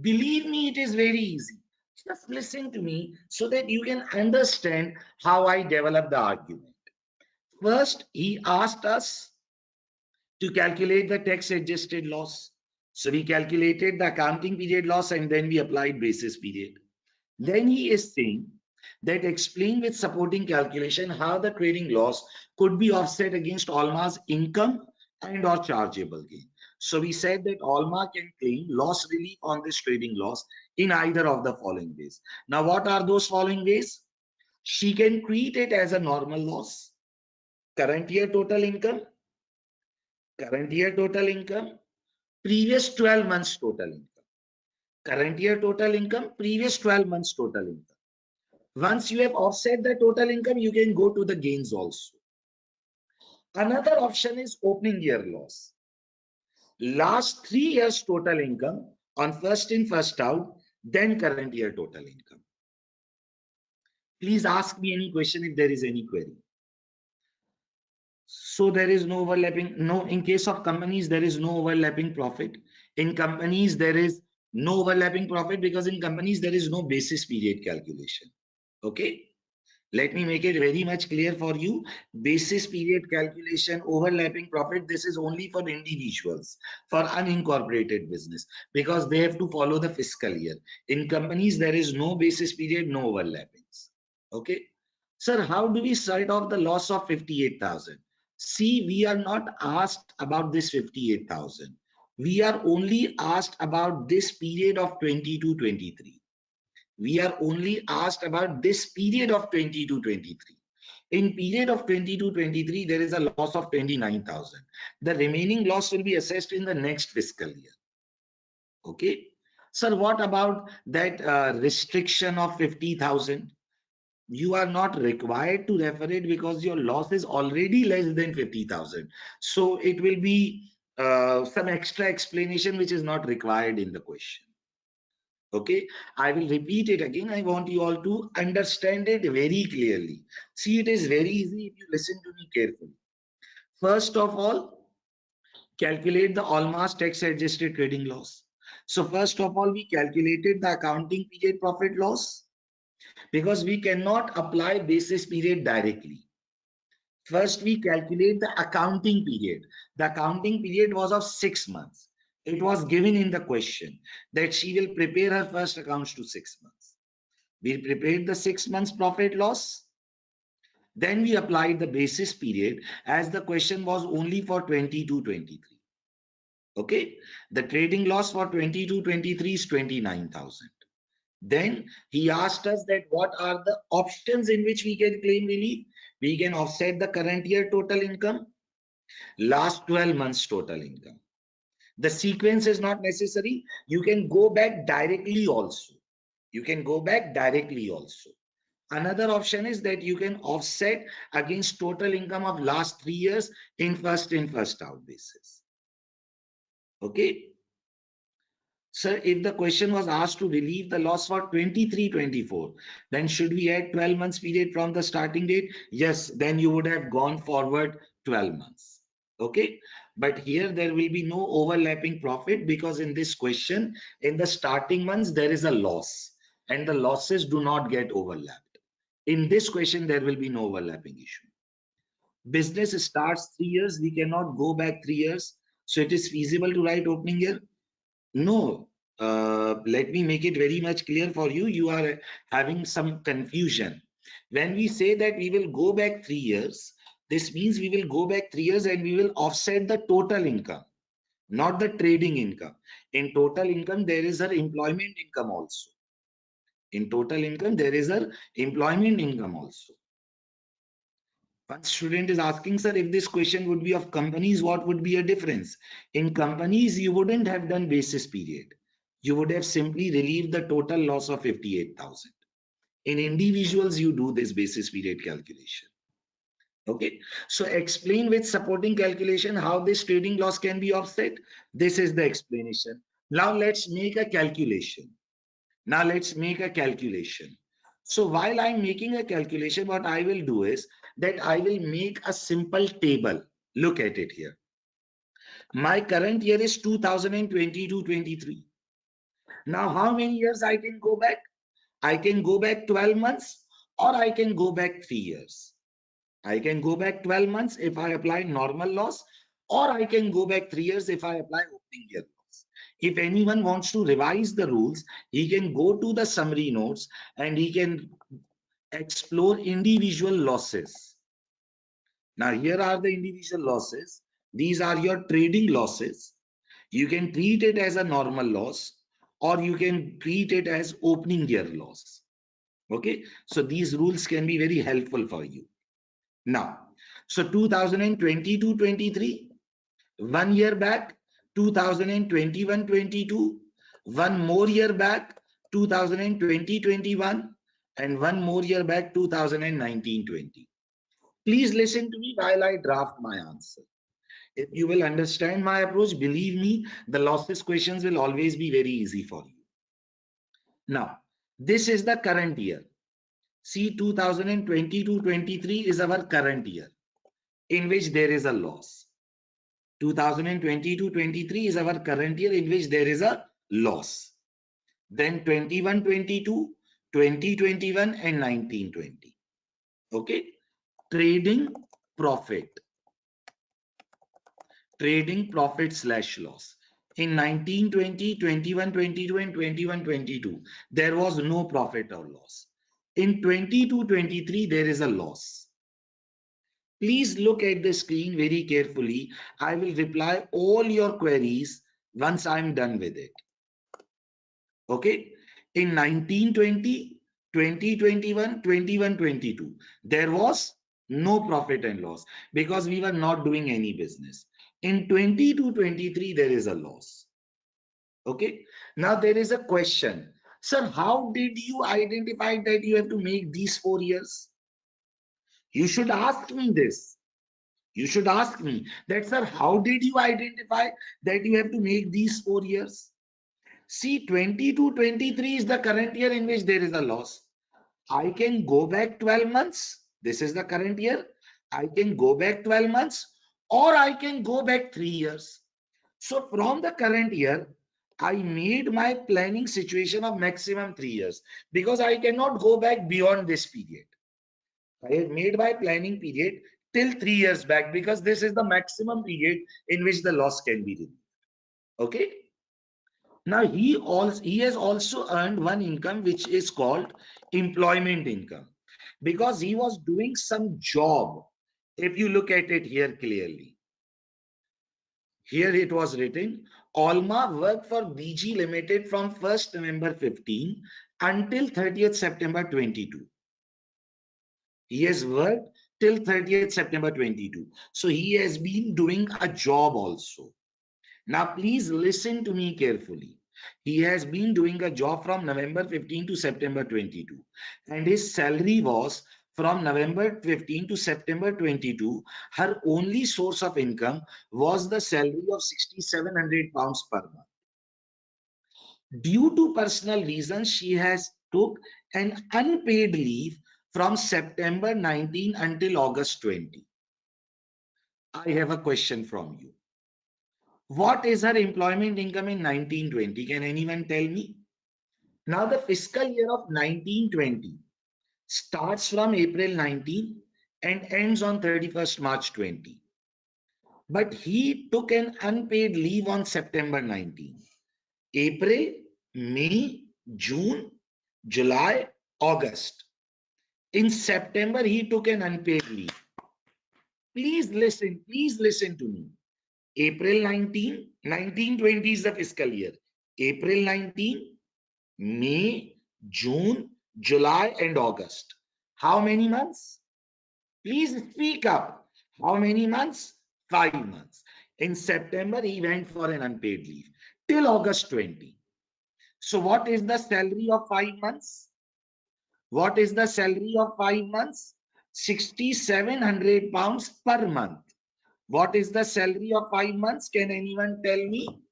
Believe me, it is very easy. Just listen to me so that you can understand how I develop the argument. First, he asked us to calculate the tax adjusted loss. So we calculated the accounting period loss and then we applied basis period. Then he is saying that explain with supporting calculation how the trading loss could be offset against Alma's income and or chargeable gain. So we said that Alma can claim loss relief on this trading loss in either of the following ways. Now, what are those following ways? She can treat it as a normal loss, current year total income, previous 12 months total income, current year total income, previous 12 months total income. Once you have offset the total income, you can go to the gains also. Another option is opening year loss. Last 3 years total income on first in, first out, then current year total income. Please ask me any question if there is any query. So there is no overlapping. No, in case of companies, there is no overlapping profit. In companies, there is no overlapping profit because in companies, there is no basis period calculation. Okay. Let me make it very much clear for you. Basis period calculation, overlapping profit, this is only for individuals, for unincorporated business, because they have to follow the fiscal year. In companies, there is no basis period, no overlappings. Okay. Sir, how do we start off the loss of 58,000? See, we are not asked about this 58,000. We are only asked about this period of 22-23. We are only asked about this period of 22-23. In period of 22-23, there is a loss of 29,000. The remaining loss will be assessed in the next fiscal year. Okay. Sir, what about that restriction of 50,000? You are not required to refer it because your loss is already less than 50,000. So it will be some extra explanation which is not required in the question. Okay, I will repeat it again. I want you all to understand it very clearly. See, it is very easy if you listen to me carefully. First of all, calculate the all-mass tax adjusted trading loss. So first of all, we calculated the accounting period profit loss because we cannot apply basis period directly. First, we calculate the accounting period. The accounting period was of 6 months. It was given in the question that she will prepare her first accounts to 6 months. We prepared the 6 months profit loss. Then we applied the basis period as the question was only for 22-23. Okay. The trading loss for 22-23 is 29,000. Then he asked us that what are the options in which we can claim relief? We can offset the current year total income, last 12 months total income. The sequence is not necessary. You can go back directly also. You can go back directly also. Another option is that you can offset against total income of last 3 years in first in, first out basis. Okay. Sir, if the question was asked to relieve the loss for 23-24, then should we add 12 months period from the starting date? Yes, then you would have gone forward 12 months. Okay. But here there will be no overlapping profit because in this question, in the starting months, there is a loss and the losses do not get overlapped. In this question, there will be no overlapping issue. Business starts 3 years. We cannot go back 3 years. So it is feasible to write opening year. No, let me make it very much clear for you. You are having some confusion. When we say that we will go back 3 years, this means we will go back 3 years and we will offset the total income, not the trading income. In total income, there is an employment income also. In total income, there is an employment income also. One student is asking, sir, if this question would be of companies, what would be a difference? In companies, you wouldn't have done basis period. You would have simply relieved the total loss of 58,000. In individuals, you do this basis period calculation. Okay. So explain with supporting calculation how this trading loss can be offset. This is the explanation. Now let's make a calculation. Now let's make a calculation. So while I'm making a calculation, what I will do is that I will make a simple table. Look at it here. My current year is 2022-23. Now, how many years I can go back? I can go back 12 months or I can go back 3 years. I can go back 12 months if I apply normal loss, or I can go back 3 years if I apply opening year loss. If anyone wants to revise the rules, he can go to the summary notes and he can explore individual losses. Now, here are the individual losses. These are your trading losses. You can treat it as a normal loss or you can treat it as opening year loss. Okay, so these rules can be very helpful for you. Now, so 2022-23, 1 year back, 2021-22, 1 more year back, 2020-21, and 1 more year back, 2019-20. Please listen to me while I draft my answer. If you will understand my approach, believe me, the losses questions will always be very easy for you. Now, this is the current year. See, 2022-23 is our current year in which there is a loss. 2022-23 is our current year in which there is a loss. Then 21-22, 2021 and 19-20. Okay. Trading profit slash loss. In 1920, 21-22 and 21-22, there was no profit or loss. In 22-23, there is a loss. Please look at the screen very carefully. I will reply all your queries once I'm done with it. Okay. In 1920, 2021, 21-22, there was no profit and loss because we were not doing any business. In 22-23, there is a loss. Okay. Now there is a question. Sir, how did you identify that you have to make these 4 years? You should ask me this. You should ask me that, sir, how did you identify that you have to make these 4 years? See, 22-23 is the current year in which there is a loss. I can go back 12 months. This is the current year. I can go back 12 months or I can go back 3 years. So from the current year, I made my planning situation of maximum 3 years because I cannot go back beyond this period. I have made my planning period till 3 years back because this is the maximum period in which the loss can be removed. Okay. Now he has also earned one income which is called employment income because he was doing some job. If you look at it here clearly, here it was written, Alma worked for BG Limited from 1st November 15 until 30th September 22. He has worked till 30th September 22. So he has been doing a job also. Now please listen to me carefully. He has been doing a job from November 15 to September 22. And his salary was from November 15 to September 22. Her only source of income was the salary of £6,700 per month. Due to personal reasons, she has took an unpaid leave from September 19 until August 20. I have a question from you. What is her employment income in 1920? Can anyone tell me? Now the fiscal year of 1920 starts from April 19 and ends on 31st March 20. But he took an unpaid leave on September 19. April, May, June, July, August. In September, he took an unpaid leave. Please listen to me. April 19, 1920 is the fiscal year. April 19, May, June, July, and August. How many months? Please speak up. How many months? 5 months. In September, he went for an unpaid leave till August 20. So what is the salary of 5 months? What is the salary of 5 months? £6,700 per month. What is the salary of 5 months? Can anyone tell me?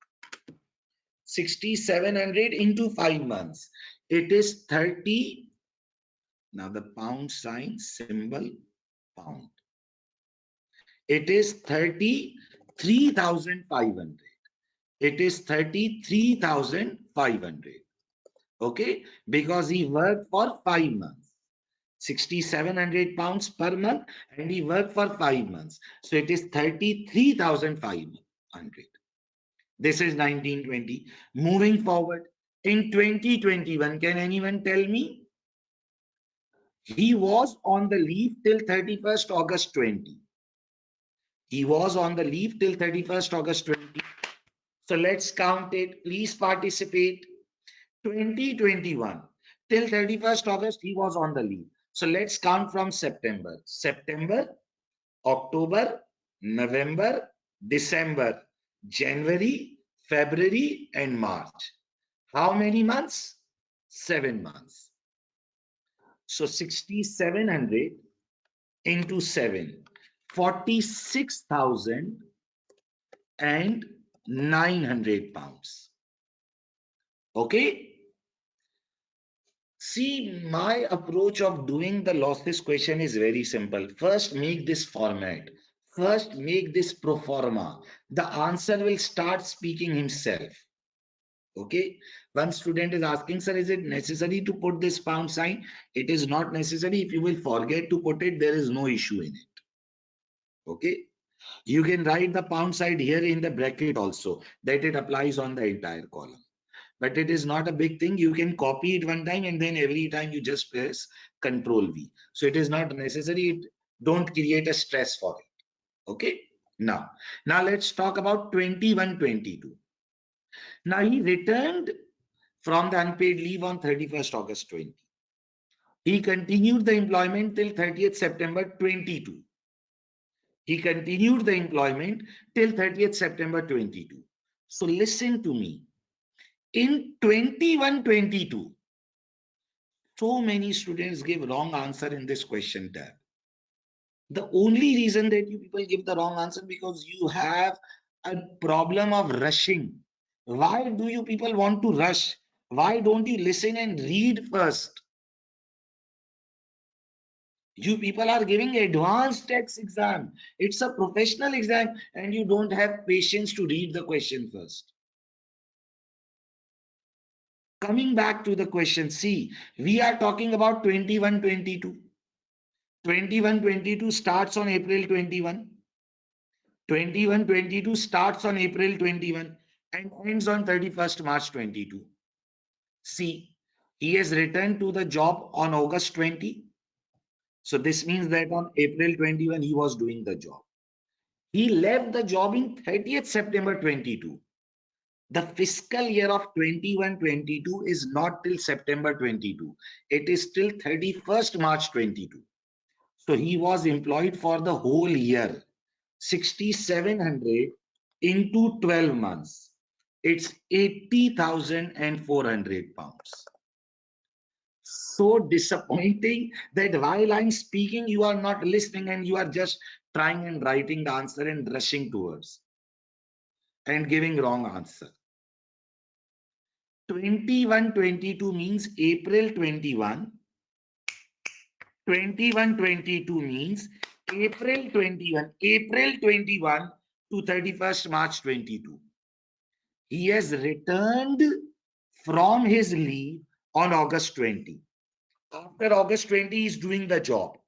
6,700 into 5 months. It is 30. Now the pound sign symbol, pound. It is 33,500. It is 33,500. Okay, because he worked for 5 months. £6,700 per month and he worked for 5 months. So it is 33,500. This is 1920. Moving forward, in 2021, can anyone tell me? He was on the leave till 31st August 20. He was on the leave till 31st August 20. So let's count it. Please participate. 2021 till 31st August, he was on the leave. So let's count from September. September, October, November, December, January, February, and March. How many months? 7 months. So 6,700 into 7, 46,900 pounds. Okay. See, my approach of doing the losses question is very simple. First, make this format. First, make this pro forma. The answer will start speaking himself. Okay. One student is asking, sir, is it necessary to put this pound sign? It is not necessary. If you will forget to put it, there is no issue in it. Okay. You can write the pound sign here in the bracket also, that it applies on the entire column. But it is not a big thing. You can copy it one time and then every time you just press Control V. So it is not necessary. Don't create a stress for it. Okay. Now let's talk about 21-22. Now he returned from the unpaid leave on 31st August 20. He continued the employment till 30th September 22. He continued the employment till 30th September 22. So listen to me. In 21-22, so many students give wrong answer in this question tab. The only reason that you people give the wrong answer because you have a problem of rushing. Why do you people want to rush? Why don't you listen and read first? You people are giving advanced tax exam. It's a professional exam and you don't have patience to read the question first. Coming back to the question, see, we are talking about 21-22. 21-22 starts on April 21. 21-22 starts on April 21 and ends on 31st March 22. See, he has returned to the job on August 20. So this means that on April 21 he was doing the job. He left the job in 30th September 22. The fiscal year of 21-22 is not till September 22. It is till 31st March 22. So he was employed for the whole year. 6,700 into 12 months. It's 80,400 pounds. So disappointing that while I'm speaking, you are not listening and you are just trying and writing the answer and rushing towards and giving wrong answer. 21-22 means April 21. 21-22 means April 21. April 21 to 31st March 22. He has returned from his leave on August 20. After August 20, he is doing the job.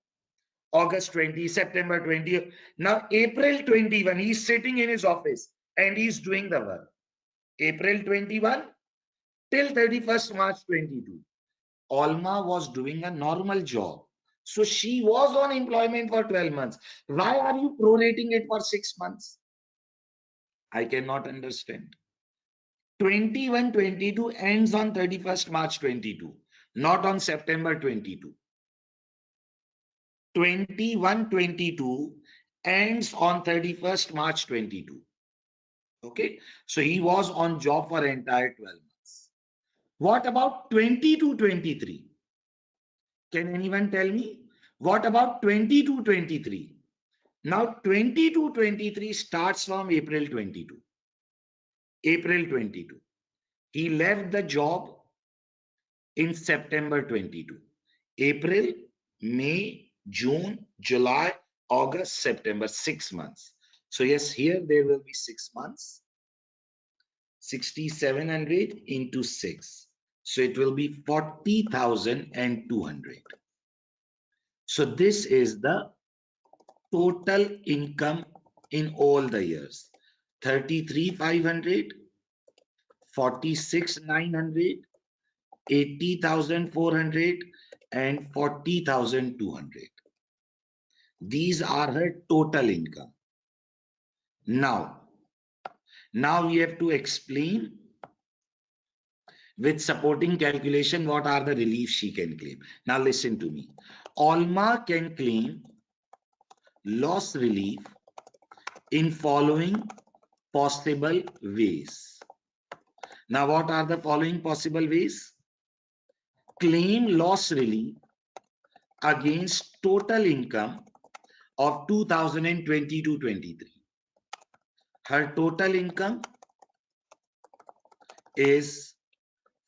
August 20, September 20. Now, April 21, he is sitting in his office and he is doing the work. April 21 till 31st March 22. Alma was doing a normal job. So she was on employment for 12 months. Why are you prorating it for 6 months? I cannot understand. 21-22 ends on 31st March 22, not on September 22. 21-22 ends on 31st March 22. Okay, so he was on job for entire 12 months. What about 22-23? Can anyone tell me? What about 22-23? Now 22-23 starts from April 22. April 22. He left the job in September 22. April, May, June, July, August, September, 6 months. So yes, here there will be 6 months. 6,700 into 6. So it will be 40,200. So this is the total income in all the years. 33,500, 46,900, 80,400 and 40,200. These are her total income. Now we have to explain with supporting calculation what are the reliefs she can claim. Now listen to me. Alma can claim loss relief in following possible ways. Now what are the following possible ways? Claim loss relief against total income of 2022-23. Her total income is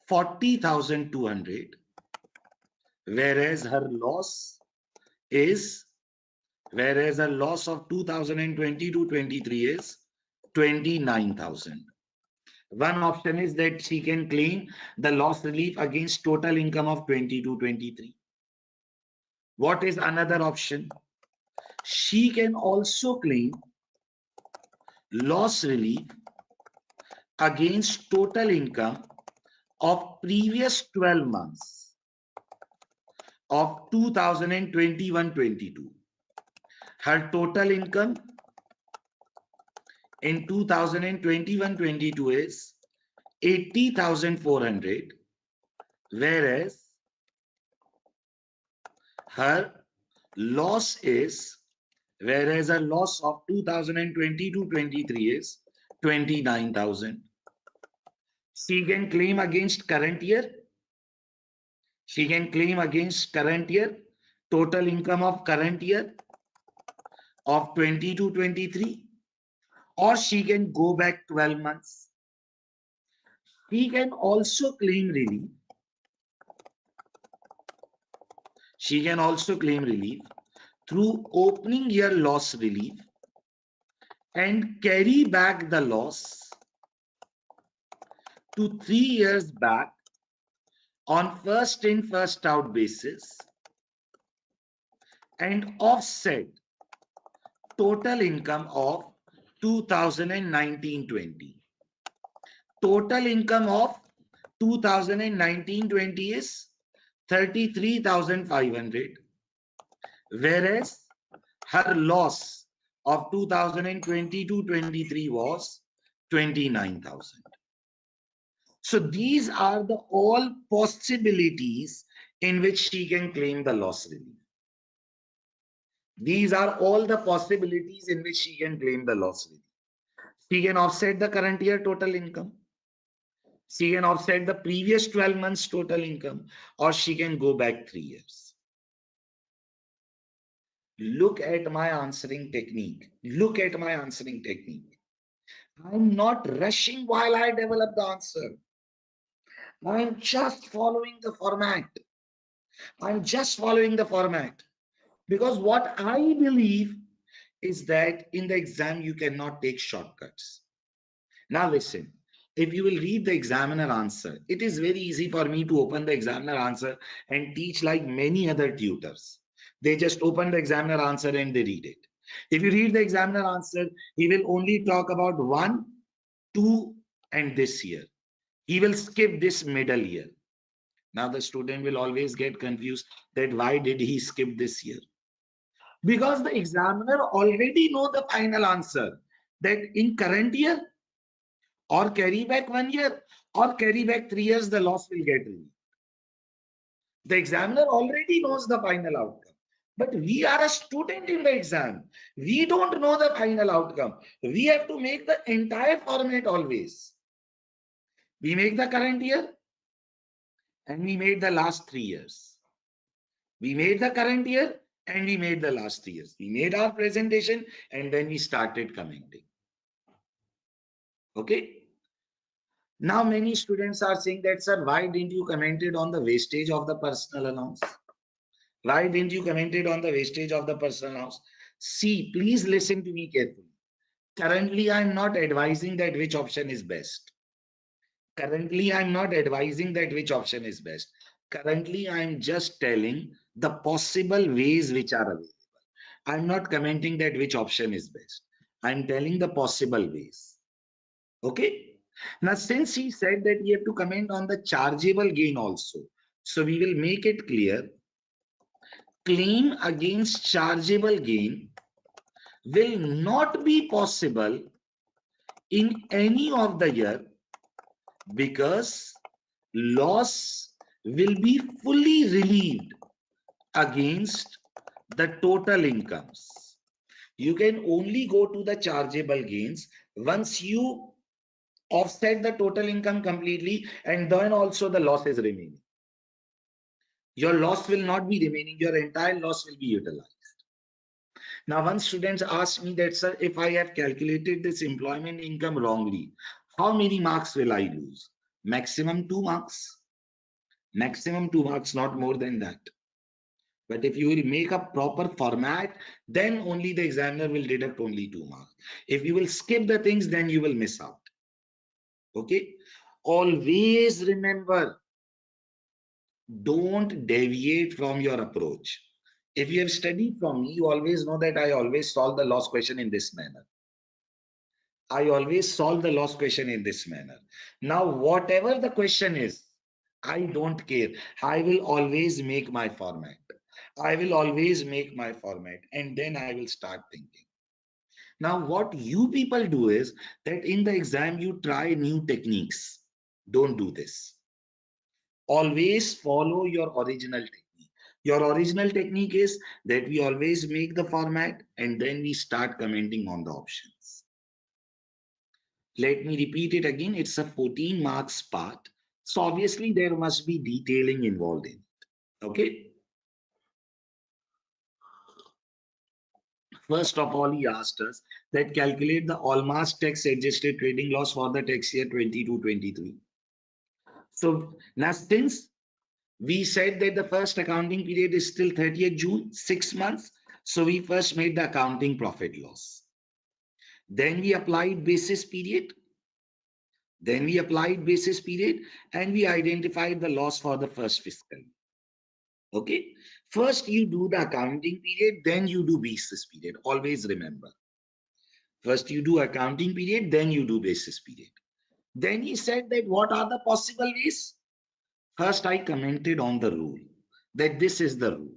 40,200 whereas her loss is, whereas her loss of 2020 to 23 is 29,000. One option is that she can claim the loss relief against total income of 20 to 23. What is another option? She can also claim loss relief against total income of previous 12 months of 2021-22. Her total income in 2021-22 is 80,400, whereas her loss is, whereas her loss of 2022-23 is 29,000. She can claim against current year. She can claim against current year, total income of current year of 20 to 23, or she can go back 12 months. She can also claim relief. She can also claim relief through opening year loss relief and carry back the loss to 3 years back on first in first out basis and offset total income of 2019-20. Total income of 2019-20 is 33,500, whereas her loss of 2020-23 was 29,000. So these are the all possibilities in which she can claim the loss relief. These are all the possibilities in which she can claim the loss relief. She can offset the current year total income. She can offset the previous 12 months total income, or she can go back 3 years. Look at my answering technique. Look at my answering technique. I'm not rushing while I develop the answer. I'm just following the format. I'm just following the format. Because what I believe is that in the exam, you cannot take shortcuts. Now listen, if you will read the examiner answer, it is very easy for me to open the examiner answer and teach like many other tutors. They just open the examiner answer and they read it. If you read the examiner answer, he will only talk about 1, 2, and this year. He will skip this middle year. Now the student will always get confused that why did he skip this year? Because the examiner already know the final answer that in current year or carry back 1 year or carry back 3 years, the loss will get relieved. The examiner already knows the final outcome. But we are a student in the exam. We don't know the final outcome. We have to make the entire format always. We make the current year and we made the last 3 years. We made the current year and we made the last 3 years. We made our presentation and then we started commenting. Okay. Now many students are saying that, sir, why didn't you commented on the wastage of the personal allowance? Why didn't you commented on the wastage of the personal allowance? See, please listen to me carefully. Currently, I'm not advising that which option is best. Currently, I'm not advising that which option is best. Currently, I'm just telling the possible ways which are available. I'm not commenting that which option is best. I'm telling the possible ways. Okay. Now, since he said that we have to comment on the chargeable gain also, so we will make it clear. Claim against chargeable gain will not be possible in any of the year because loss will be fully relieved against the total incomes. You can only go to the chargeable gains once you offset the total income completely, and then also the loss is remaining. Your loss will not be remaining, your entire loss will be utilized. Now, one student asked me that, sir, if I have calculated this employment income wrongly, how many marks will I lose? Maximum 2 marks. Maximum 2 marks, not more than that. But if you will make a proper format, then only the examiner will deduct only 2 marks. If you will skip the things, then you will miss out. Okay. Always remember, don't deviate from your approach. If you have studied from me, you always know that I always solve the loss question in this manner. I always solve the loss question in this manner. Now, whatever the question is, I don't care. I will always make my format. I will always make my format, and then I will start thinking. Now, what you people do is that in the exam, you try new techniques. Don't do this. Always follow your original technique. Your original technique is that we always make the format and then we start commenting on the options. Let me repeat it again. It's a 14 marks part. So obviously there must be detailing involved in it. Okay. First of all, he asked us that calculate the Allma's tax adjusted trading loss for the tax year 22-23. So now since we said that the first accounting period is still 30th June, 6 months. So we first made the accounting profit loss. Then we applied basis period. And we identified the loss for the first fiscal year. Okay. First you do the accounting period, then you do basis period. Always remember. First you do accounting period, then you do basis period. Then he said that what are the possible ways? First I commented on the rule, that this is the rule.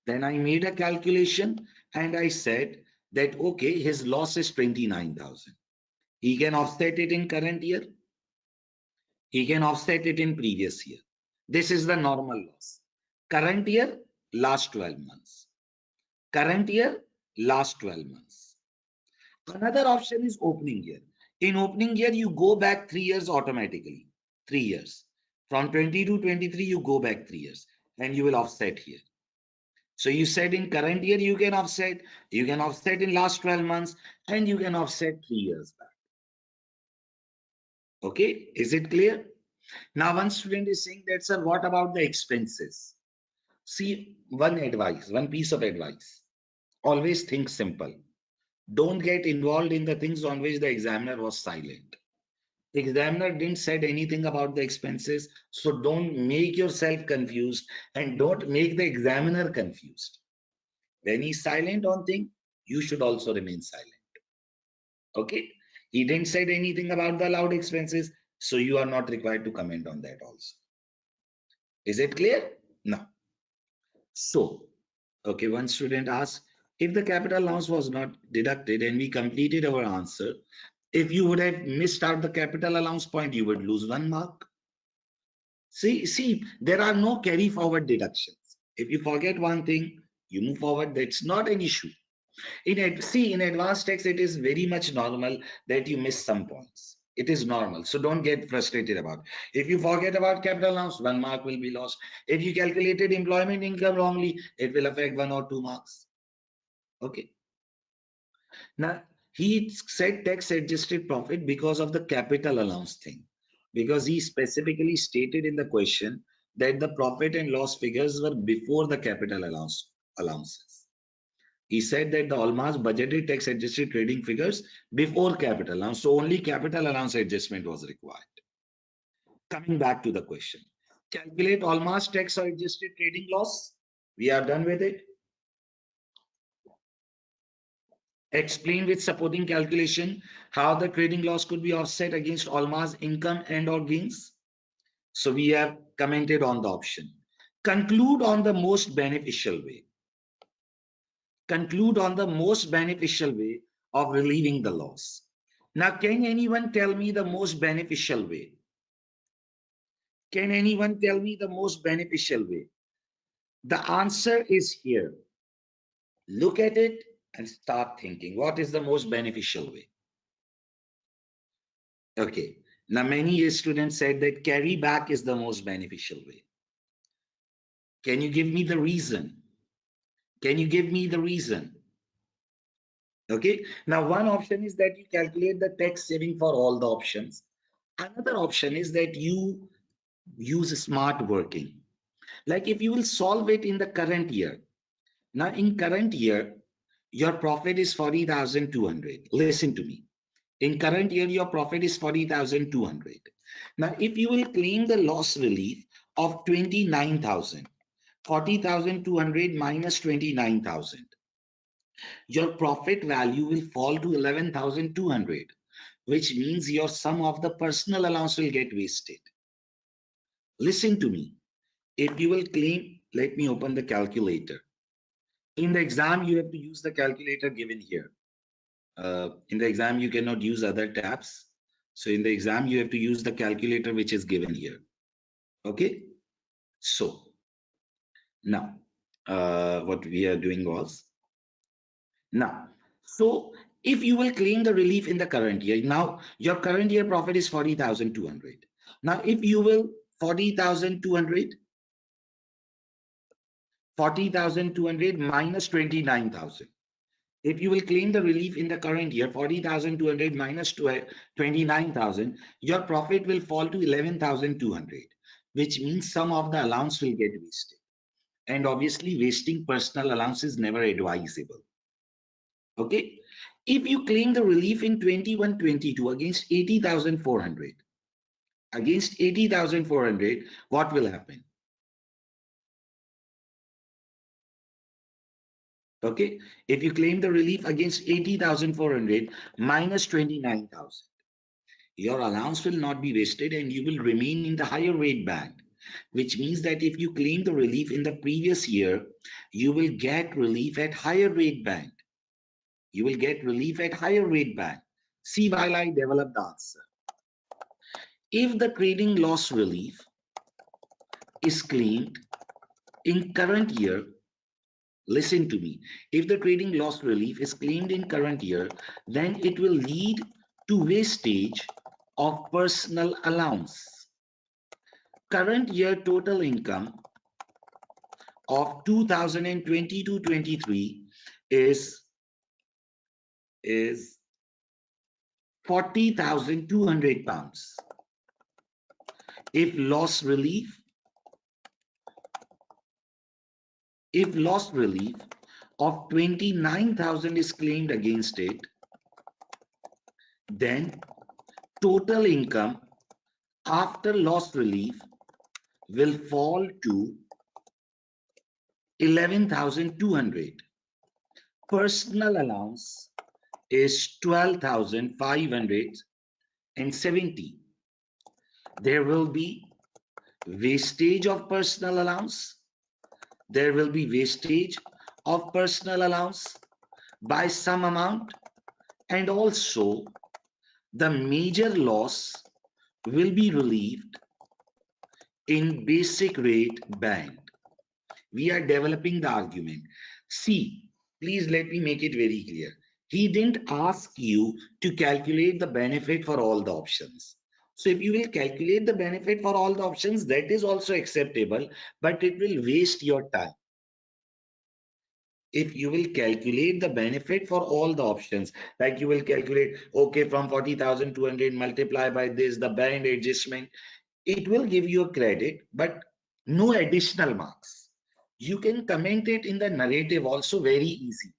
Then I made a calculation and I said that, okay, his loss is 29,000. He can offset it in current year. He can offset it in previous year. This is the normal loss. Current year, last 12 months. Current year, last 12 months. Another option is opening year. In opening year, you go back 3 years automatically. 3 years. From 20 to 23, you go back 3 years and you will offset here. So you said in current year, you can offset in last 12 months, and you can offset 3 years back. Okay, is it clear? Now, one student is saying that, sir, what about the expenses? See, one piece of advice. Always think simple. Don't get involved in the things on which the examiner was silent. The examiner didn't said anything about the expenses, so don't make yourself confused and don't make the examiner confused. When he's silent on thing, you should also remain silent. Okay? He didn't said anything about the allowed expenses, so you are not required to comment on that also. Is it clear? No. So, okay, one student asked, if the capital allowance was not deducted and we completed our answer, if you would have missed out the capital allowance point, you would lose 1 mark. See, there are no carry forward deductions. If you forget one thing, you move forward, that's not an issue. In advanced tax, it is very much normal that you miss some points. It is normal. So don't get frustrated about it. If you forget about capital allowance, 1 mark will be lost. If you calculated employment income wrongly, it will affect 1 or 2 marks. Okay. Now, he said tax adjusted profit because of the capital allowance thing. Because he specifically stated in the question that the profit and loss figures were before the capital allowances. He said that the Almas budgeted tax adjusted trading figures before capital allowance, so only capital allowance adjustment was required. Coming back to the question, calculate Almas tax or adjusted trading loss. We are done with it. Explain with supporting calculation how the trading loss could be offset against Almas income and or gains. So we have commented on the option. Conclude on the most beneficial way. Conclude on the most beneficial way of relieving the loss. Now, can anyone tell me the most beneficial way? Can anyone tell me the most beneficial way? The answer is here. Look at it and start thinking. What is the most beneficial way? Okay. Now, many students said that carry back is the most beneficial way. Can you give me the reason? Can you give me the reason? Okay. Now, one option is that you calculate the tax saving for all the options. Another option is that you use smart working. Like if you will solve it in the current year. Now in current year, your profit is 40,200. Listen to me. In current year, your profit is 40,200. Now, if you will claim the loss relief of 29,000, 40,200 minus 29,000, your profit value will fall to 11,200, which means your sum of the personal allowance will get wasted. Listen to me. If you will claim, let me open the calculator. In the exam, you have to use the calculator given here. In the exam, you cannot use other tabs. So in the exam, you have to use the calculator which is given here. Okay. So now what we are doing was now. So if you will claim the relief in the current year, now your current year profit is 40,200. Now if you will 40,200 minus 29,000. If you will claim the relief in the current year, 40,200 minus 29,000, your profit will fall to 11,200, which means some of the allowance will get wasted. And obviously, wasting personal allowance is never advisable. Okay. If you claim the relief in 21-22 against 80,400, what will happen? Okay. If you claim the relief against 80,400 minus 29,000, your allowance will not be wasted and you will remain in the higher rate band, which means that if you claim the relief in the previous year, you will get relief at higher rate band. You will get relief at higher rate band. See while I develop the answer. If the trading loss relief is claimed in current year, listen to me, if the trading loss relief is claimed in current year, then it will lead to wastage of personal allowance. Current year total income of 2022-23 is 40,200 pounds. If loss relief of 29,000 is claimed against it, then total income after loss relief will fall to 11,200. Personal allowance is 12,570. There will be wastage of personal allowance. There will be wastage of personal allowance by some amount, and also the major loss will be relieved in basic rate band. We are developing the argument. See, please let me make it very clear. He didn't ask you to calculate the benefit for all the options. So if you will calculate the benefit for all the options, that is also acceptable, but it will waste your time. If you will calculate the benefit for all the options, like you will calculate, okay, from 40,200 multiply by this, the band adjustment, it will give you a credit, but no additional marks. You can comment it in the narrative also very easy.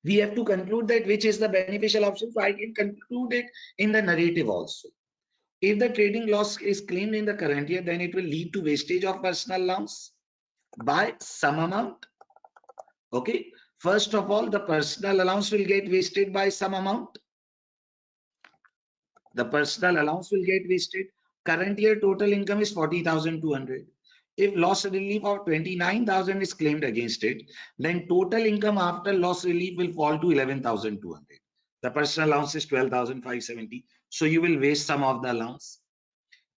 We have to conclude that which is the beneficial option, so I can conclude it in the narrative also. If the trading loss is claimed in the current year, then it will lead to wastage of personal allowance by some amount. Okay, first of all, the personal allowance will get wasted by some amount. The personal allowance will get wasted. Current year total income is 40,200. If loss relief of 29,000 is claimed against it, then total income after loss relief will fall to 11,200. The personal allowance is 12,570. So you will waste some of the allowance.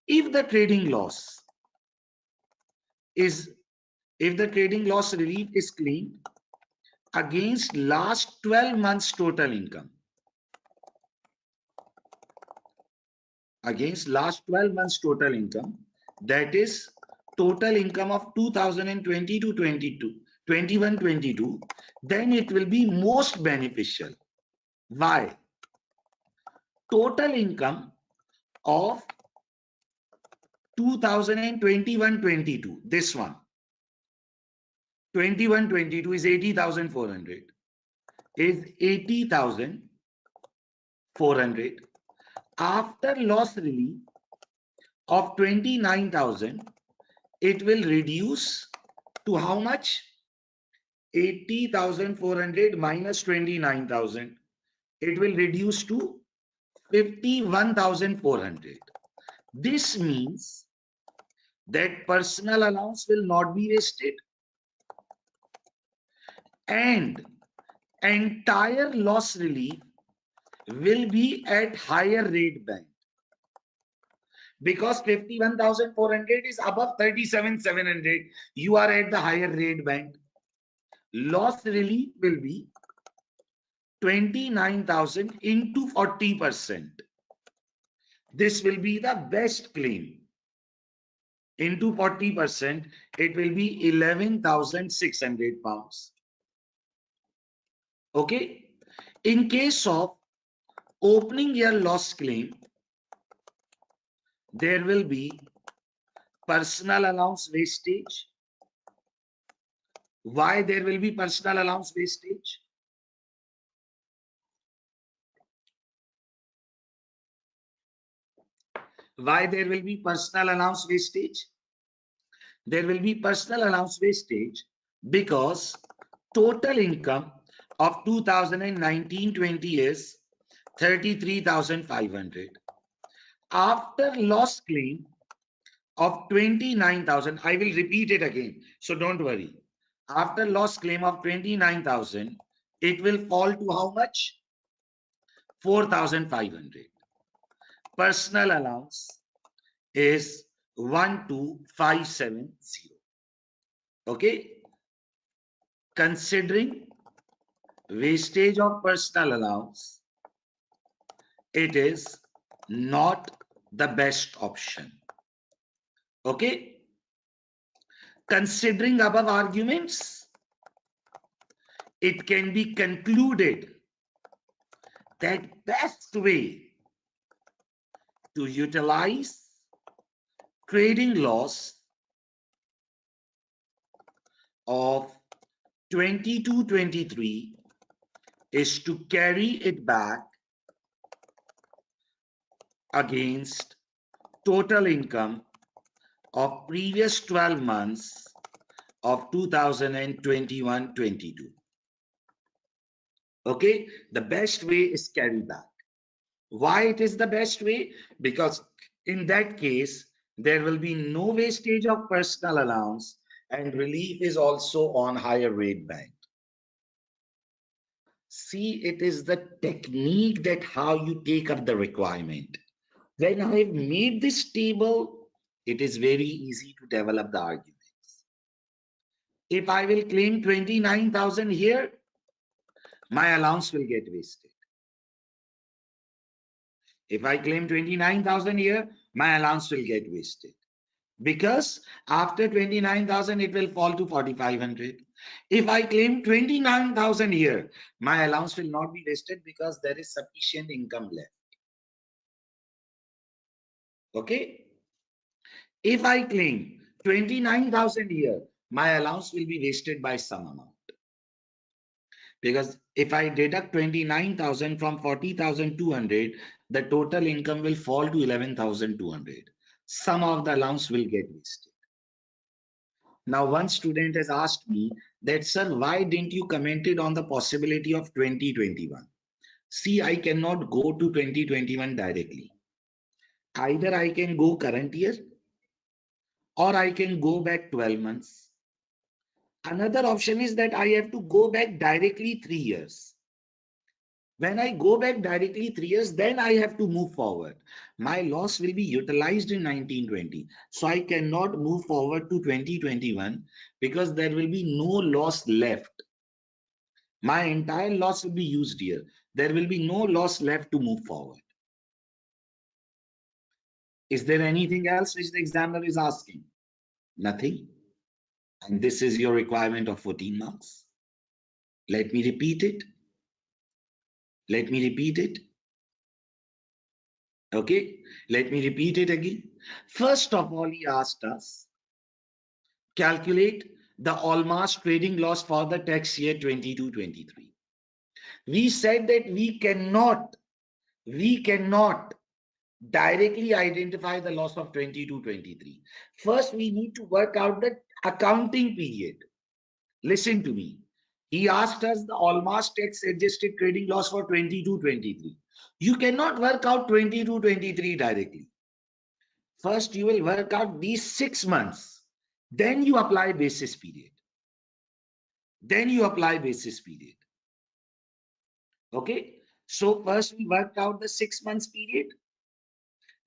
If the trading loss relief is claimed against last 12 months total income, that is total income of 2020 to 21-22, then it will be most beneficial. Why? Total income of 2021-22, this one, 21-22 is 80,400, is 80,400. After loss relief of 29,000, it will reduce to how much? 80,400 minus 29,000. It will reduce to 51,400. This means that personal allowance will not be wasted and entire loss relief will be at higher rate band, because 51,400 is above 37,700. You are at the higher rate band. Loss relief will be 29,000 into 40%. This will be the best claim. Into 40%, it will be 11,600 pounds. Okay. In case of opening year loss claim, there will be personal allowance wastage. Why there will be personal allowance wastage? Why there will be personal allowance wastage? There will be personal allowance wastage because total income of 2019-20 is 33,500. After loss claim of 29,000, I will repeat it again, so don't worry. After loss claim of 29,000, it will fall to how much? 4,500. Personal allowance is 12,570. Okay. Considering wastage of personal allowance, it is not the best option. Okay. Considering above arguments, it can be concluded that best way to utilize trading loss of 22-23 is to carry it back against total income of previous 12 months of 2021-22. Okay, the best way is carry back. Why it is the best way? Because in that case, there will be no wastage of personal allowance and relief is also on higher rate band. See, it is the technique that how you take up the requirement. When I have made this table, it is very easy to develop the arguments. If I will claim 29,000 here, my allowance will get wasted. If I claim 29,000 here, my allowance will get wasted. Because after 29,000, it will fall to 4,500. If I claim 29,000 here, my allowance will not be wasted because there is sufficient income left. Okay. If I claim 29,000 here, my allowance will be wasted by some amount. Because if I deduct 29,000 from 40,200, the total income will fall to 11,200. Some of the allowance will get wasted. Now, one student has asked me that, sir, why didn't you comment it on the possibility of 2021? See, I cannot go to 2021 directly. Either I can go current year or I can go back 12 months. Another option is that I have to go back directly 3 years. When I go back directly 3 years, then I have to move forward. My loss will be utilized in 1920. So I cannot move forward to 2021 because there will be no loss left. My entire loss will be used here. There will be no loss left to move forward. Is there anything else which the examiner is asking? Nothing. And this is your requirement of 14 marks. Let me repeat it. Let me repeat it. Okay, let me repeat it again. First of all, he asked us calculate the all-mass trading loss for the tax year 22-23. We said that we cannot directly identify the loss of 22-23. First, we need to work out the accounting period. Listen to me. He asked us the all-mass tax adjusted trading loss for 22-23. You cannot work out 22-23 directly. First, you will work out these 6 months. Then you apply basis period. Okay. So first we worked out the 6 months period.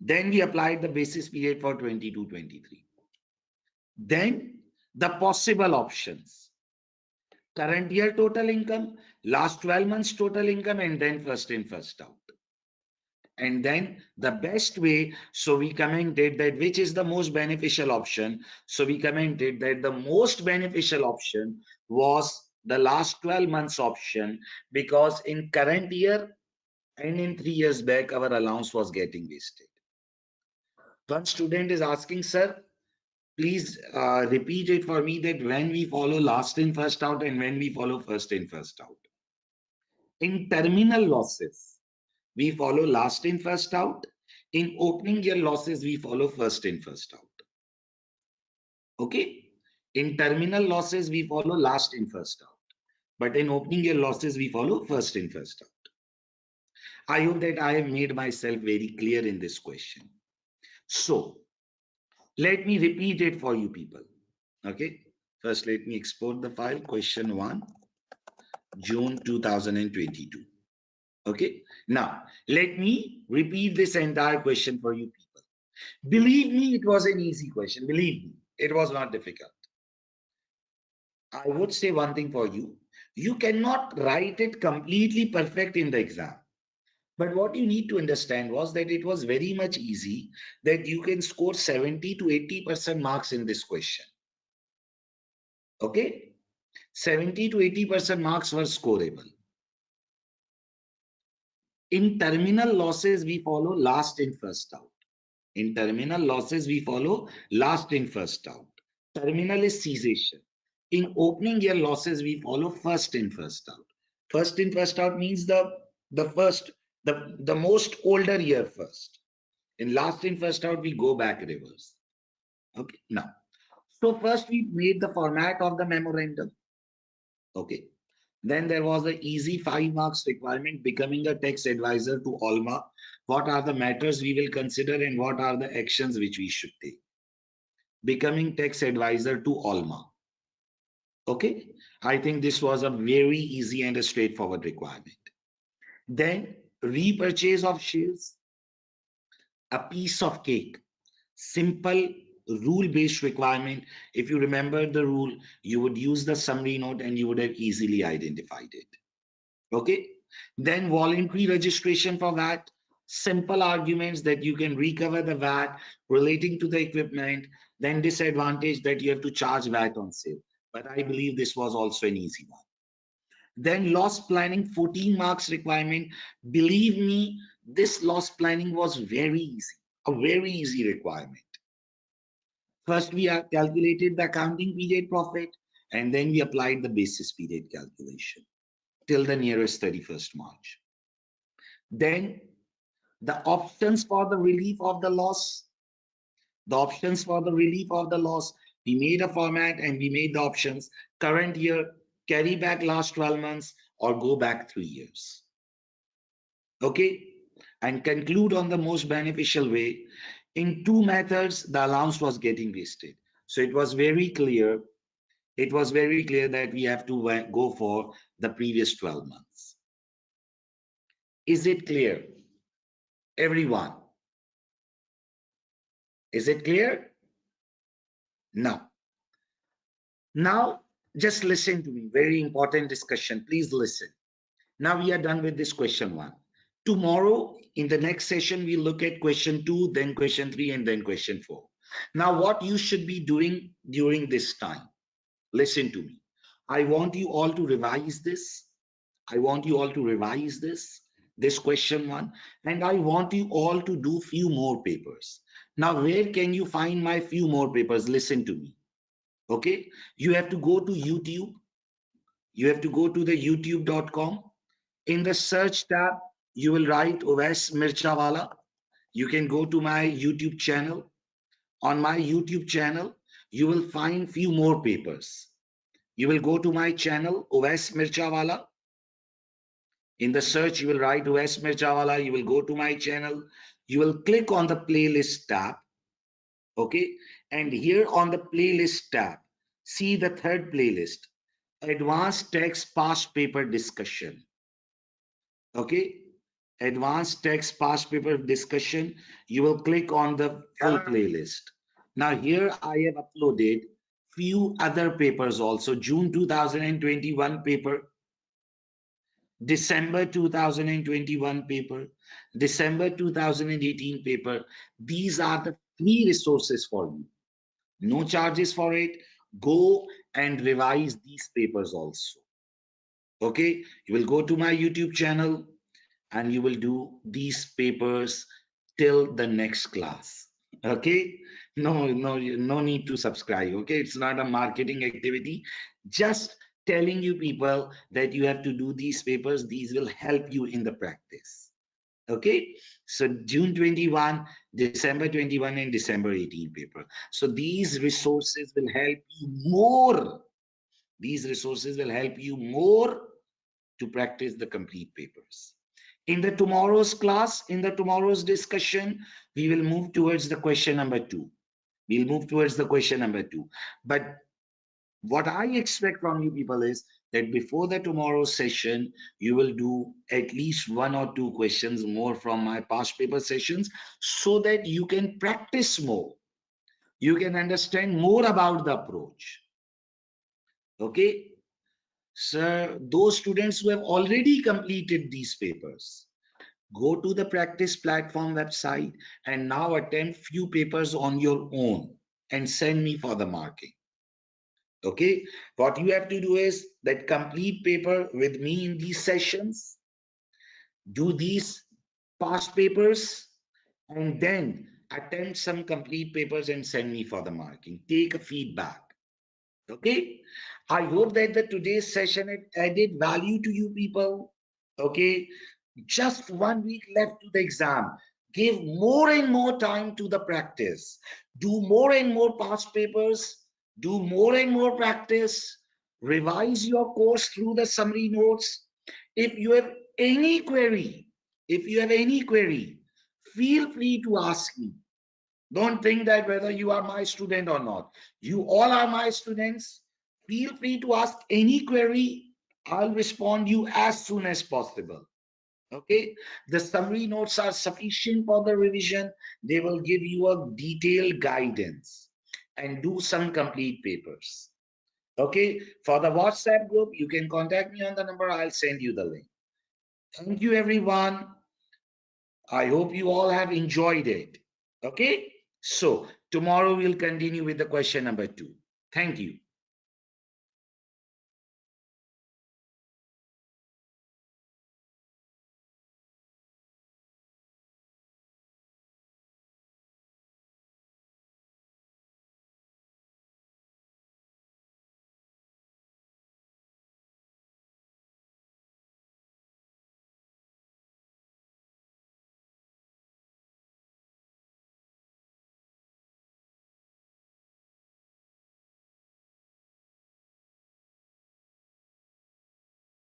Then we applied the basis period for 22-23. Then the possible options. Current year total income, last 12 months total income, and then first in, first out. And then the best way, so we commented that which is the most beneficial option. So we commented that the most beneficial option was the last 12 months option, because in current year and in 3 years back, our allowance was getting wasted. One student is asking, sir, please repeat it for me that when we follow last in, first out, and when we follow first in, first out. In terminal losses, we follow last in, first out. In opening year losses, we follow first in, first out. Okay? In terminal losses, we follow last in, first out. But in opening year losses, we follow first in, first out. I hope that I have made myself very clear in this question. So, let me repeat it for you people. Okay? First, let me export the file. Question 1, June 2022. Okay? Now, let me repeat this entire question for you people. Believe me, it was an easy question. Believe me, it was not difficult. I would say one thing for you. You cannot write it completely perfect in the exam. But what you need to understand was that it was very much easy, that you can score 70 to 80% marks in this question. Okay? 70 to 80% marks were scoreable. In terminal losses, we follow last in, first out. In terminal losses, we follow last in, first out. Terminal is cessation. In opening year losses, we follow first in, first out. First in, first out means the most older year first. In last in, first out, we go back reverse. Okay, now, so first we made the format of the memorandum. Okay, then there was the easy 5 marks requirement, becoming a tax advisor to Alma. What are the matters we will consider and what are the actions which we should take? Becoming tax advisor to Alma. Okay, I think this was a very easy and a straightforward requirement. Then repurchase of shares, a piece of cake, simple rule-based requirement. If you remember the rule, you would use the summary note and you would have easily identified it. Okay, then voluntary registration for VAT, simple arguments that you can recover the VAT relating to the equipment, then disadvantage that you have to charge VAT on sale. But I believe this was also an easy one. Then loss planning, 14 marks requirement. Believe me, this loss planning was very easy, a very easy requirement. First, we have calculated the accounting period profit, and then we applied the basis period calculation till the nearest 31st March. Then the options for the relief of the loss, we made a format and we made the options: current year, carry back last 12 months, or go back 3 years. Okay, and conclude on the most beneficial way. In 2 methods, the allowance was getting wasted. So it was very clear that we have to go for the previous 12 months. Is it clear, everyone? Is it clear? Now, just listen to me. Very important discussion. Please listen. Now we are done with this question 1. Tomorrow, in the next session, we look at question 2, then question 3, and then question 4. Now, what you should be doing during this time? Listen to me. I want you all to revise this. this question 1, and I want you all to do few more papers. Now, where can you find my few more papers? Listen to me. Okay, you have to go to YouTube. You have to go to the youtube.com. In the search tab, you will write Owais Mirchawala. You can go to my YouTube channel. On my YouTube channel, you will find few more papers. You will go to my channel, Owais Mirchawala. In the search, you will write Owais Mirchawala. You will go to my channel. You will click on the playlist tab. Okay. And here on the playlist tab, see the third playlist, Advanced Tax Past Paper Discussion. Okay. Advanced Tax Past Paper Discussion. You will click on the full playlist. Now here I have uploaded few other papers also. June 2021 paper, December 2021 paper, December 2018 paper. These are the free resources for you. No charges for it. Go and revise these papers also. Okay, you will go to my YouTube channel and you will do these papers till the next class. Okay, no need to subscribe. Okay, it's not a marketing activity, just telling you people that you have to do these papers. These will help you in the practice. Okay, so June 21, December 21, and December 18 paper. So these resources will help you more. These resources will help you more to practice the complete papers. In the tomorrow's class, in the tomorrow's discussion, we will move towards the question number 2. We'll move towards the question number 2. But what I expect from you people is that before the tomorrow's session, you will do at least 1 or 2 questions more from my past paper sessions so that you can practice more. You can understand more about the approach. Okay. So those students who have already completed these papers, go to the practice platform website and now attempt few papers on your own and send me for the marking. Okay, what you have to do is that complete paper with me in these sessions, do these past papers, and then attempt some complete papers and send me for the marking. Take a feedback. Okay, I hope that the today's session had added value to you people. Okay, just 1 week left to the exam. Give more and more time to the practice. Do more and more past papers. Do more and more practice. Revise your course through the summary notes. If you have any query, feel free to ask me. Don't think that whether you are my student or not. You all are my students. Feel free to ask any query. I'll respond you as soon as possible. Okay, the summary notes are sufficient for the revision. They will give you a detailed guidance and do some complete papers. Okay, for the WhatsApp group, you can contact me on the number. I'll send you the link. Thank you, everyone. I hope you all have enjoyed it. Okay, so tomorrow we'll continue with the question number 2. Thank you.